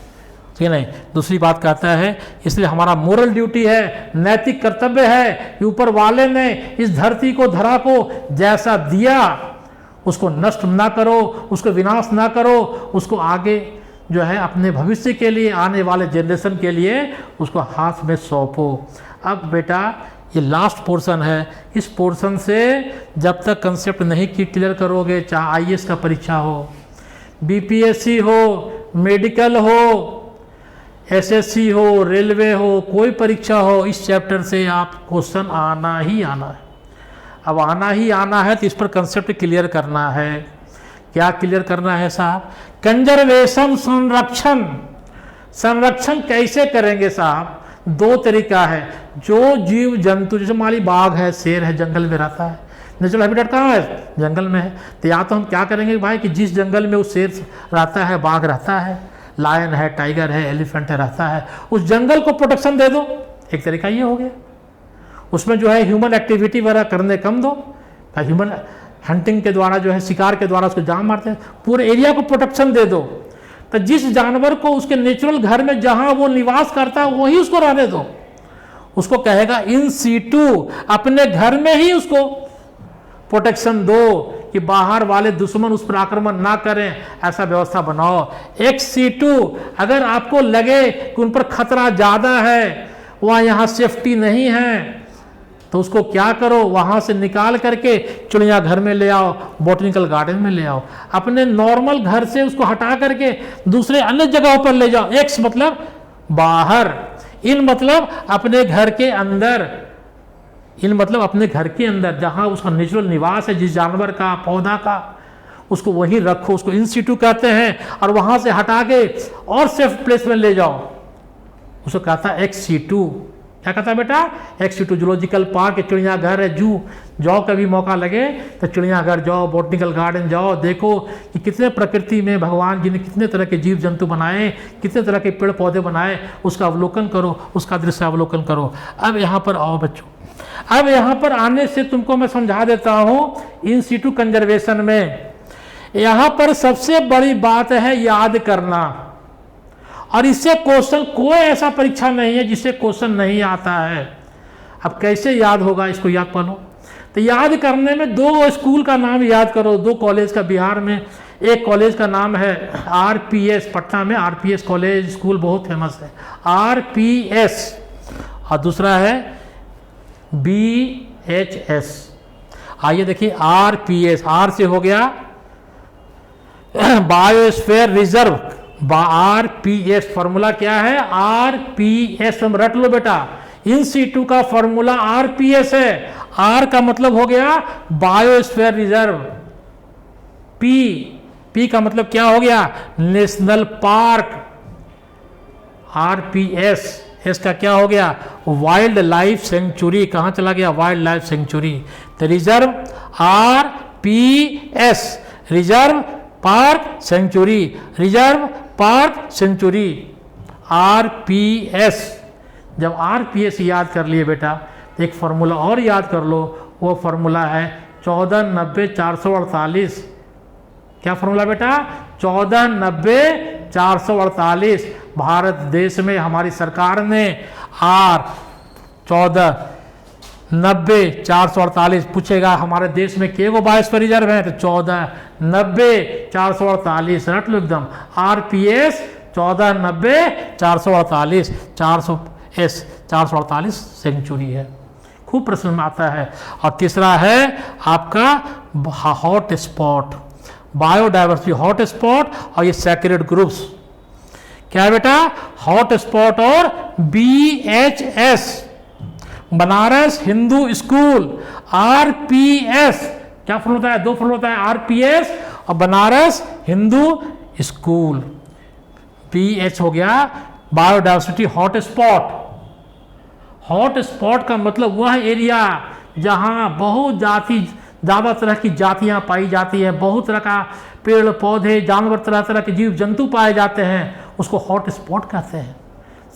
ठीक है नहीं। दूसरी बात कहता है, इसलिए हमारा मोरल ड्यूटी है, नैतिक कर्तव्य है कि ऊपर वाले ने इस धरती को, धरा को जैसा दिया उसको नष्ट ना करो, उसको विनाश ना करो, उसको आगे जो है अपने भविष्य के लिए, आने वाले जनरेशन के लिए उसको हाथ में सौंपो। अब बेटा ये लास्ट पोर्शन है, इस पोर्शन से जब तक कंसेप्ट नहीं क्लियर करोगे, चाहे आईएएस का परीक्षा हो, बीपीएससी हो, मेडिकल हो, एसएससी हो, रेलवे हो, कोई परीक्षा हो, इस चैप्टर से आप क्वेश्चन आना ही आना है। अब आना ही आना है तो इस पर कंसेप्ट क्लियर करना है। क्या क्लियर करना है साहब? कंजर्वेशन, संरक्षण। संरक्षण कैसे करेंगे साहब? दो तरीका है। जो जीव जंतु, जैसे मान ली बाघ है, शेर है, जंगल में रहता है, नेचुरल हैबिटेट कहाँ है? जंगल में है। तो या तो हम क्या करेंगे भाई कि जिस जंगल में वो शेर रहता है, बाघ रहता है, लायन है, टाइगर है, एलिफेंट है, रहता है, उस जंगल को प्रोटेक्शन दे दो। एक तरीका ये हो गया। उसमें जो है ह्यूमन एक्टिविटी वगैरह करने कम दो। ह्यूमन हंटिंग के द्वारा जो है, शिकार के द्वारा उसको जान मारते हैं, पूरे एरिया को प्रोटेक्शन दे दो। तो जिस जानवर को उसके नेचुरल घर में जहां वो निवास करता है वही उसको रहने दो। उसको कहेगा इन सीटू, अपने घर में ही उसको प्रोटेक्शन दो कि बाहर वाले दुश्मन उस पर आक्रमण ना करें, ऐसा व्यवस्था बनाओ। एक्स सीटू, अगर आपको लगे कि उन पर खतरा ज़्यादा है, वहाँ यहाँ सेफ्टी नहीं है, तो उसको क्या करो, वहाँ से निकाल करके चिड़ियाघर में ले आओ, बॉटनिकल गार्डन में ले आओ। अपने नॉर्मल घर से उसको हटा करके दूसरे अन्य जगहों पर ले जाओ। एक्स मतलब बाहर, इन मतलब अपने घर के अंदर, इन मतलब अपने घर के अंदर जहाँ उसका नेचुरल निवास है, जिस जानवर का, पौधा का, उसको वहीं रखो। उसको इन सीटू कहते हैं। और वहाँ से हटा के और सेफ प्लेस में ले जाओ, उसको कहता है एक्स सीटू। क्या कहता है बेटा? Ex situ. जूलॉजिकल पार्क, चिड़ियाघर है, जू जाओ, कभी मौका लगे तो चिड़ियाघर जाओ, बॉटनिकल गार्डन जाओ, देखो कि कितने प्रकृति में भगवान जी ने कितने तरह के जीव जंतु बनाए, कितने तरह के पेड़ पौधे बनाए, उसका अवलोकन करो, उसका दृश्य अवलोकन करो। अब यहाँ पर आओ बच्चों, अब यहाँ पर आने से तुमको मैं समझा देता हूँ इन सीटू कंजर्वेशन में। यहाँ पर सबसे बड़ी बात है याद करना, और इससे क्वेश्चन, कोई ऐसा परीक्षा नहीं है जिससे क्वेश्चन नहीं आता है। अब कैसे याद होगा, इसको याद पढ़ो। तो याद करने में दो स्कूल का नाम याद करो, दो कॉलेज का बिहार में। एक कॉलेज का नाम है आरपीएस, पटना में आरपीएस कॉलेज स्कूल बहुत फेमस है, आरपीएस। और दूसरा है बीएचएस। आइए देखिए, आरपीएस, आर से हो गया बायोस्फीयर रिजर्व, आरपीएस। फॉर्मूला क्या है? आरपीएस। तुम रट लो बेटा, इन सीटू का फॉर्मूला आरपीएस है। आर का मतलब हो गया बायोस्फीयर रिजर्व। पी का मतलब क्या हो गया? National park. आरपीएस। एस का क्या हो गया? Wildlife sanctuary. कहाँ चला गया? Wildlife sanctuary. तो reserve RPS, reserve park sanctuary, reserve park sanctuary, RPS. जब आरपीएस याद कर लिए बेटा, तो एक फार्मूला और याद कर लो। वो फार्मूला है 1490-448। क्या फार्मूला बेटा? 1490-448। भारत देश में हमारी सरकार ने आर 1490-448 पूछेगा हमारे देश में केगो बायोस्फीयर रिजर्व है, तो 1490-448 रट लो एकदम। आरपीएस 1490-448, 448 सेंचुरी है। खूब प्रश्न में आता है। और तीसरा है आपका hot spot, biodiversity hot spot और ये सेक्रेड ग्रुप्स। क्या है बेटा? हॉट स्पॉट और BHS Banaras Hindu school, RPS क्या फॉर्म होता है? 2 फॉर्म होता है, RPS और बनारस हिंदू स्कूल। BH हो गया biodiversity hot spot. Hot spot का मतलब वह एरिया जहां बहुत ज़्यादा तरह की जातियां पाई जाती है, बहुत तरह का पेड़ पौधे जानवर तरह तरह के जीव जंतु पाए जाते हैं, उसको हॉट स्पॉट कहते हैं।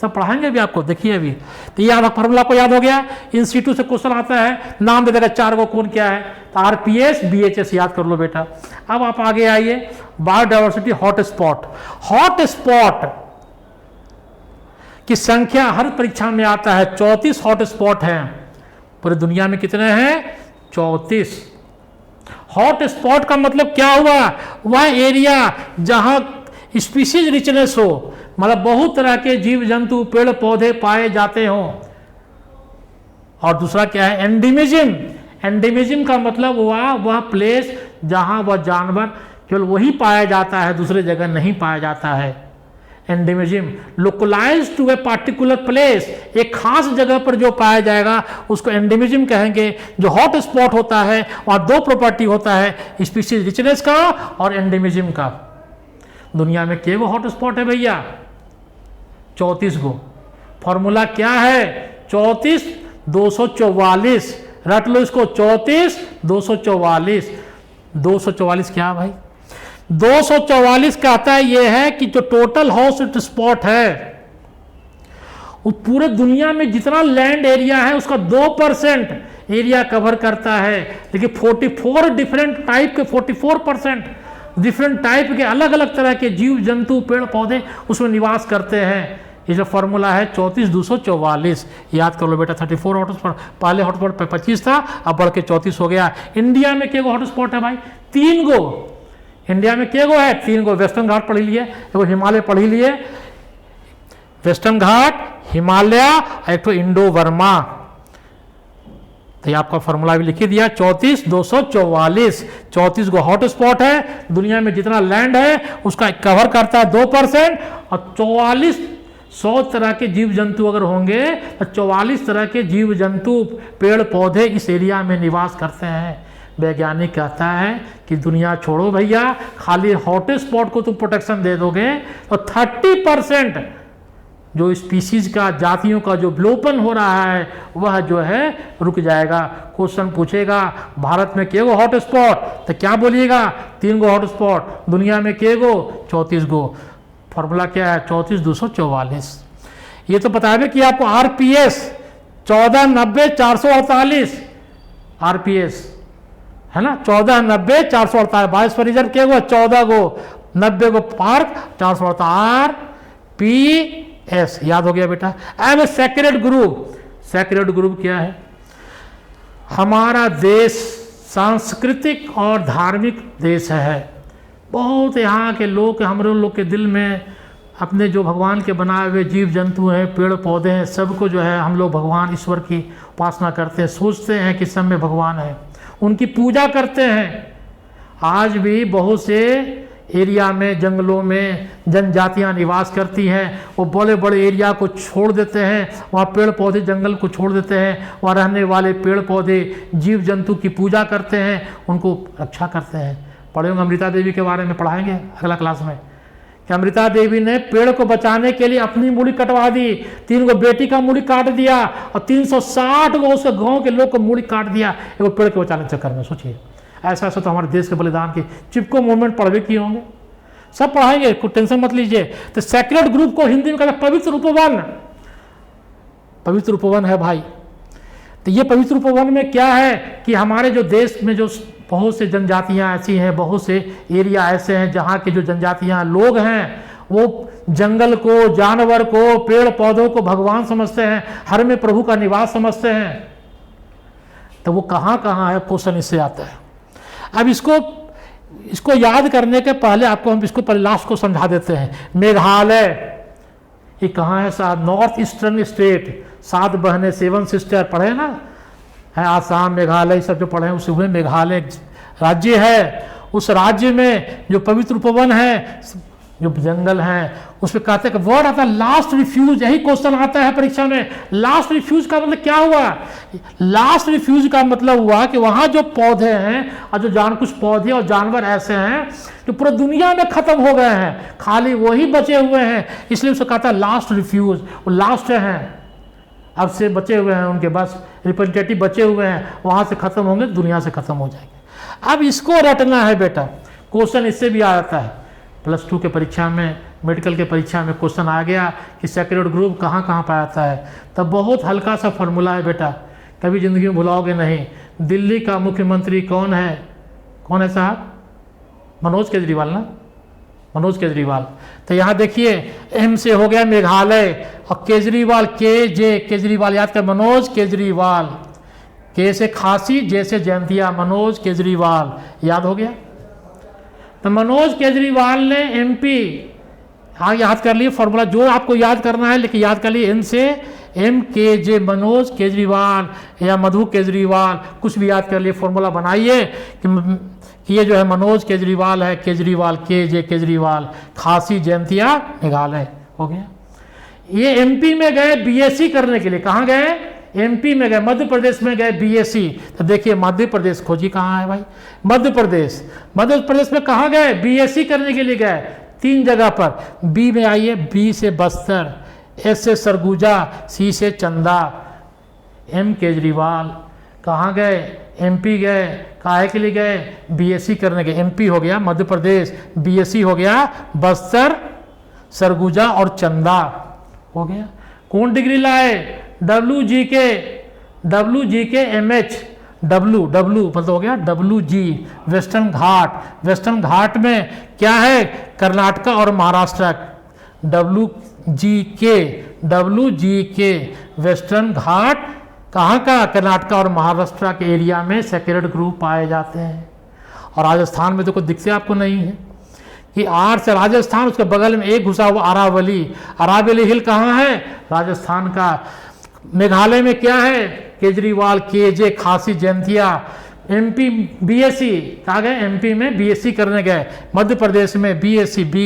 सब पढ़ाएंगे भी आपको, देखिए अभी। तो ये आपका फॉर्मूला को याद हो गया। इंस्टीट्यूट से क्वेश्चन आता है, नाम दे देगा 4 को, कौन क्या है? तो RPS BHS याद कर लो बेटा। अब आप आगे आइए, biodiversity hot spot. Hot spot की संख्या हर परीक्षा में आता है, 34 हॉट स्पॉट हैं। पूरी दुनिया में कितने हैं? 34। हॉट स्पॉट का मतलब क्या हुआ? वह एरिया जहां स्पीशीज रिचनेस हो, मतलब बहुत तरह के जीव जंतु पेड़ पौधे पाए जाते हों। और दूसरा क्या है? एंडेमिज्म। एंडेमिज्म का मतलब हुआ वह प्लेस जहां वह जानवर केवल वही पाया जाता है, दूसरे जगह नहीं पाया जाता है। Endemism localised to a particular place, एक खास जगह पर जो पाया जाएगा उसको एंडेमिज्म कहेंगे। जो हॉट स्पॉट होता है वहाँ 2 प्रॉपर्टी होता है, स्पीशीज रिचनेस का और एंडेमिज्म का। दुनिया में केगो हॉट स्पॉट है भैया? 34 गो। फॉर्मूला क्या है? 34 244। रट लो इसको, 34 244। 244 क्या भाई? 244 कहता है ये है कि जो टोटल हॉट स्पॉट है वो पूरे दुनिया में जितना लैंड एरिया है उसका 2% एरिया कवर करता है। लेकिन 44 डिफरेंट टाइप के 44% डिफरेंट टाइप के अलग अलग तरह के जीव जंतु पेड़ पौधे उसमें निवास करते हैं। ये जो फॉर्मूला है 34 244 याद कर लो बेटा। 34 हॉटस्पॉट, पहले हॉटस्पॉट 25 था, अब बढ़ के 34 हो गया। इंडिया में केगो हॉटस्पॉट है भाई? 3 गो। इंडिया में केगो है? 3 गो। वेस्टर्न घाट पढ़ लिए, एगो हिमालय पढ़ लिए, वेस्टर्न घाट, हिमालय, एक तो इंडो बर्मा। तो ये आपका फॉर्मूला भी लिखी दिया, 34 244। 34 गो हॉट स्पॉट है। दुनिया में जितना लैंड है उसका कवर करता है 2%। और 4400 तरह के जीव जंतु अगर होंगे तो 44 तरह के जीव जंतु पेड़ पौधे इस एरिया में निवास करते हैं। वैज्ञानिक कहता है कि दुनिया छोड़ो भैया, खाली हॉट स्पॉट को तुम प्रोटेक्शन दे दोगे तो 30% जो स्पीसीज का, जातियों का जो विलोपन हो रहा है वह जो है रुक जाएगा। क्वेश्चन पूछेगा भारत में केगो हॉट स्पॉट, तो क्या बोलिएगा? 3 गो हॉट स्पॉट। दुनिया में केगो? 34 गो। फॉर्मूला क्या है? 34 244। ये तो बताए कि आपको RPS 1490 448 RPS है ना, 1490 448। 22 पर रिजर्व केगो? 14 गो। 90 गो पार्क, 448 RPS याद हो गया बेटा। अब सेक्रेड ग्रुप। सेक्रेड ग्रुप क्या है? हमारा देश सांस्कृतिक और धार्मिक देश है। बहुत यहाँ के लोग, हम लोग के दिल में अपने जो भगवान के बनाए हुए जीव जंतु हैं, पेड़ पौधे हैं, सबको जो है हम लोग भगवान ईश्वर की उपासना करते हैं, सोचते हैं कि सब में भगवान है, उनकी पूजा करते हैं। आज भी बहुत से एरिया में, जंगलों में जनजातियां निवास करती हैं। वो बड़े बड़े एरिया को छोड़ देते हैं, वहाँ पेड़ पौधे जंगल को छोड़ देते हैं, वहाँ रहने वाले पेड़ पौधे जीव जंतु की पूजा करते हैं, उनको रक्षा करते हैं। पढ़े होंगे अमृता देवी के बारे में, पढ़ाएंगे अगला क्लास में कि अमृता देवी ने पेड़ को बचाने के लिए अपनी मूड़ी कटवा दी, 3 गो बेटी का मूड़ी काट दिया और 360 गो उसके गाँव के लोग को मूड़ी काट दिया एक पेड़ को बचाने के चक्कर में। सोचिए, ऐसा ऐसा तो हमारे देश के बलिदान की चिपको मूवमेंट पढ़वे किए होंगे, सब पढ़ाएंगे, कोई टेंशन मत लीजिए। तो सेक्रेड ग्रुप को हिंदी में कहते हैं पवित्र उपवन। पवित्र उपवन है भाई। तो ये पवित्र उपवन में क्या है कि हमारे जो देश में जो बहुत से जनजातियां ऐसी हैं, बहुत से एरिया ऐसे हैं जहाँ के जो जनजातियां लोग हैं वो जंगल को, जानवर को, पेड़ पौधों को भगवान समझते हैं, हर में प्रभु का निवास समझते हैं। तो वो कहाँ कहाँ है, क्वेश्चन इससे आता है। अब इसको याद करने के पहले आपको हम इसको पहले लास्ट को समझा देते हैं। मेघालय ये कहाँ है साहब? नॉर्थ ईस्टर्न स्टेट, 7 बहनें 7 सिस्टर पढ़े ना, हैं, आसाम, मेघालय सब जो पढ़े हैं उस में मेघालय राज्य है। उस राज्य में जो पवित्र उपवन है, जो जंगल हैं, उसमें कहते हैं कि वर्ड आता है लास्ट रिफ्यूज। यही क्वेश्चन आता है परीक्षा में, लास्ट रिफ्यूज का मतलब क्या हुआ? लास्ट रिफ्यूज का मतलब हुआ कि वहां जो पौधे हैं और जो कुछ पौधे और जानवर ऐसे हैं जो पूरी दुनिया में खत्म हो गए हैं, खाली वही बचे हुए हैं, इसलिए उसे कहता है लास्ट रिफ्यूज। वो लास्ट हैं, अब से बचे हुए हैं, उनके बस रिप्रेजेंटेटिव बचे हुए हैं, वहां से खत्म होंगे, दुनिया से खत्म हो जाएंगे। अब इसको रटना है बेटा, क्वेश्चन इससे भी आ जाता है। प्लस 2 के परीक्षा में, मेडिकल के परीक्षा में क्वेश्चन आ गया कि सेक्रेड ग्रुप कहाँ कहाँ पाया जाता है, तब बहुत हल्का सा फॉर्मूला है बेटा, कभी ज़िंदगी में भुलाओगे नहीं। दिल्ली का मुख्यमंत्री कौन है? कौन है साहब? मनोज केजरीवाल ना, मनोज केजरीवाल। तो यहाँ देखिए एम से हो गया मेघालय, और केजरीवाल केजरीवाल याद कर, मनोज केजरीवाल, के से खांसी, जे से जयंतिया, मनोज केजरीवाल याद हो गया। तो मनोज केजरीवाल ने एमपी, हाँ याद कर लिए फॉर्मूला जो आपको याद करना है, लेकिन याद कर लिए एम से MKJ, मनोज केजरीवाल या मधु केजरीवाल, कुछ भी याद कर लिए, फॉर्मूला बनाइए कि ये जो है मनोज केजरीवाल है, केजरीवाल KJ केजरीवाल, खांसी, जयंतिया, मेघालय हो गया। ये MP में गए BSc करने के लिए, कहाँ गए? MP में गए, मध्य प्रदेश में गए BSc। तो देखिए मध्य प्रदेश खोजी कहाँ है भाई? मध्य प्रदेश में कहाँ गए? BSc करने के लिए गए 3 जगह पर। B में आइए, B से बस्तर, S से सरगुजा, C से चंदा। M केजरीवाल कहाँ गए? MP गए, काहे के लिए गए? BSc करने के। MP हो गया मध्य प्रदेश, BSc हो गया बस्तर, सरगुजा और चंदा हो गया। कौन डिग्री लाए? WGK MH, W मतलब हो गया WG, वेस्टर्न घाट में क्या है? कर्नाटका और महाराष्ट्र। WGK वेस्टर्न घाट कहाँ का? कर्नाटका और महाराष्ट्र के एरिया में सेक्रेड ग्रुप पाए जाते हैं। और राजस्थान में तो कोई दिखते आपको नहीं है कि R से राजस्थान, उसके बगल में एक घुसा हुआ अरावली हिल कहाँ है? राजस्थान का। मेघालय में क्या है? केजरीवाल, KJ, खांसी, जयंतिया। MP BSc कहाँ गए? MP में BSc करने गए। मध्य प्रदेश में BSc, B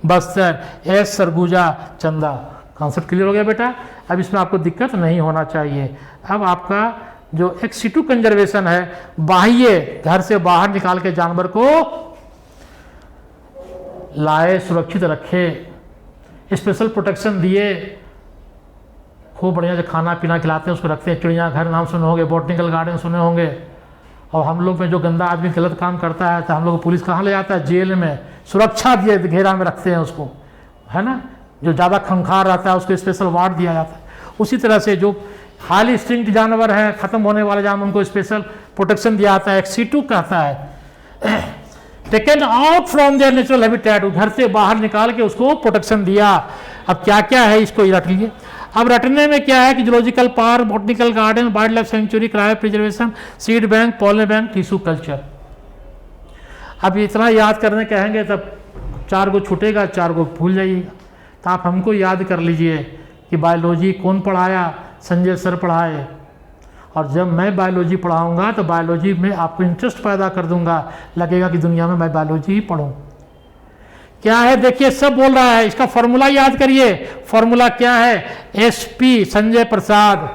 Bastar, S Surguja, चंदा। कॉन्सेप्ट क्लियर हो गया बेटा? अब इसमें आपको दिक्कत नहीं होना चाहिए। अब आपका जो एक्सिटू कंजर्वेशन है, बाह्य घर से बाहर निकाल के जानवर को लाए, सुरक्षित रखे, स्पेशल प्रोटेक्शन दिए, खूब बढ़िया से खाना पीना खिलाते हैं, उसको रखते हैं। चिड़ियाघर नाम सुने होंगे, बॉटनिकल गार्डन सुने होंगे। और हम लोग में जो गंदा आदमी गलत काम करता है तो हम लोग को पुलिस कहाँ ले जाता है? जेल में, सुरक्षा दिए घेरा में रखते हैं उसको, है ना। जो ज़्यादा खंखार रहता है उसको स्पेशल वार्ड दिया जाता है। उसी तरह से जो हाईली स्ट्रिंक्ट जानवर हैं, खत्म होने वाले जानवर, उनको स्पेशल प्रोटेक्शन दिया जाता है। एक्सिटू कहता है taken out from there natural habitat, घर से बाहर निकाल के उसको प्रोटेक्शन दिया। अब क्या क्या है इसको रट लीजिए। अब रटने में क्या है कि zoological park, botanical garden, wild life sanctuary, cryo preservation, seed bank, pollen bank, tissue culture. अब इतना याद करने कहेंगे तब 4 को छूटेगा, 4 को भूल जाइएगा। तो आप हमको याद कर लीजिए कि बायोलॉजी कौन पढ़ाया? संजय सर पढ़ाए। और जब मैं बायोलॉजी पढ़ाऊंगा तो बायोलॉजी में आपको इंटरेस्ट पैदा कर दूंगा, लगेगा कि दुनिया में मैं बायोलॉजी ही पढ़ूं। क्या है देखिए, सब बोल रहा है, इसका फॉर्मूला याद करिए। फॉर्मूला क्या है? SP संजय प्रसाद।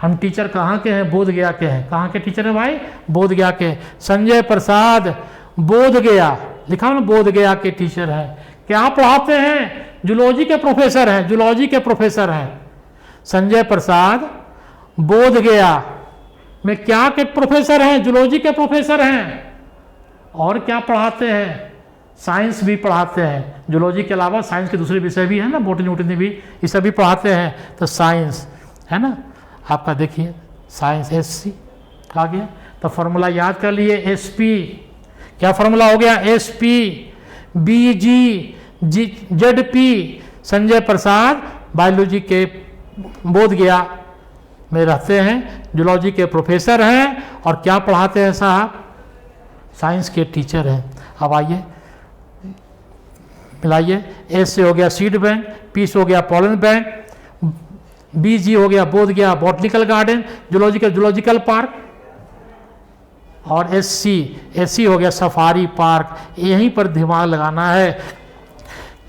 हम टीचर कहाँ के हैं? बोध गया के हैं। कहाँ के टीचर हैं भाई? बोध गया के। संजय प्रसाद बोध गया, लिखा ना, बोध गया के टीचर हैं। क्या पढ़ाते हैं? जूलॉजी के प्रोफेसर हैं, जूलॉजी के प्रोफेसर हैं। संजय प्रसाद बोध गया में क्या के प्रोफेसर हैं? जूलॉजी के प्रोफेसर हैं। और क्या पढ़ाते हैं? साइंस भी पढ़ाते हैं। जूलॉजी के अलावा साइंस के दूसरे विषय भी है ना, बॉटनी वोटनी भी, ये सब भी पढ़ाते हैं। तो साइंस है ना आपका, देखिए साइंस SC आ गया। तो फॉर्मूला याद कर लिए, SP। क्या फॉर्मूला हो गया? SP BG ZP। Sanjay Prasad biology के बोध गया में रहते हैं, जूलॉजी के प्रोफेसर हैं। और क्या पढ़ाते हैं साहब? साइंस के टीचर हैं। अब आइए मिलाइए। S से हो गया सीड बैंक, P से हो गया पॉलन बैंक, BG हो गया बोध गया बॉटनिकल गार्डन, जूलॉजिकल पार्क, और SC हो गया सफारी पार्क। यहीं पर दिमाग लगाना है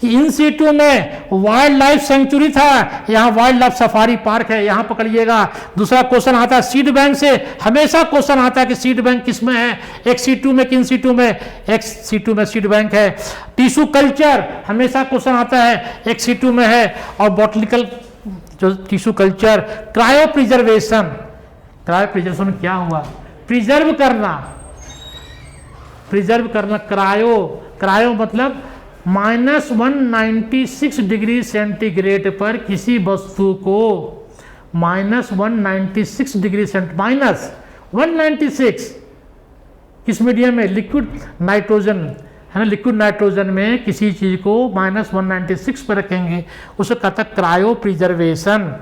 कि इन सीटों में वाइल्ड लाइफ सेंचुरी था, यहाँ वाइल्ड लाइफ सफारी पार्क है, यहाँ पकड़िएगा। दूसरा क्वेश्चन आता है सीड बैंक से, हमेशा क्वेश्चन आता है कि सीड बैंक किस में है, एक C2 में, किन C2 में, एक C2 में सीड बैंक है। टिश्यू कल्चर हमेशा क्वेश्चन आता है, एक C2 में है। और बॉटनिकल जो टिश्यू कल्चर, क्रायो प्रिजर्वेशन क्या हुआ, प्रिजर्व करना, क्रायो मतलब -196 डिग्री सेंटीग्रेड पर किसी वस्तु को -196 डिग्री -196 किस मीडियम में, लिक्विड नाइट्रोजन है ना, लिक्विड नाइट्रोजन में किसी चीज को -196 पर रखेंगे, उसे कहता है क्रायो प्रिजर्वेशन।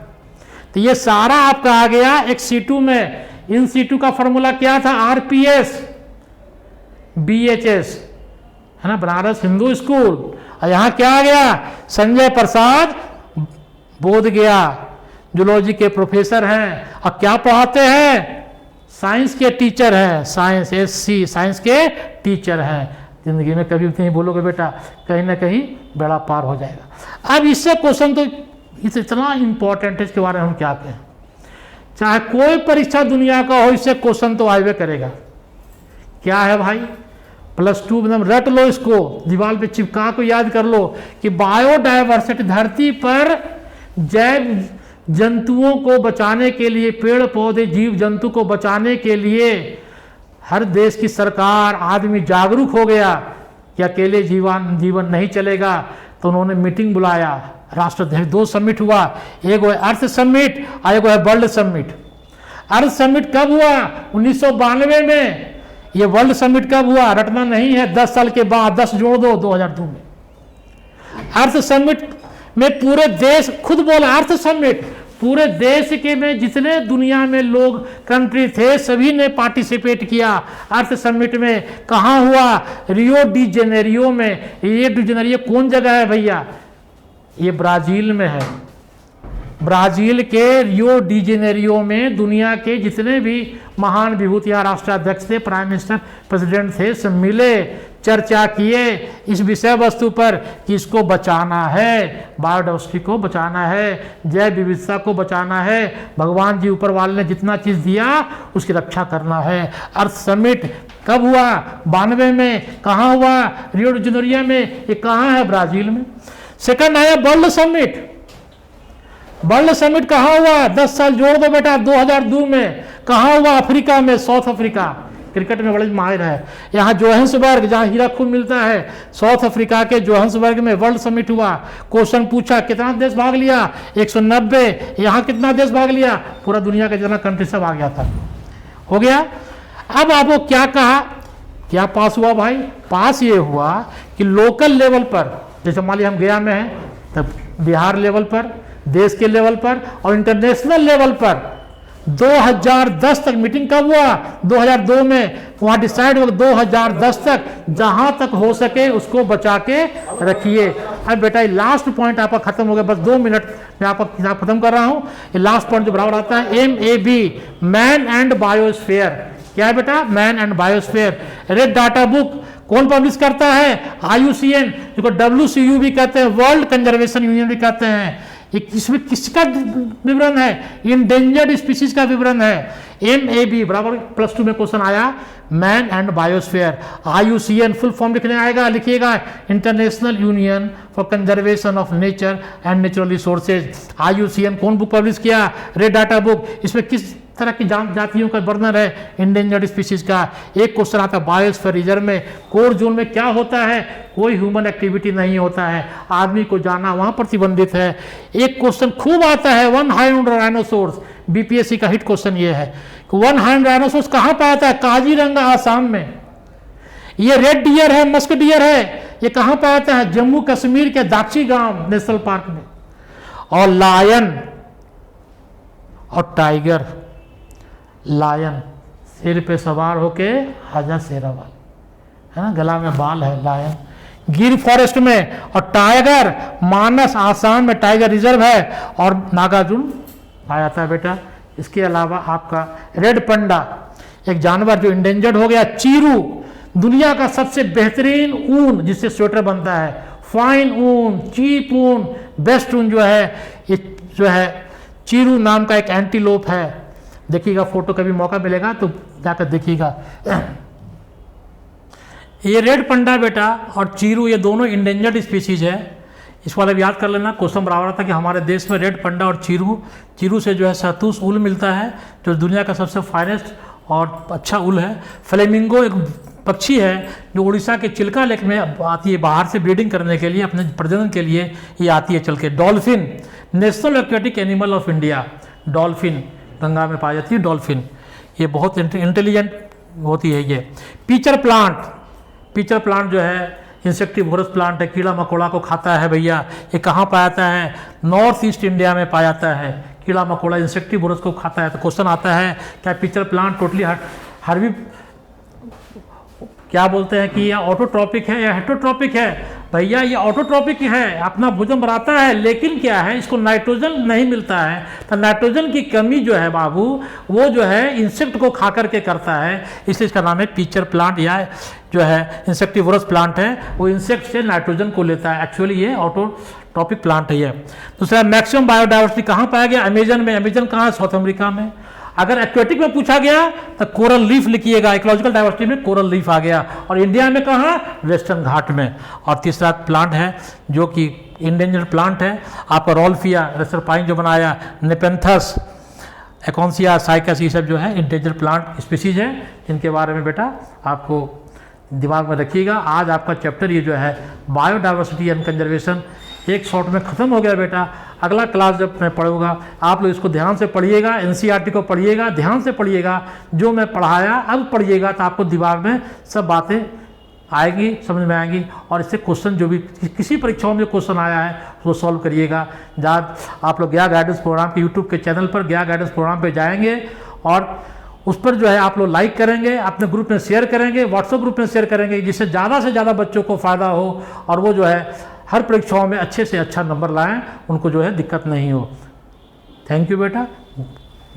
तो ये सारा आपका आ गया एक C2 में। इन C2 का फॉर्मूला क्या था, RPS BHS है ना, बनारस हिंदू स्कूल। और यहां क्या आ गया, संजय प्रसाद बोध गया, जूलॉजी के प्रोफेसर हैं और क्या पढ़ाते हैं, साइंस के टीचर हैं, साइंस SC साइंस के टीचर हैं। जिंदगी में कभी नहीं बोलोगे बेटा, कहीं ना कहीं बेड़ा पार हो जाएगा। अब इससे क्वेश्चन तो इतना इंपॉर्टेंट है, इसके बारे में हम क्या कहें। चाहे कोई परीक्षा दुनिया का हो, इससे क्वेश्चन तो आए करेगा। क्या है भाई, +2 एकदम रट लो, इसको दीवार पे चिपका को याद कर लो कि बायोडायवर्सिटी, धरती पर जैव जंतुओं को बचाने के लिए, पेड़ पौधे जीव जंतु को बचाने के लिए हर देश की सरकार, आदमी जागरूक हो गया कि अकेले जीवन नहीं चलेगा। तो उन्होंने मीटिंग बुलाया, राष्ट्राध्यक्ष, 2 समिट हुआ, एक है अर्थ समिट और एक है वर्ल्ड समिट। अर्थ समिट कब हुआ, 1992 में। ये वर्ल्ड समिट कब हुआ, रटना नहीं है, 10 साल के बाद, 10 जोड़ दो, 2002 में। अर्थ समिट में पूरे देश, खुद बोला अर्थ समिट, पूरे देश के में जितने दुनिया में लोग कंट्री थे सभी ने पार्टिसिपेट किया अर्थ समिट में। कहाँ हुआ, रियो डी जेनेरियो में। ये डी जेनेरियो कौन जगह है भैया, ये ब्राजील में है। ब्राजील के रियो डी जेनेरियो में दुनिया के जितने भी महान विभूति, यहाँ राष्ट्राध्यक्ष थे, प्राइम मिनिस्टर, प्रेसिडेंट थे, सब मिले, चर्चा किए इस विषय वस्तु पर कि इसको बचाना है, बायोडायवर्सिटी को बचाना है, जैव विविधता को बचाना है, भगवान जी ऊपर वाले ने जितना चीज़ दिया उसकी रक्षा करना है। अर्थ समिट कब हुआ, 92 में। कहाँ हुआ, रियो डी जेनेरियो में। ये कहाँ है, ब्राजील में। सेकंड आया वर्ल्ड समिट। वर्ल्ड समिट कहाँ हुआ, 10 साल जोड़ दो बेटा, 2002 में। कहाँ हुआ, अफ्रीका में, साउथ अफ्रीका। क्रिकेट में बड़े माहिर है। यहाँ जोहान्सबर्ग, जहाँ हीरा खूब मिलता है, साउथ अफ्रीका के जोहान्सबर्ग में वर्ल्ड समिट हुआ। क्वेश्चन पूछा कितना देश भाग लिया, 190। यहाँ कितना देश भाग लिया, पूरा दुनिया का जितना कंट्री सब आ गया था, हो गया। अब आपको क्या कहा, क्या पास हुआ भाई, पास ये हुआ कि लोकल लेवल पर, जैसे मान लिया हम गया में हैं, तब बिहार लेवल पर, देश के लेवल पर और इंटरनेशनल लेवल पर 2010 तक मीटिंग कब हुआ, 2002 में। वहाँ डिसाइड हुआ 2010 तक जहाँ तक हो सके उसको बचा के रखिए। अब बेटा ये लास्ट पॉइंट आपका खत्म हो गया, बस 2 मिनट में आपका किताब खत्म कर रहा हूँ। ये लास्ट पॉइंट जो बराबर आता है MAB, मैन एंड बायोस्फीयर। क्या है बेटा, man and biosphere. Red data book कौन पब्लिश करता है, IUCN, जिसको WCU भी कहते हैं, वर्ल्ड कंजर्वेशन यूनियन भी कहते हैं। इसमें किसका विवरण है, इंडेंजर्ड स्पीशीज का विवरण है। MAB बराबर +2 में क्वेश्चन आया, man and biosphere. IUCN full form लिखने आएगा, लिखिएगा, international Union for Conservation of Nature and Natural resources. IUCN कौन बुक पब्लिश किया, रेड डाटा बुक। इसमें किस तरह की जातियों का वर्णन है, इंडेंजर्ड स्पीशीज का। एक क्वेश्चन आता है बायोस्फीयर रिजर्व में, कोर जोन में क्या होता है, कोई ह्यूमन एक्टिविटी नहीं होता है, आदमी को जाना वहां प्रतिबंधित है। एक क्वेश्चन खूब आता है, 1 हाइंड राइनोसोर्स, BPSC का हिट क्वेश्चन ये है, 1 हाइंड राइनोसोर्स कहाँ पाता है, काजीरंगा आसाम में। ये रेड डियर है, मस्क डियर है, ये कहाँ पाता है, जम्मू कश्मीर के दाक्षी गांव नेशनल पार्क में। और लायन और टाइगर, लायन सिर पे सवार होके हाजा शेरावाल है ना, गला में बाल है, लायन गिर फॉरेस्ट में। और टाइगर मानस आसाम में टाइगर रिजर्व है, और नागार्जुन पाया जाता है बेटा। इसके अलावा आपका रेड पंडा, एक जानवर जो इंडेंजर्ड हो गया। चीरू, दुनिया का सबसे बेहतरीन ऊन जिससे स्वेटर बनता है, फाइन ऊन, चीप ऊन, बेस्ट ऊन जो है, ये जो है चीरू नाम का एक एंटीलोप है। देखिएगा फोटो, कभी मौका मिलेगा तो जाकर देखिएगा। ये रेड पंडा बेटा और चीरू, ये दोनों इंडेंजर्ड स्पीसीज है। इसको वाला याद कर लेना, क्वेश्चन बराबर था कि हमारे देश में रेड पंडा और चीरू से जो है शहतूश ऊल मिलता है, जो दुनिया का सबसे फाइनेस्ट और अच्छा ऊल है। फ्लेमिंगो एक पक्षी है जो उड़ीसा के चिल्का लेक में आती है बाहर से ब्रीडिंग करने के लिए, अपने प्रजनन के लिए ये आती है चल के। Dolphin, national aquatic animal of India, dolphin Ganga में पाई जाती है डॉल्फिन, ये बहुत इंटेलिजेंट होती है ये। पीचर प्लांट जो है इंसेक्टिवोरस प्लांट है, कीड़ा मकोड़ा को खाता है भैया। ये कहाँ पाया जाता है? नॉर्थ ईस्ट इंडिया में पाया जाता है। कीड़ा मकोड़ा इंसेक्टिवोरस को खाता है। तो क्वेश्चन आता है क्या पीचर प्लांट टोटली हर्बी क्या बोलते हैं कि यह ऑटोट्रॉपिक है या हेटरोट्रॉपिक है? भैया ये ऑटोट्रॉपिक है, अपना भोजन बनाता है, लेकिन क्या है इसको नाइट्रोजन नहीं मिलता है। तो नाइट्रोजन की कमी जो है बाबू, वो जो है इंसेक्ट को खा करके करता है, इसलिए इसका नाम है पीचर प्लांट, या जो है इंसेक्टिवोरस प्लांट है, वो इंसेक्ट से नाइट्रोजन को लेता है। एक्चुअली ये ऑटोट्रॉपिक प्लांट है ये। दूसरा, मैक्सिमम बायोडाइवर्सिटी कहाँ पाया गया? अमेजन में। अमेजन कहाँ है? साउथ अमेरिका में। अगर एक्वेटिक में पूछा गया तो कोरल लीफ लिखिएगा, इकोलॉजिकल डाइवर्सिटी में कोरल लीफ आ गया। और इंडिया में कहाँ? वेस्टर्न घाट में। और तीसरा प्लांट है जो कि इंडेंजर्ड प्लांट है आपका रोल्फिया रेसरपाइन जो बनाया, नेपेंथस, एकोन्सिया, साइकस, ये सब जो है इंडेंजर्ड प्लांट स्पीसीज है, इनके बारे में बेटा आपको दिमाग में रखिएगा। आज आपका चैप्टर ये जो है बायोडाइवर्सिटी एंड कंजर्वेशन एक शॉर्ट में ख़त्म हो गया बेटा। अगला क्लास जब मैं पढ़ूंगा आप लोग इसको ध्यान से पढ़िएगा, एनसीईआरटी को पढ़िएगा, ध्यान से पढ़िएगा, जो मैं पढ़ाया अब पढ़िएगा तो आपको दिमाग में सब बातें आएगी, समझ में आएंगी। और इससे क्वेश्चन जो भी किसी परीक्षाओं में क्वेश्चन आया है उसको सॉल्व करिएगा। जहाँ आप लोग गया गाइडेंस प्रोग्राम के यूट्यूब के चैनल पर गया गाइडेंस प्रोग्राम पर जाएंगे और उस पर जो है आप लोग लाइक करेंगे, अपने ग्रुप में शेयर करेंगे, व्हाट्सएप ग्रुप में शेयर करेंगे, जिससे ज़्यादा से ज़्यादा बच्चों को फ़ायदा हो और वो जो है हर परीक्षाओं में अच्छे से अच्छा नंबर लाएं, उनको जो है दिक्कत नहीं हो। थैंक यू बेटा।